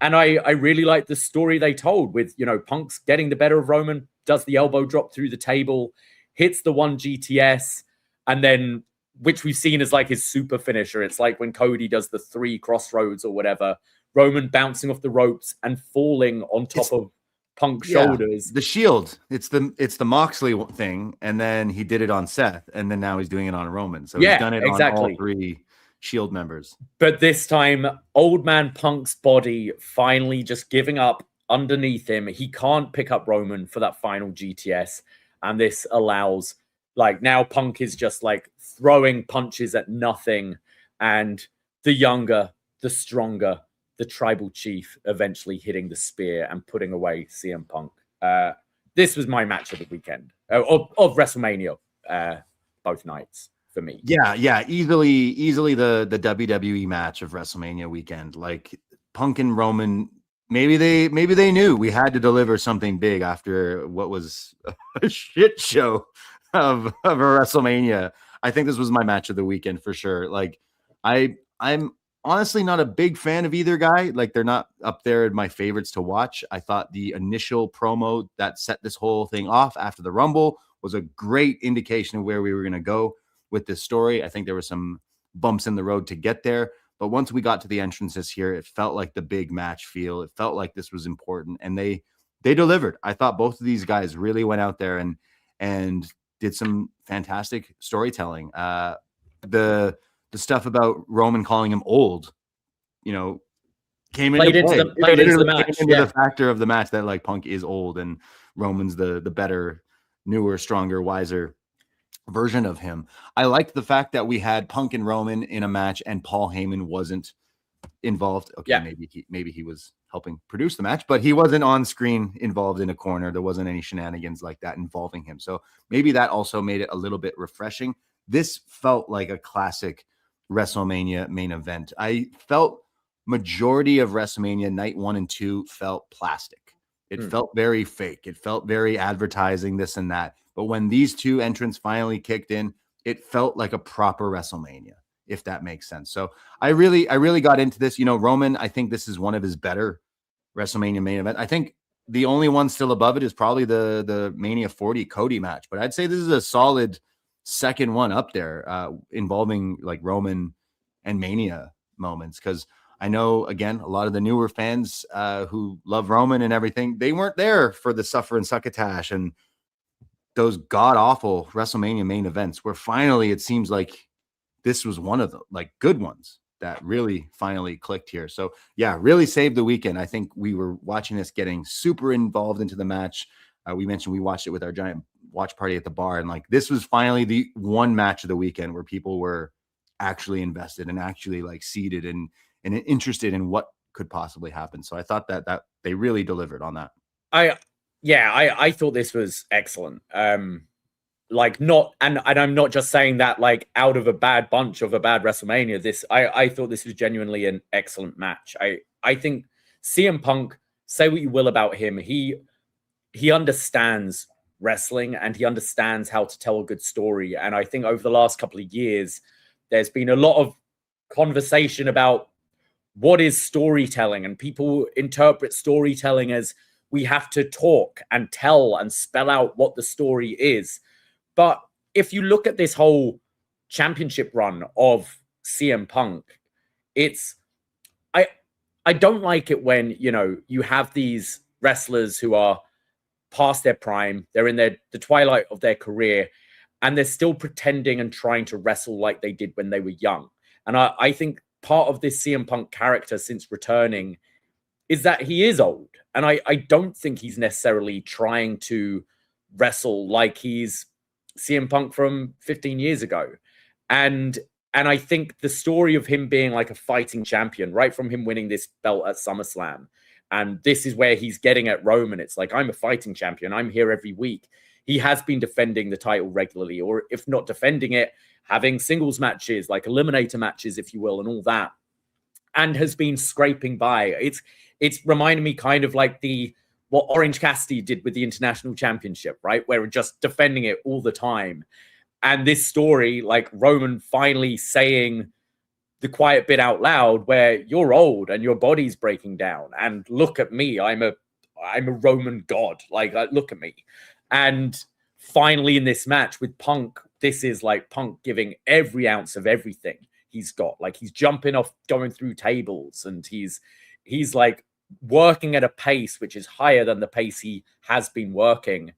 And I really liked the story they told with, Punk's getting the better of Roman, does the elbow drop through the table, hits the 1 GTS, and then, which we've seen as like his super finisher. It's like when Cody does the 3 crossroads or whatever, Roman bouncing off the ropes and falling on top of Punk's shoulders. The Shield. It's the Moxley thing, and then he did it on Seth, and then now he's doing it on Roman. So he's done it on all 3 Shield members. But this time, old man Punk's body finally just giving up underneath him. He can't pick up Roman for that final GTS. And this allows, like, now Punk is just like throwing punches at nothing. And the younger, the stronger, the tribal chief eventually hitting the spear and putting away CM Punk. This was my match of the weekend, of WrestleMania, both nights. For me. Yeah, easily the WWE match of WrestleMania weekend. Like Punk and Roman, maybe they knew we had to deliver something big after what was a shit show of a WrestleMania. I think this was my match of the weekend for sure. Like I'm honestly not a big fan of either guy. Like they're not up there in my favorites to watch. I thought the initial promo that set this whole thing off after the Rumble was a great indication of where we were going to go with this story. I think there were some bumps in the road to get there, but once we got to the entrances here, it felt like the big match feel. It felt like this was important, and they delivered. I thought both of these guys really went out there and did some fantastic storytelling. The stuff about Roman calling him old, played into the match. Came into the factor of the match that like Punk is old and Roman's the better, newer, stronger, wiser version of him. I liked the fact that we had Punk and Roman in a match and Paul Heyman wasn't involved. Okay, Yeah. maybe he was helping produce the match, but he wasn't on screen involved in a corner. There wasn't any shenanigans like that involving him. So maybe that also made it a little bit refreshing. This felt like a classic WrestleMania main event. I felt majority of WrestleMania night 1 and 2 felt plastic. It felt very fake. It felt very advertising, this and that. But when these two entrants finally kicked in, it felt like a proper WrestleMania, if that makes sense. So I really got into this. You know, Roman, I think this is one of his better WrestleMania main event. I think the only one still above it is probably the Mania 40 Cody match. But I'd say this is a solid second one up there, involving like Roman and Mania moments. Because I know, again, a lot of the newer fans who love Roman and everything, they weren't there for the Suffer and Succotash and those god-awful WrestleMania main events where finally it seems like this was one of the like good ones that really finally clicked here. So yeah, really saved the weekend. I think we were watching this getting super involved into the match. We mentioned we watched it with our giant watch party at the bar, and like this was finally the one match of the weekend where people were actually invested and actually like seated and interested in what could possibly happen. So I thought that they really delivered on that. I thought this was excellent. Like not, and I'm not just saying that like out of a bad bunch of a bad WrestleMania. I thought this was genuinely an excellent match. I think CM Punk, say what you will about him, he understands wrestling and he understands how to tell a good story. And I think over the last couple of years, there's been a lot of conversation about what is storytelling, and people interpret storytelling as we have to talk and tell and spell out what the story is. But if you look at this whole championship run of CM Punk, I don't like it when, you know, you have these wrestlers who are past their prime, they're in the twilight of their career, and they're still pretending and trying to wrestle like they did when they were young. And I think part of this CM Punk character since returning is that he is old. And I don't think he's necessarily trying to wrestle like he's CM Punk from 15 years ago. And I think the story of him being like a fighting champion, right from him winning this belt at SummerSlam, and this is where he's getting at Roman. It's like, I'm a fighting champion. I'm here every week. He has been defending the title regularly, or if not defending it, having singles matches, like eliminator matches, if you will, and all that, and has been scraping by. It's reminding me kind of like what Orange Cassidy did with the International Championship, right? Where we're just defending it all the time. And this story, like Roman finally saying the quiet bit out loud, where you're old and your body's breaking down, and look at me, I'm a Roman god. Like, look at me. And finally in this match with Punk, this is like Punk giving every ounce of everything he's got. Like, he's jumping off, going through tables, and he's like working at a pace which is higher than the pace he has been working.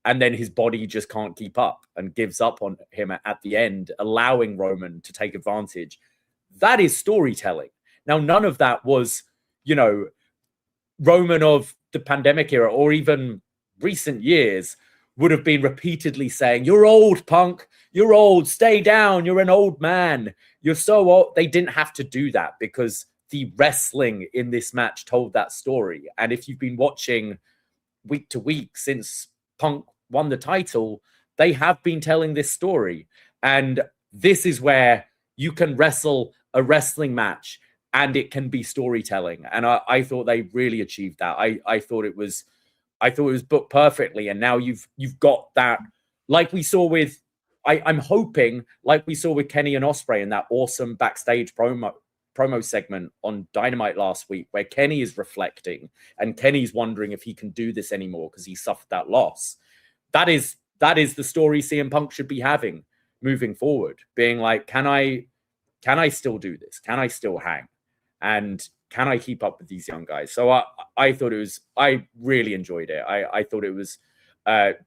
And then his body just can't keep up and gives up on him at the end, allowing Roman to take advantage. That is storytelling. Now, none of that was, you know, Roman of the pandemic era or even recent years would have been repeatedly saying, you're old, Punk. You're old. Stay down. You're an old man. You're so old. They didn't have to do that because the wrestling in this match told that story. And if you've been watching week to week since Punk won the title, they have been telling this story. And this is where you can wrestle a wrestling match and it can be storytelling. And I thought they really achieved that. I thought it was booked perfectly. And now you've got that, like we saw with, I'm hoping, like we saw with Kenny and Ospreay in that awesome backstage promo segment on Dynamite last week, where Kenny is reflecting and Kenny's wondering if he can do this anymore because he suffered that loss. That is the story CM Punk should be having moving forward, being like, can I still do this? Can I still hang? And can I keep up with these young guys? So I thought I really enjoyed it. I thought it was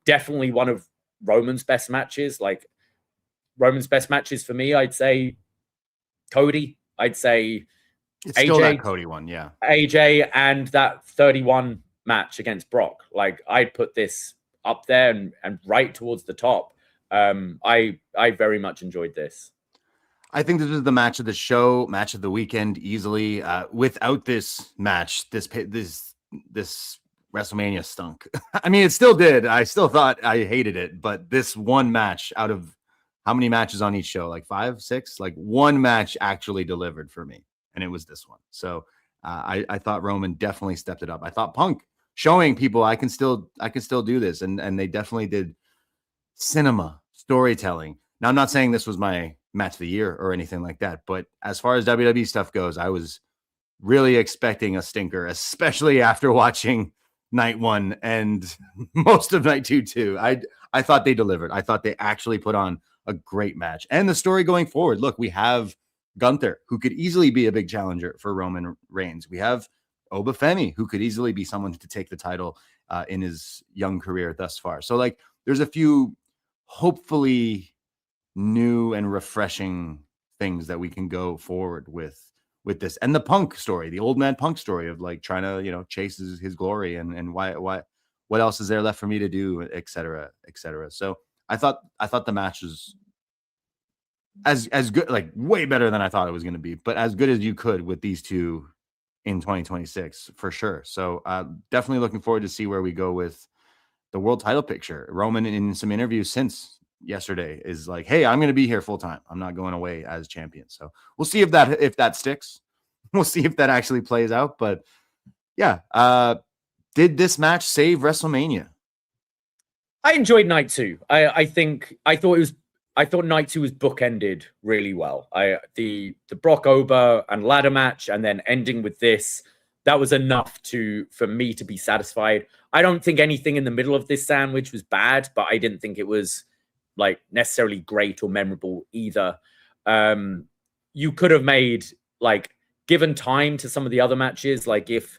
definitely one of Roman's best matches. Like, Roman's best matches for me, I'd say Cody. I'd say It's still that Cody one, yeah. AJ and that 31 match against Brock. Like, I'd put this up there and right towards the top. I very much enjoyed this. I think this is the match of the show, match of the weekend, easily. Without this match, this WrestleMania stunk. I mean, it still did. I still thought I hated it, but this one match out of how many matches on each show? Like 5, 6? Like one match actually delivered for me, and it was this one. So I thought Roman definitely stepped it up. I thought Punk showing people I can still do this, and they definitely did cinema storytelling. Now, I'm not saying this was my match of the year or anything like that, but as far as WWE stuff goes, I was really expecting a stinker, especially after watching night 1 and most of night 2 too. I thought they delivered. I thought they actually put on a great match. And the story going forward, look, we have Gunther, who could easily be a big challenger for Roman Reigns. We have Oba Femi, who could easily be someone to take the title in his young career thus far. So like, there's a few hopefully new and refreshing things that we can go forward with this. And the Punk story, the old man Punk story of like trying to, chase his glory and why what else is there left for me to do, et cetera, et cetera. So I thought the match was as good, like way better than I thought it was going to be, but as good as you could with these two in 2026 for sure. So definitely looking forward to see where we go with the world title picture. Roman in some interviews since yesterday is like, hey, I'm going to be here full time. I'm not going away as champion. So we'll see if that sticks. We'll see if that actually plays out. But yeah, did this match save WrestleMania? I enjoyed night 2. I thought night 2 was bookended really well. The Brock Oba and ladder match, and then ending with this, that was enough for me to be satisfied. I don't think anything in the middle of this sandwich was bad, but I didn't think it was like necessarily great or memorable either. You could have made, like, given time to some of the other matches, like if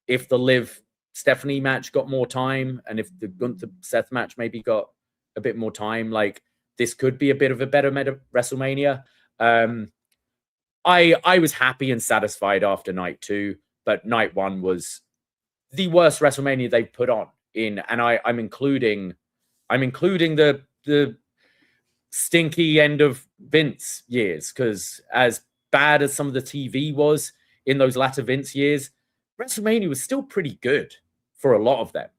the Liv Stephanie match got more time, and if the Gunther Seth match maybe got a bit more time, like this could be a bit of a better WrestleMania. I was happy and satisfied after night 2, but night 1 was the worst WrestleMania they've put on in, and I'm including the stinky end of Vince years, because as bad as some of the TV was in those latter Vince years, WrestleMania was still pretty good for a lot of them.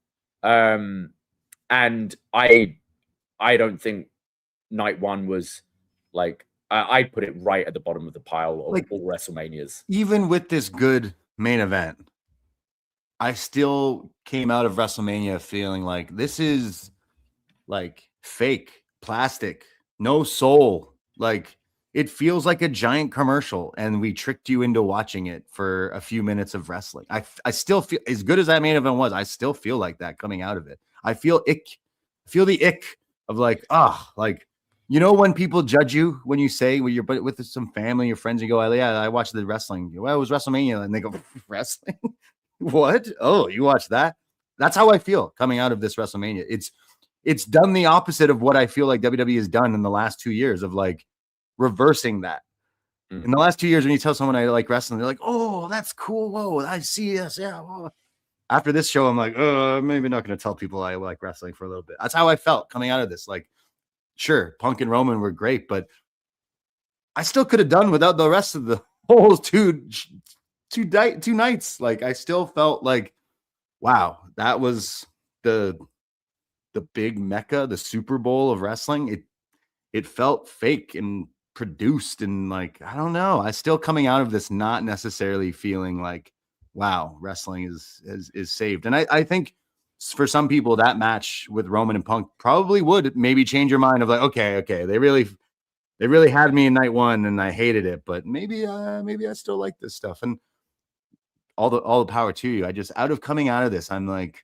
And I don't think night 1 was like, I'd put it right at the bottom of the pile of like, all WrestleManias. Even with this good main event, I still came out of WrestleMania feeling like this is like fake, plastic, no soul. Like it feels like a giant commercial, and we tricked you into watching it for a few minutes of wrestling. I still feel, as good as that main event was, I still feel like that coming out of it. I feel the ick of like, like, when people judge you when you say, when you're with some family, your friends, you go, oh, yeah, I watched the wrestling. Well, it was WrestleMania. And they go, wrestling? What? Oh, you watched that? That's how I feel coming out of this WrestleMania. It's done the opposite of what I feel like WWE has done in the last 2 years of like reversing that. In the last 2 years, when you tell someone I like wrestling, they're like, oh, that's cool. Whoa, I see this. Yeah. Whoa. After this show, I'm like, maybe not going to tell people I like wrestling for a little bit. That's how I felt coming out of this. Like, sure, Punk and Roman were great, but I still could have done without the rest of the whole two nights. Like, I still felt like, wow, that was the big mecca, the Super Bowl of wrestling. It felt fake and produced, and like, I don't know. I still coming out of this not necessarily feeling like, wow, wrestling is saved. And I think for some people that match with Roman and Punk probably would maybe change your mind of like, okay, they really had me in night 1 and I hated it, but maybe I still like this stuff. And all the power to you. I just, coming out of this, I'm like,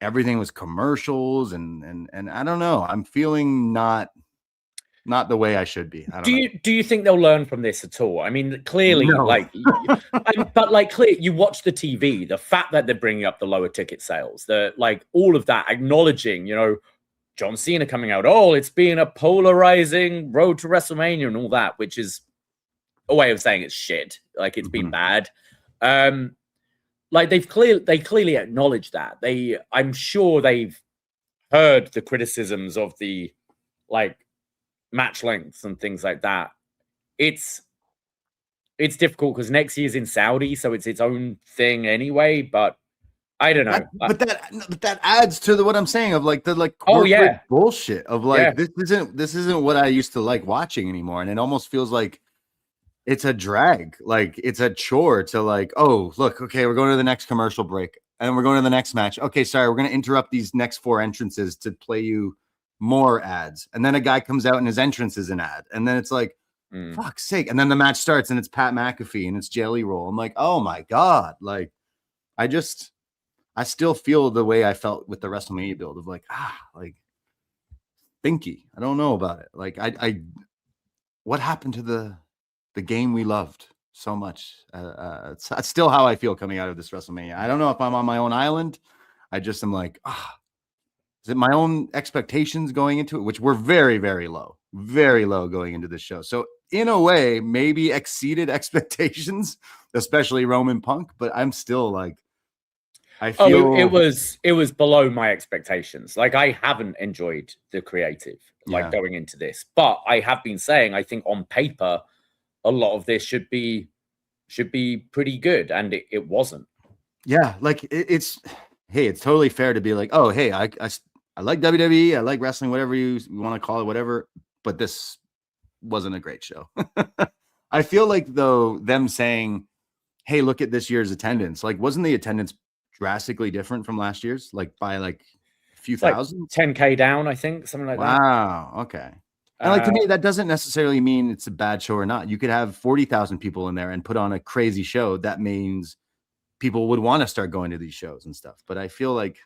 everything was commercials and I don't know. I'm feeling not the way I should be. I don't know. Do you think they'll learn from this at all? I mean, clearly, no. You watch the TV, the fact that they're bringing up the lower ticket sales, all of that, acknowledging, John Cena coming out, it's being a polarizing road to WrestleMania and all that, which is a way of saying it's shit. Like it's been bad. Like they clearly acknowledge that. I'm sure they've heard the criticisms of the like match lengths and things like that. It's difficult because next year's in Saudi, so it's its own thing anyway. But I don't know. But that adds to what I'm saying of like the corporate bullshit of like this isn't what I used to like watching anymore, and it almost feels like it's a drag, like it's a chore to like, oh look, okay, we're going to the next commercial break and we're going to the next match. Okay, sorry, we're going to interrupt these next 4 entrances to play you more ads, and then a guy comes out and his entrance is an ad, and then it's like, fuck's sake, and then the match starts and it's Pat McAfee and it's Jelly Roll. I'm like, oh my god, like I still feel the way I felt with the WrestleMania build of like, like stinky. I don't know about it. Like I what happened to the game we loved so much? It's still how I feel coming out of this WrestleMania. I don't know if I'm on my own island. I just am like, is it my own expectations going into it, which were very, very low going into this show. So in a way, maybe exceeded expectations, especially Roman Punk, but I'm still like, I feel it was below my expectations. Like I haven't enjoyed the creative like going into this, but I have been saying I think on paper a lot of this should be pretty good, and it wasn't. Yeah, like it's totally fair to be like, oh hey, I like WWE, I like wrestling, whatever you want to call it, whatever, but this wasn't a great show. I feel like though them saying, hey, look at this year's attendance, like wasn't the attendance drastically different from last year's, like by like a few thousand? Like 10K down, I think, something like that. Wow, okay. And like to me, that doesn't necessarily mean it's a bad show or not. You could have 40,000 people in there and put on a crazy show. That means people would want to start going to these shows and stuff. But I feel like,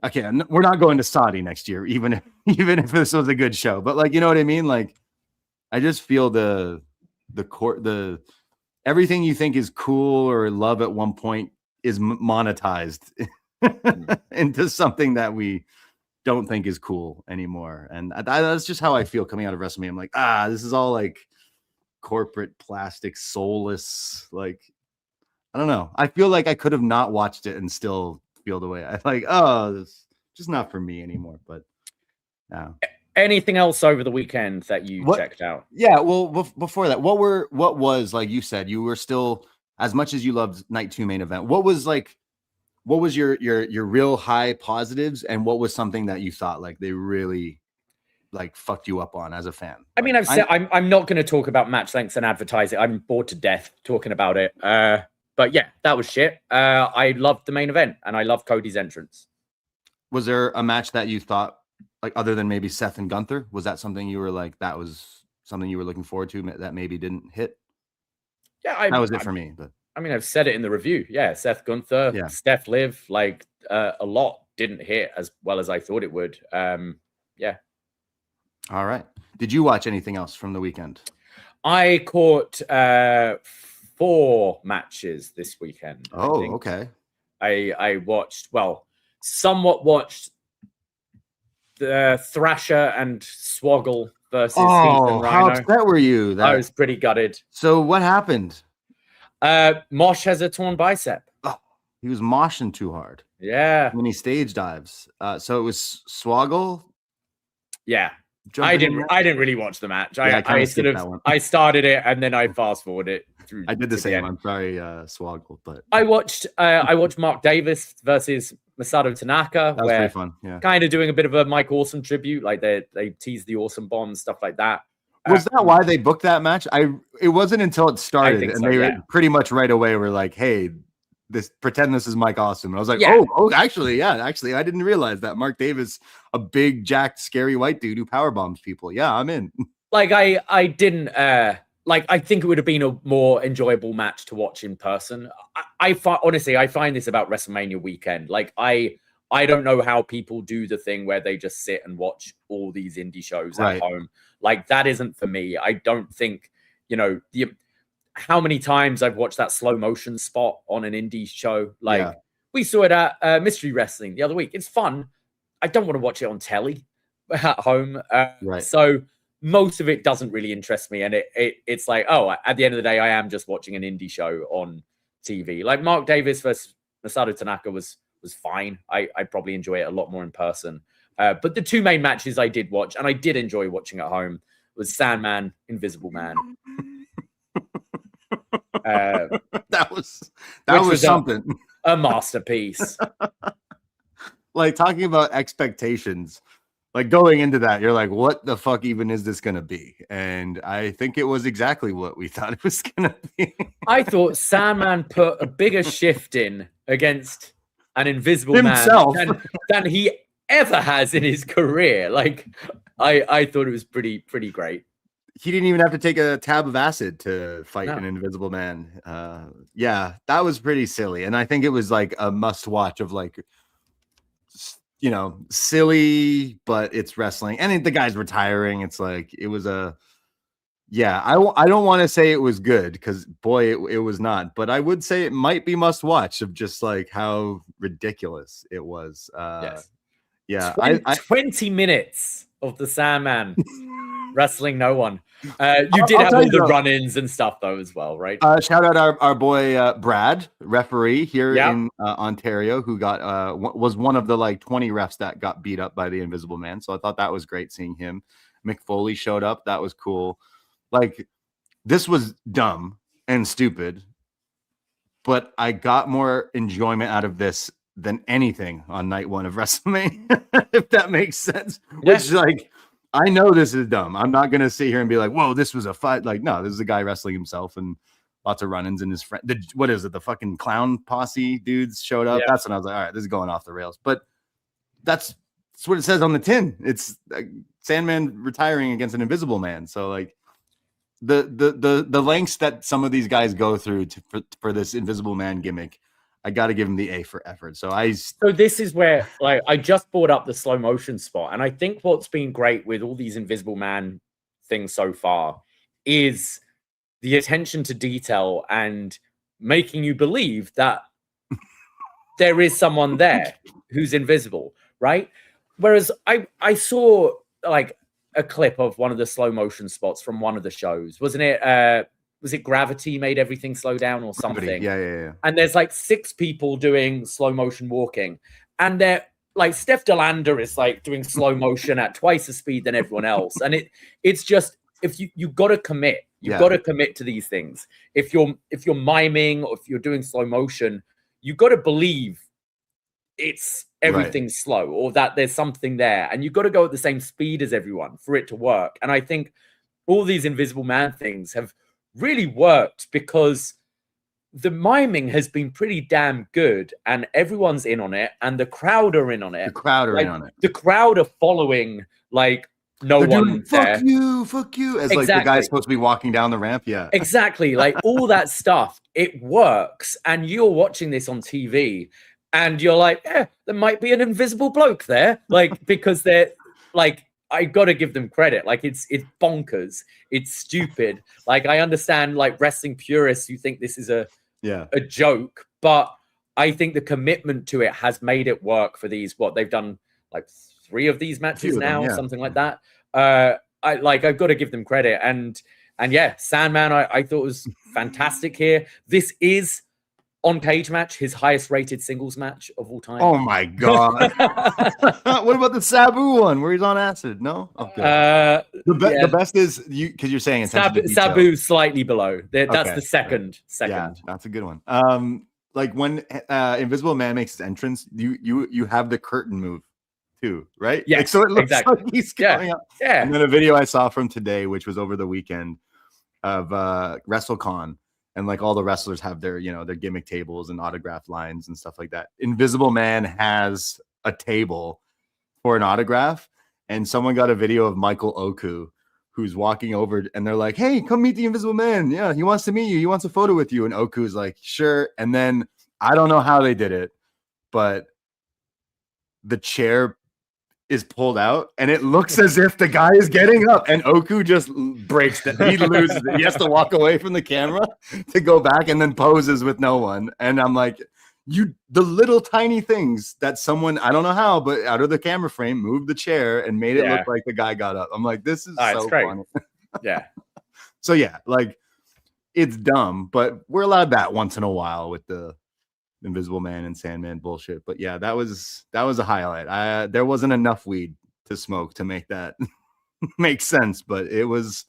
okay, we're not going to Saudi next year, even if this was a good show. But like, you know what I mean? Like, I just feel the everything you think is cool or love at one point is monetized into something that we don't think is cool anymore. And that's just how I feel coming out of WrestleMania. I'm like, this is all like corporate plastic, soulless. Like, I don't know. I feel like I could have not watched it and still feel the way I like, it's just not for me anymore. But no. Anything else over the weekend that you checked out? Yeah. Well, before that, what was, like you said, you were still, as much as you loved night 2 main event, what was your real high positives, and what was something that you thought like they really like fucked you up on as a fan? I mean, I'm not going to talk about match lengths and advertising. I'm bored to death talking about it. But yeah, that was shit. I loved the main event and I loved Cody's entrance. Was there a match that you thought, like, other than maybe Seth and Gunther, was that something you were like, that was something you were looking forward to that maybe didn't hit? Yeah, that was it for me. But I mean, I've said it in the review. Yeah, Seth Gunther, Steph Liv, like a lot didn't hit as well as I thought it would. Yeah. All right. Did you watch anything else from the weekend? I caught 4 matches this weekend. Oh, okay. I watched, somewhat watched the Thrasher and Swoggle versus Heath and Rhino. How upset were you? I was pretty gutted. So what happened? Mosh has a torn bicep. Oh, he was moshing too hard. Yeah. When he stage dives. So it was Swoggle. Yeah. I didn't really watch the match. I started it and then I fast forwarded it through. I did the same. I'm sorry, Swoggle, but I watched Mark Davis versus Masato Tanaka. That was pretty fun. Yeah. Kind of doing a bit of a Mike Awesome tribute. Like they teased the Awesome Bomb, stuff like that. Was that why they booked that match? It wasn't until it started, and they pretty much right away were like, "Hey, pretend this is Mike Awesome." And I was like, "Oh, actually, I didn't realize that Mark Davis, a big, jacked, scary white dude who power bombs people. Yeah, I'm in." Like I didn't I think it would have been a more enjoyable match to watch in person. Honestly, I find this about WrestleMania weekend. Like I don't know how people do the thing where they just sit and watch all these indie shows at home. Like that isn't for me. I don't think, how many times I've watched that slow motion spot on an indie show. Like we saw it at Mystery Wrestling the other week. It's fun. I don't want to watch it on telly at home. So most of it doesn't really interest me. And it's like, oh, at the end of the day, I am just watching an indie show on TV. Like Mark Davis versus Masato Tanaka was fine. I probably enjoy it a lot more in person. But the two main matches I did watch, and I did enjoy watching at home, was Sandman, Invisible Man. that was something. A masterpiece. Like, talking about expectations, like going into that, you're like, what the fuck even is this going to be? And I think it was exactly what we thought it was going to be. I thought Sandman put a bigger shift in against an Invisible Himself. Man than he ever has in his career. Like, I thought it was pretty great. He didn't even have to take a tab of acid to fight an Invisible Man. Yeah, that was pretty silly. And I think it was like a must watch of, like, you know, silly, but it's wrestling. And the guy's retiring. It's like, it was I don't want to say it was good, because boy, it was not. But I would say it might be must watch, of just like how ridiculous it was. Yes. Yeah. 20 minutes of the Sandman wrestling no one. You did have all the run-ins and stuff though as well, right? Shout out our boy Brad, referee here in Ontario, who got was one of the like 20 refs that got beat up by the Invisible Man. So I thought that was great seeing him. Mick Foley showed up. That was cool. Like, this was dumb and stupid, but I got more enjoyment out of this than anything on night one of WrestleMania, if that makes sense. Yes. Which, like, I know this is dumb. I'm not going to sit here and be like, whoa, this was a fight. Like, no, this is a guy wrestling himself, and lots of run-ins, and his friend. What is it? The fucking clown posse dudes showed up. Yeah. That's when I was like, all right, this is going off the rails. But that's what it says on the tin. It's Sandman retiring against an Invisible Man. So, like, the lengths that some of these guys go through for this Invisible Man gimmick, I got to give him the A for effort. So this is where, like, I just brought up the slow motion spot. And I think what's been great with all these Invisible Man things so far is the attention to detail and making you believe that there is someone there who's invisible, right? Whereas I saw, like, a clip of one of the slow motion spots from one of the shows. Wasn't it? Was it Gravity made everything slow down or something? Gravity. Yeah. And there's like 6 people doing slow motion walking. And they're like, Steph DeLander is like doing slow motion at twice the speed than everyone else. And it's just, if you got to commit, you've got to commit to these things. If you're miming or if you're doing slow motion, you got to believe it's everything's slow, or that there's something there. And you've got to go at the same speed as everyone for it to work. And I think all these Invisible Man things have really worked because the miming has been pretty damn good, and everyone's in on it, and the crowd are in on it. The crowd are following, like, no one there. Fuck you. As like the guy's supposed to be walking down the ramp. Yeah. Exactly. Like, all that stuff, it works. And you're watching this on TV and you're like, there might be an invisible bloke there. Like, because they're like, I gotta give them credit. Like, it's bonkers. It's stupid. Like, I understand, like, wrestling purists who think this is a joke, but I think the commitment to it has made it work for these. What they've done, like 3 of these matches now, something like that. I've got to give them credit. And yeah, Sandman, I thought was fantastic here. This is, on Cage Match, his highest rated singles match of all time. Oh my god! What about the Sabu one where he's on acid? No, the best is you, because you're saying Sabu slightly below. That's the second. Yeah, that's a good one. Like when Invisible Man makes his entrance, you have the curtain move too, right? Yeah, like, so it looks like he's coming up. Yeah. And then a video I saw from today, which was over the weekend, of WrestleCon. And like all the wrestlers have their, their gimmick tables and autograph lines and stuff like that. Invisible Man has a table for an autograph, and someone got a video of Michael Oku, who's walking over, and they're like, "Hey, come meet the Invisible Man. Yeah, he wants to meet you. He wants a photo with you." And Oku's like, "Sure." And then I don't know how they did it, but the chair is pulled out, and it looks as if the guy is getting up, and Oku just breaks it. He loses it. He has to walk away from the camera to go back, and then poses with no one. And I'm like, the little tiny things that someone, I don't know how, but out of the camera frame, moved the chair and made it look like the guy got up. I'm like, this is so funny. Yeah. So yeah, like it's dumb, but we're allowed that once in a while with the Invisible Man and Sandman bullshit. But yeah, that was a highlight. There wasn't enough weed to smoke to make that make sense, but it was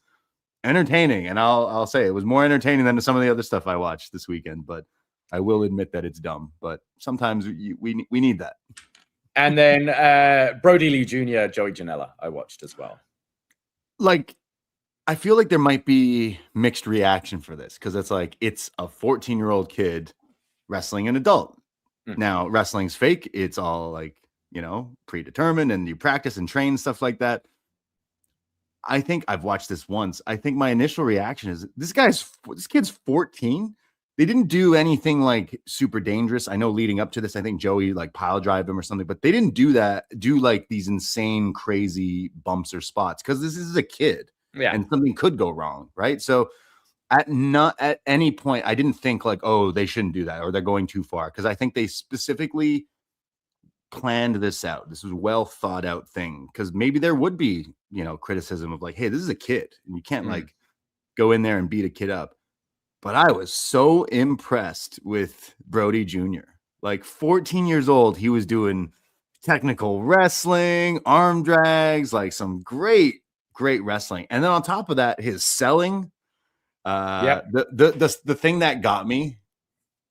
entertaining, and I'll say it was more entertaining than some of the other stuff I watched this weekend. But I will admit that it's dumb, but sometimes we need that. And then Brody Lee Jr., Joey Janela, I watched as well. Like, I feel like there might be mixed reaction for this because it's like it's a 14-year-old kid wrestling an adult. Now, wrestling's fake. It's all like, predetermined, and you practice and train, stuff like that. I think I've watched this once. I think my initial reaction is this kid's 14. They didn't do anything like super dangerous. I know leading up to this, I think Joey like pile drive him or something, but they didn't do like these insane, crazy bumps or spots because this is a kid and something could go wrong. Right. So not at any point, I didn't think like, oh, they shouldn't do that or they're going too far. Cause I think they specifically planned this out. This was a well thought out thing. Cause maybe there would be, criticism of like, hey, this is a kid and you can't like go in there and beat a kid up. But I was so impressed with Brody Jr. Like 14 years old, he was doing technical wrestling, arm drags, like some great wrestling. And then on top of that, his selling, the thing that got me,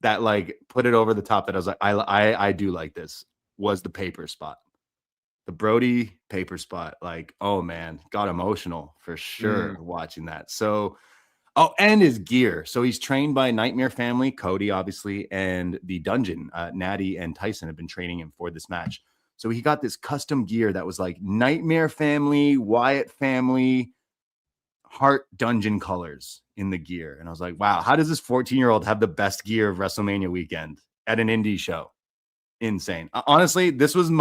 that like put it over the top, that I was like, I do like this, was the paper spot. The Brody paper spot. Like, oh man, got emotional for sure watching that. So and his gear. So he's trained by Nightmare Family, Cody, obviously, and the Dungeon. Natty and Tyson have been training him for this match. So he got this custom gear that was like Nightmare Family, Wyatt Family, Heart Dungeon colors in the gear. And I was like, wow, how does this 14-year-old have the best gear of WrestleMania weekend at an indie show? Insane. Honestly, this was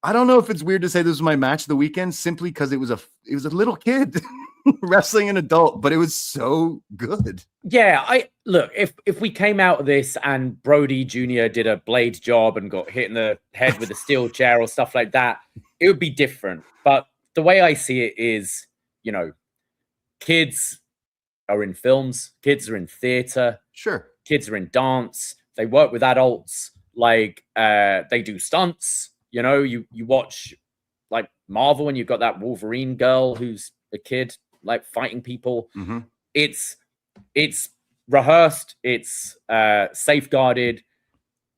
I don't know if it's weird to say this was my match of the weekend simply because it was a little kid wrestling an adult, but it was so good. Yeah, look, if we came out of this and Brody Jr. did a blade job and got hit in the head with a steel chair or stuff like that, it would be different. But the way I see it is, kids are in films, kids are in theater, sure, kids are in dance, they work with adults, like they do stunts. You watch like Marvel and you've got that Wolverine girl who's a kid like fighting people. It's rehearsed, it's safeguarded.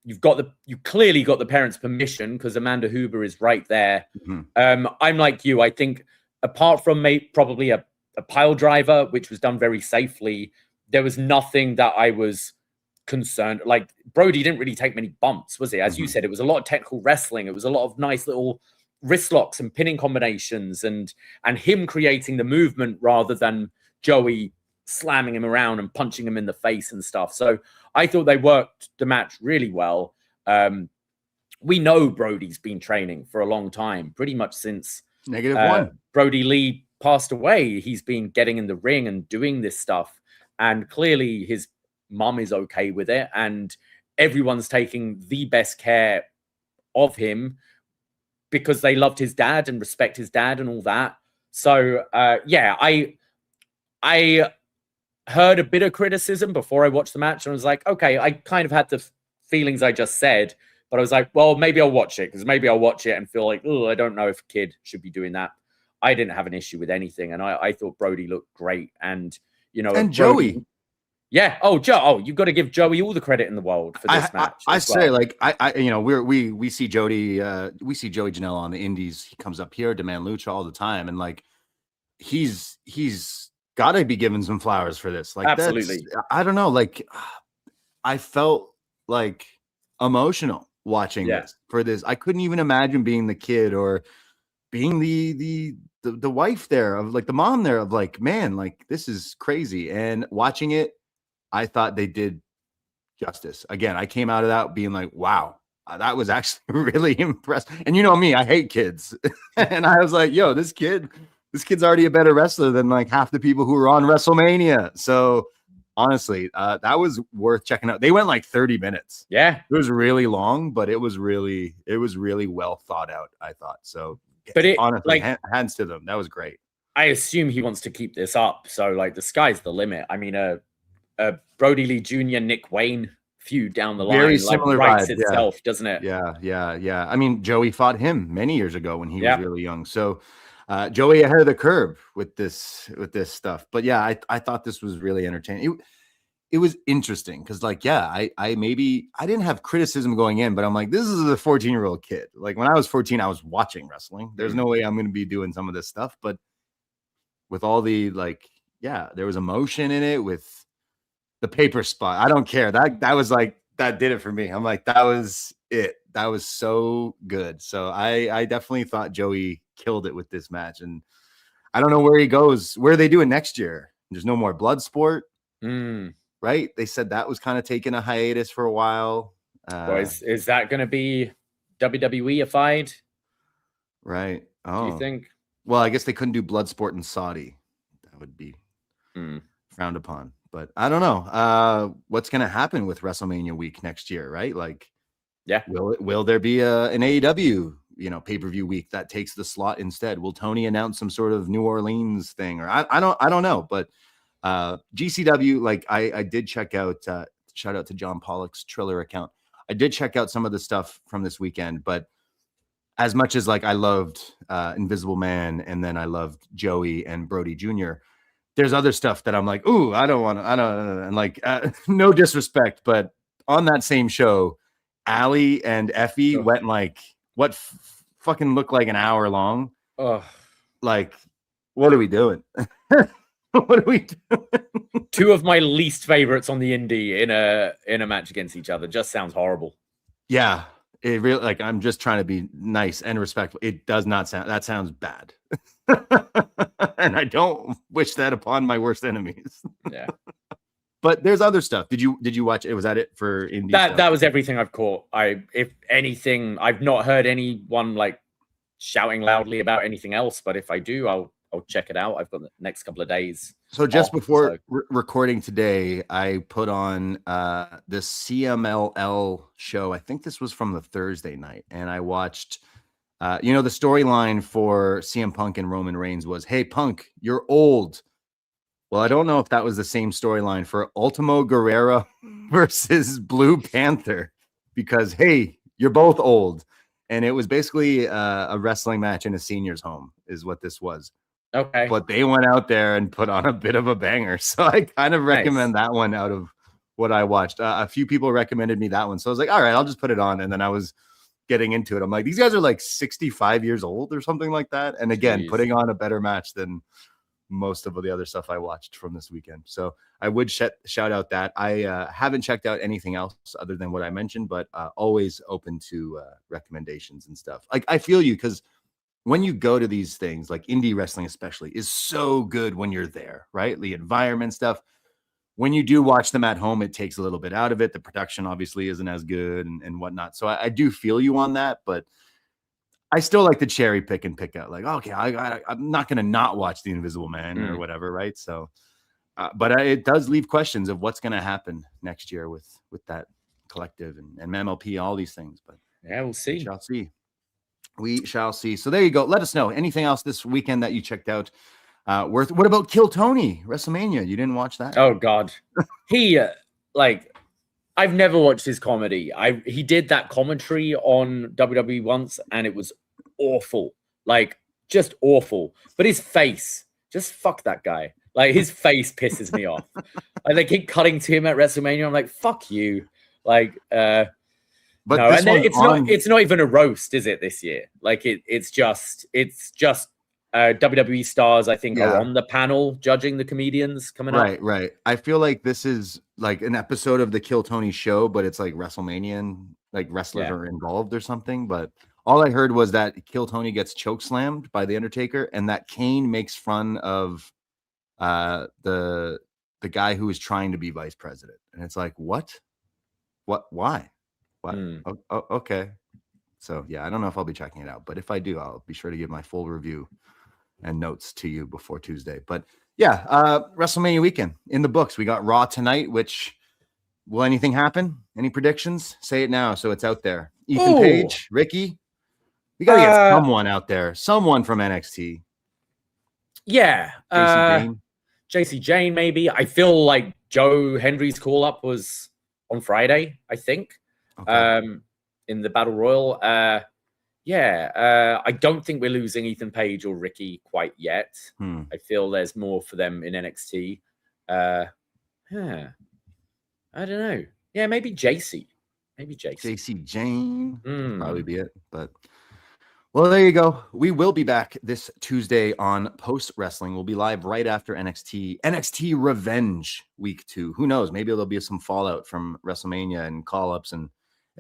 You clearly got the parents' permission because Amanda Huber is right there. I'm like you. I think apart from probably a pile driver, which was done very safely, there was nothing that I was concerned. Like Brody didn't really take many bumps, was it? As you said, it was a lot of technical wrestling. It was a lot of nice little wrist locks and pinning combinations and him creating the movement rather than Joey slamming him around and punching him in the face and stuff. So I thought they worked the match really well. We know Brody's been training for a long time, pretty much since -1. Brody Lee passed away. He's been getting in the ring and doing this stuff. And clearly his mum is okay with it. And everyone's taking the best care of him because they loved his dad and respect his dad and all that. So, I heard a bit of criticism before I watched the match. And I was like, okay, I kind of had the feelings I just said, but I was like, well, maybe I'll watch it because maybe I'll watch it and feel like, oh, I don't know if a kid should be doing that. I didn't have an issue with anything. And I thought Brody looked great. And, and Joey. Yeah. Oh, Joe. Oh, you've got to give Joey all the credit in the world for this match. I say, like, we see Joey Janela on the indies. He comes up here, Demand Lucha all the time, and like, he's got to be given some flowers for this. Like, absolutely. I don't know. Like, I felt like emotional watching this for this. I couldn't even imagine being the kid or being the wife there of like the mom there of like, man, like this is crazy. And watching it, I thought they did justice. Again, I came out of that being like, wow, that was actually really impressed. And you know me, I hate kids. And I was like, yo, this kid's already a better wrestler than like half the people who were on WrestleMania. So honestly, that was worth checking out. They went like 30 minutes. Yeah. It was really long, but it was really well thought out, I thought. So But it honestly, hands to them. That was great. I assume he wants to keep this up. So like the sky's the limit. I mean, Brody Lee Jr., Nick Wayne feud down the line, Very similar like writes vibe, itself, doesn't it? Yeah. I mean, Joey fought him many years ago when he was really young. So Joey ahead of the curve with this stuff. But yeah, I thought this was really entertaining. It was interesting because, like, I didn't have criticism going in, but I'm like, this is a 14-year-old kid. Like when I was 14, I was watching wrestling. There's no way I'm going to be doing some of this stuff. But with all the there was emotion in it with the paper spot. I don't care. That was like, that did it for me. I'm like, that was it. That was so good. So I definitely thought Joey killed it with this match. And I don't know where he goes. Where are they doing next year? There's no more blood sport. Right? They said that was kind of taking a hiatus for a while. Well, is that going to be WWE-ified? Right. Do you think? Well, I guess they couldn't do blood sport in Saudi. That would be frowned upon. But I don't know what's going to happen with WrestleMania week next year, right? Like, will there be an AEW pay-per-view week that takes the slot instead? Will Tony announce some sort of New Orleans thing, or I don't know, but GCW, like I did check out. Shout out to John Pollock's Triller account. I did check out some of the stuff from this weekend, but as much as like I loved Invisible Man and then I loved Joey and Brody Jr., there's other stuff that I'm like, ooh, I don't, and like, no disrespect, but on that same show, Allie and Effie went like, what fucking looked like an hour long. Like, what are we doing? What are we doing? Two of my least favorites on the indie in a match against each other. Just sounds horrible. Yeah. It really, like, I'm just trying to be nice and respectful. It does not sound, that sounds bad. And I don't wish that upon my worst enemies. Yeah. But there's other stuff. Did you watch it? Was that it for indie stuff? That was everything I've caught. If anything, I've not heard anyone like shouting loudly about anything else, but if I do, I'll check it out. I've got the next couple of days. So just before recording today, I put on this CMLL show. I think this was from the Thursday night, and I watched. The storyline for CM Punk and Roman Reigns was, "Hey Punk, you're old." Well, I don't know if that was the same storyline for Ultimo Guerrero versus Blue Panther, because hey, you're both old, and it was basically a wrestling match in a senior's home, is what this was. Okay. But they went out there and put on a bit of a banger. So I kind of recommend that one out of what I watched. A few people recommended me that one. So I was like, all right, I'll just put it on. And then I was getting into it. I'm like, these guys are like 65 years old or something like that. And again, putting on a better match than most of the other stuff I watched from this weekend. So I would shout out that. I haven't checked out anything else other than what I mentioned, but always open to recommendations and stuff. Like, I feel you, because when you go to these things, like indie wrestling especially, is so good when you're there, right? The environment stuff. When you do watch them at home, it takes a little bit out of it. The production obviously isn't as good and whatnot. So I do feel you on that, but I still like to cherry pick and pick out, like, okay, I'm not going to not watch The Invisible Man or whatever, right? So, but it does leave questions of what's going to happen next year with that collective and MLP, all these things. But yeah, we'll see. We shall see. So there you go. Let us know. Anything else this weekend that you checked out? What about Kill Tony WrestleMania? You didn't watch that? Oh God, he I've never watched his comedy. He did that commentary on WWE once, and it was awful, like just awful. But his face, just fuck that guy. Like his face pisses me off. Like they keep cutting to him at WrestleMania. I'm like, fuck you. Like, but no, and it's not even a roast, is it? This year, like it's just WWE stars, I think, are on the panel judging the comedians coming up. Right. I feel like this is like an episode of the Kill Tony show, but it's like WrestleMania and like wrestlers are involved or something. But all I heard was that Kill Tony gets chokeslammed by The Undertaker, and that Kane makes fun of the guy who is trying to be vice president. And it's like, what? Why? What? Okay. So yeah, I don't know if I'll be checking it out, but if I do, I'll be sure to give my full review and notes to you before Tuesday. But Yeah, WrestleMania weekend in the books. We got Raw tonight, which will anything happen? Any predictions? Say it now so it's out there. Ethan Ooh. Page, Ricky. We got to get someone out there. Someone from NXT. Yeah. JC Jane. JC Jane, maybe. I feel like Joe Hendry's call-up was on Friday, I think, in the Battle Royal. I don't think we're losing Ethan Page or Ricky quite yet. I feel there's more for them in NXT. I don't know. Yeah, maybe JC. JC Jane. Probably be it. But, well, there you go. We will be back this Tuesday on Post Wrestling. We'll be live right after NXT Revenge Week 2. Who knows? Maybe there'll be some fallout from WrestleMania and call-ups and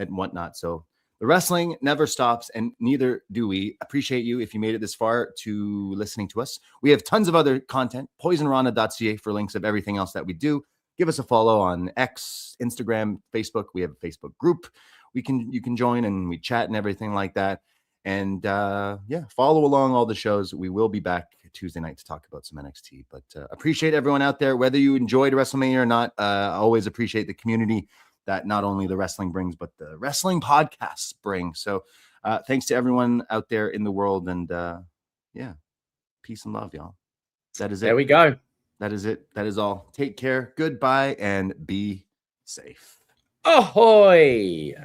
whatnot. So the wrestling never stops, and neither do we. Appreciate you if you made it this far to listening to us. We have tons of other content. Poisonrana.ca for links of everything else that we do. Give us a follow on X, Instagram, Facebook. We have a Facebook group. You can join and we chat and everything like that. And follow along all the shows. We will be back Tuesday night to talk about some NXT. But appreciate everyone out there, whether you enjoyed WrestleMania or not. Always appreciate the community that not only the wrestling brings, but the wrestling podcasts bring. So thanks to everyone out there in the world. And peace and love, y'all. That is it. There we go. That is it. That is all. Take care. Goodbye and be safe. Ahoy!